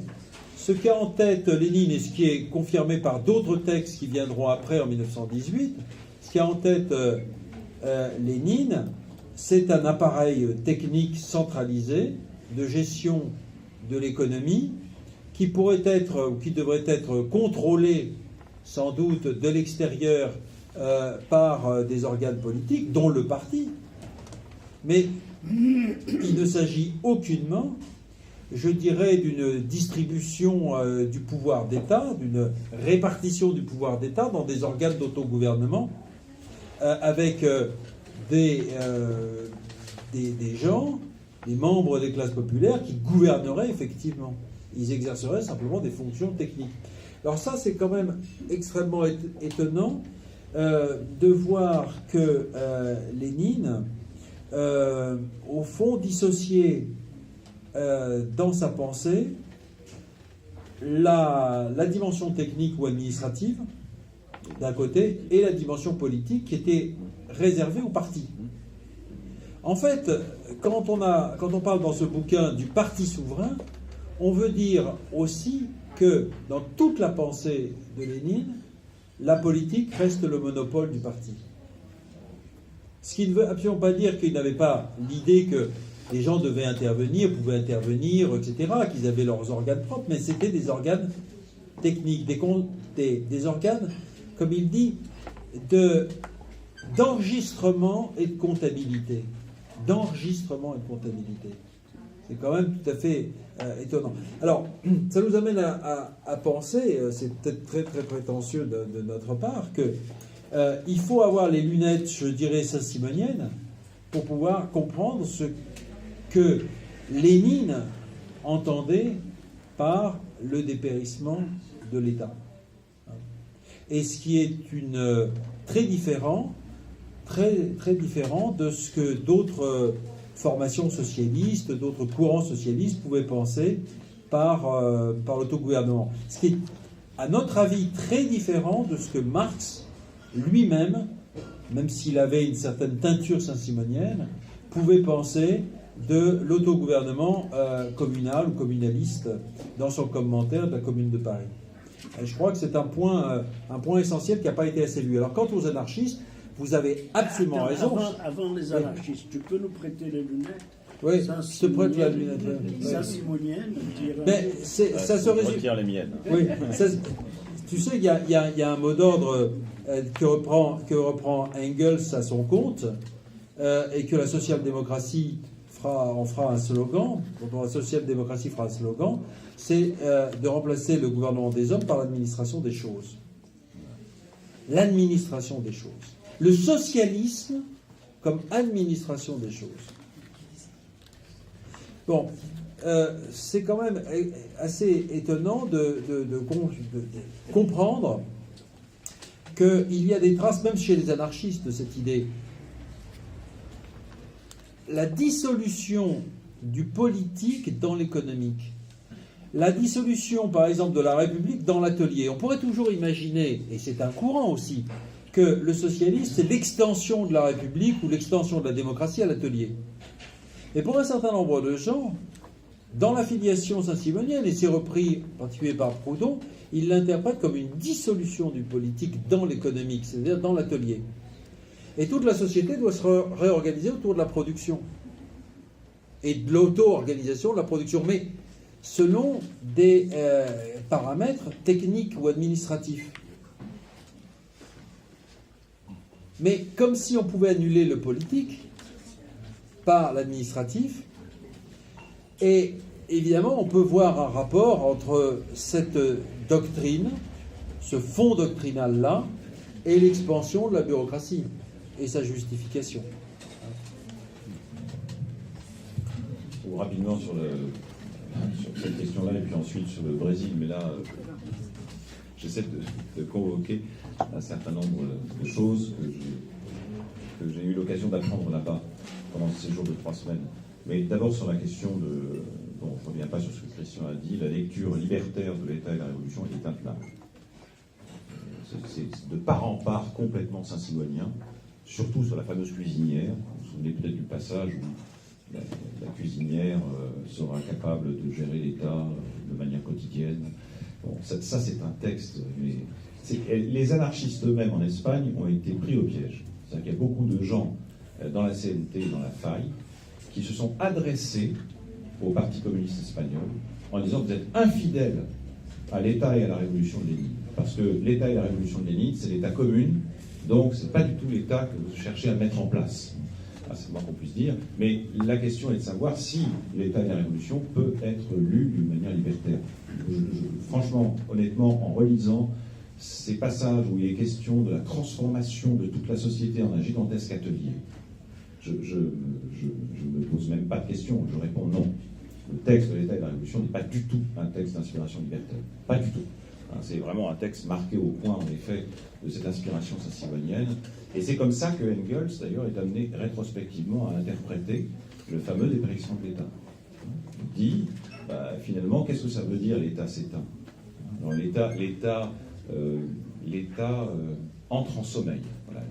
ce qu'a en tête Lénine, et ce qui est confirmé par d'autres textes qui viendront après en 1918, ce qu'a en tête Lénine, c'est un appareil technique centralisé de gestion de l'économie qui pourrait être, ou qui devrait être contrôlé sans doute de l'extérieur par des organes politiques, dont le parti. Mais il ne s'agit aucunement, je dirais, d'une distribution du pouvoir d'État, d'une répartition du pouvoir d'État dans des organes d'autogouvernement, avec des gens, des membres des classes populaires qui gouverneraient effectivement. Ils exerceraient simplement des fonctions techniques. Alors ça, c'est quand même extrêmement étonnant de voir que Lénine, au fond, dissociait dans sa pensée la dimension technique ou administrative d'un côté et la dimension politique qui était réservée au parti. En fait, quand on parle dans ce bouquin du parti souverain, on veut dire aussi que dans toute la pensée de Lénine, la politique reste le monopole du parti. Ce qui ne veut absolument pas dire qu'il n'avait pas l'idée que les gens devaient intervenir, pouvaient intervenir, etc., qu'ils avaient leurs organes propres, mais c'était des organes techniques, des organes, comme il dit, d'enregistrement et de comptabilité. D'enregistrement et de comptabilité. C'est quand même tout à fait étonnant. Alors, ça nous amène à penser, c'est peut-être très très prétentieux de notre part, que il faut avoir les lunettes, je dirais, saint-simoniennes pour pouvoir comprendre ce que Lénine entendait par le dépérissement de l'État. Et ce qui est très différent de ce que d'autres formations socialistes, d'autres courants socialistes pouvaient penser par l'autogouvernement. Ce qui est, à notre avis, très différent de ce que Marx lui-même, même s'il avait une certaine teinture saint-simonienne, pouvait penser de l'autogouvernement communal ou communaliste dans son commentaire de la Commune de Paris. Et je crois que c'est un point essentiel qui n'a pas été assez vu. Alors, quant aux anarchistes, vous avez absolument raison. Avant les anarchistes, tu peux nous prêter les lunettes? Oui, je te prête la lunette. Saint-Simonienne, mais ça se résume. Retire les miennes. Oui, tu sais, il y a un mot d'ordre que reprend Engels à son compte, et que la social-démocratie en fera un slogan, dont la social-démocratie fera un slogan, c'est de remplacer le gouvernement des hommes par l'administration des choses. L'administration des choses. Le socialisme comme administration des choses. Bon, c'est quand même assez étonnant de comprendre qu'il y a des traces, même chez les anarchistes, de cette idée. La dissolution du politique dans l'économique. La dissolution, par exemple, de la République dans l'atelier. On pourrait toujours imaginer, et c'est un courant aussi, que le socialisme, c'est l'extension de la République ou l'extension de la démocratie à l'atelier. Et pour un certain nombre de gens, dans l'affiliation saint-simonienne, et c'est repris en particulier par Proudhon, ils l'interprètent comme une dissolution du politique dans l'économique, c'est-à-dire dans l'atelier. Et toute la société doit se réorganiser autour de la production et de l'auto-organisation de la production, mais selon des paramètres techniques ou administratifs. Mais comme si on pouvait annuler le politique par l'administratif, et évidemment on peut voir un rapport entre cette doctrine, ce fond doctrinal-là, et l'expansion de la bureaucratie et sa justification. Ou rapidement sur cette question-là, et puis ensuite sur le Brésil, mais là, j'essaie de convoquer un certain nombre de choses que j'ai eu l'occasion d'apprendre là-bas pendant ce séjour de 3 semaines. Mais d'abord sur la question bon, je ne reviens pas sur ce que Christian a dit, la lecture libertaire de l'État et de la Révolution est intenable. C'est de part en part complètement saint-simonien, surtout sur la fameuse cuisinière. Vous vous souvenez peut-être du passage où la cuisinière sera capable de gérer l'État de manière quotidienne. Bon, ça c'est un texte, mais les anarchistes eux-mêmes en Espagne ont été pris au piège. C'est-à-dire qu'il y a beaucoup de gens dans la CNT, dans la faille, qui se sont adressés au Parti communiste espagnol en disant: vous êtes infidèles à l'État et à la révolution de Lénine. Parce que l'État et la révolution de Lénine, c'est l'État commune, donc c'est pas du tout l'État que vous cherchez à mettre en place. C'est moi qu'on puisse dire, mais la question est de savoir si l'État et la Révolution peut être lu d'une manière libertaire. Franchement, honnêtement, en relisant ces passages où il est question de la transformation de toute la société en un gigantesque atelier, je ne me pose même pas de questions, je réponds non. Le texte de l'État et de la Révolution n'est pas du tout un texte d'inspiration libertaire. Pas du tout. C'est vraiment un texte marqué au point, en effet, de cette inspiration saint-simonienne. Et c'est comme ça que Engels, d'ailleurs, est amené rétrospectivement à interpréter le fameux dépérissement de l'État. Il dit, finalement, qu'est-ce que ça veut dire l'État s'éteint? Alors, l'État entre en sommeil. Voilà.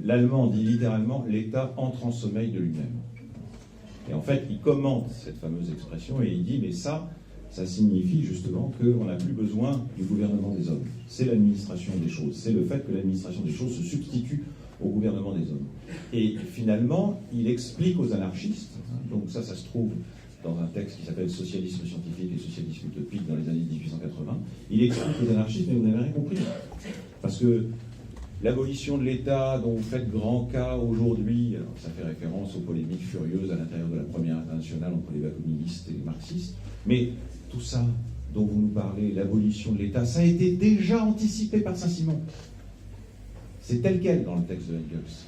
L'allemand dit littéralement, l'État entre en sommeil de lui-même. Et en fait, il commente cette fameuse expression et il dit, mais ça signifie justement qu'on n'a plus besoin du gouvernement des hommes. C'est l'administration des choses. C'est le fait que l'administration des choses se substitue au gouvernement des hommes. Et finalement, il explique aux anarchistes, donc ça se trouve dans un texte qui s'appelle Socialisme scientifique et socialisme utopique dans les années 1880, il explique aux anarchistes, mais vous n'avez rien compris. Parce que l'abolition de l'État dont vous faites grand cas aujourd'hui, alors ça fait référence aux polémiques furieuses à l'intérieur de la Première Internationale entre les bas communistes et les marxistes, mais tout ça dont vous nous parlez, l'abolition de l'État, ça a été déjà anticipé par Saint-Simon. C'est tel quel dans le texte de Engels.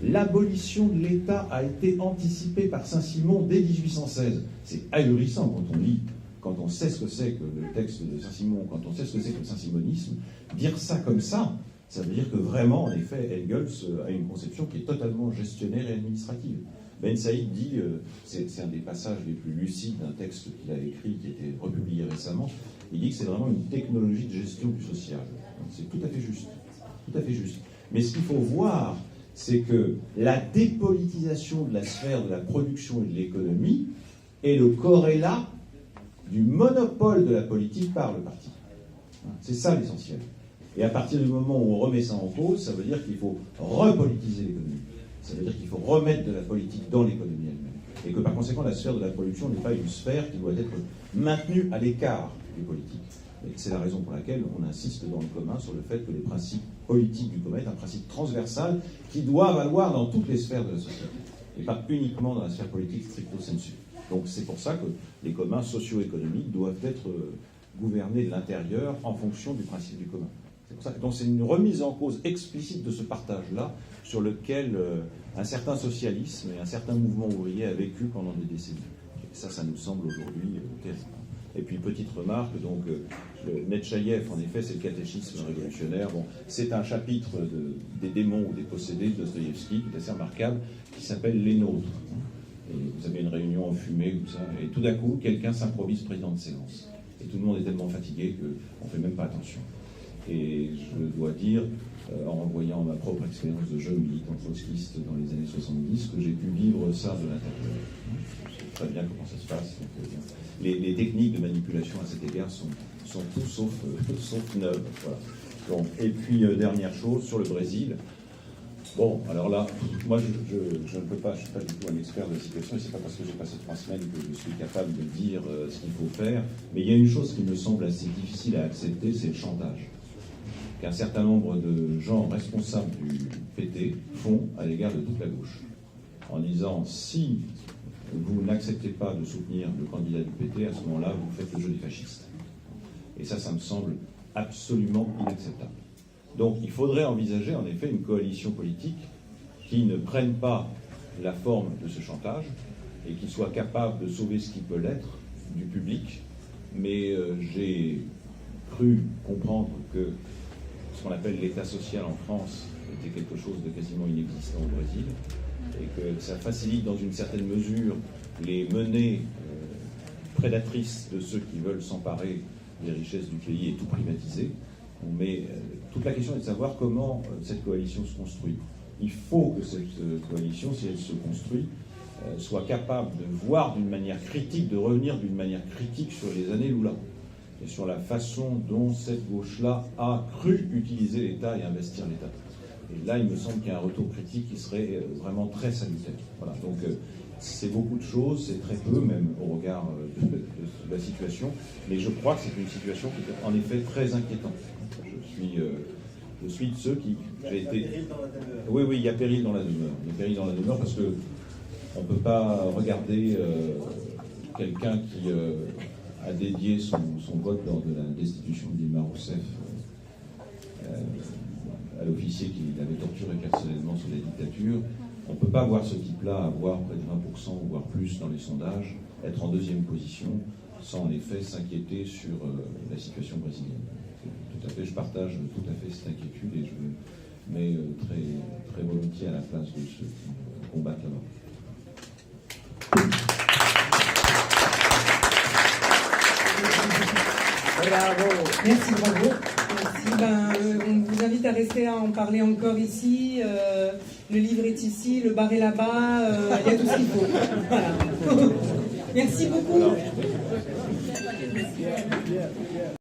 L'abolition de l'État a été anticipée par Saint-Simon dès 1816. C'est ahurissant quand on lit, quand on sait ce que c'est que le texte de Saint-Simon, quand on sait ce que c'est que le saint-simonisme, dire ça comme ça veut dire que vraiment, en effet, Engels a une conception qui est totalement gestionnaire et administrative. Ben Saïd dit, c'est un des passages les plus lucides d'un texte qu'il a écrit, qui a été republié récemment, il dit que c'est vraiment une technologie de gestion du social. C'est tout à fait juste. Tout à fait juste. Mais ce qu'il faut voir, c'est que la dépolitisation de la sphère de la production et de l'économie est le corrélat du monopole de la politique par le parti. C'est ça l'essentiel. Et à partir du moment où on remet ça en cause, ça veut dire qu'il faut repolitiser l'économie. Ça veut dire qu'il faut remettre de la politique dans l'économie elle-même. Et que par conséquent, la sphère de la production n'est pas une sphère qui doit être maintenue à l'écart des politiques. Et c'est la raison pour laquelle on insiste dans le commun sur le fait que les principes politiques du commun est un principe transversal qui doit valoir dans toutes les sphères de la société. Et pas uniquement dans la sphère politique stricto sensu. Donc c'est pour ça que les communs socio-économiques doivent être gouvernés de l'intérieur en fonction du principe du commun. Donc c'est une remise en cause explicite de ce partage-là sur lequel un certain socialisme et un certain mouvement ouvrier a vécu pendant des décennies. Et ça nous semble aujourd'hui terrible. Et puis petite remarque, donc le Netchaïev, en effet, c'est le catéchisme révolutionnaire. Bon, c'est un chapitre des démons ou des possédés de Dostoïevski qui est assez remarquable, qui s'appelle Les Nôtres. Et vous avez une réunion en fumée, tout ça, et tout d'un coup, quelqu'un s'improvise président de séance. Et tout le monde est tellement fatigué qu'on ne fait même pas attention. Et je dois dire, en renvoyant ma propre expérience de jeune militant trotskiste dans les années 70, que j'ai pu vivre ça de l'intérieur. Je sais très bien comment ça se passe. Donc, les techniques de manipulation à cet égard sont tout sauf neuves. Voilà. Donc, et puis, dernière chose, sur le Brésil. Bon, alors là, moi, je ne peux pas, je ne suis pas du tout un expert de la situation, et c'est pas parce que j'ai passé 3 semaines que je suis capable de dire ce qu'il faut faire, mais il y a une chose qui me semble assez difficile à accepter, c'est le chantage qu'un certain nombre de gens responsables du PT font à l'égard de toute la gauche, en disant, si vous n'acceptez pas de soutenir le candidat du PT, à ce moment-là, vous faites le jeu des fascistes. Et ça me semble absolument inacceptable. Donc il faudrait envisager en effet une coalition politique qui ne prenne pas la forme de ce chantage et qui soit capable de sauver ce qui peut l'être du public. Mais j'ai cru comprendre que ce qu'on appelle l'État social en France était quelque chose de quasiment inexistant au Brésil et que ça facilite dans une certaine mesure les menées prédatrices de ceux qui veulent s'emparer des richesses du pays et tout privatiser. Mais toute la question est de savoir comment cette coalition se construit. Il faut que cette coalition, si elle se construit, soit capable de voir d'une manière critique, de revenir d'une manière critique sur les années Lula et sur la façon dont cette gauche-là a cru utiliser l'État et investir l'État. Et là, il me semble qu'il y a un retour critique qui serait vraiment très salutaire. Voilà, donc c'est beaucoup de choses, c'est très peu même au regard de la situation, mais je crois que c'est une situation qui est en effet très inquiétante. Je suis de ceux qui... J'ai été... Oui, il y a péril dans la demeure. Il y a péril dans la demeure parce que on ne peut pas regarder quelqu'un qui a dédié son vote lors de la destitution d'Ilma Rousseff à l'officier qu'il avait torturé personnellement sous la dictature. On ne peut pas voir ce type-là avoir près de 20% ou voire plus dans les sondages, être en deuxième position, sans en effet s'inquiéter sur la situation brésilienne. Tout à fait, je partage tout à fait cette inquiétude et je me mets très, très volontiers à la place de ceux qui combattent là-bas. Bravo. Merci, bravo. Merci. On vous invite à rester à en parler encore ici. Le livre est ici, le bar est là-bas. Il y a tout ce qu'il faut. Voilà. Merci beaucoup.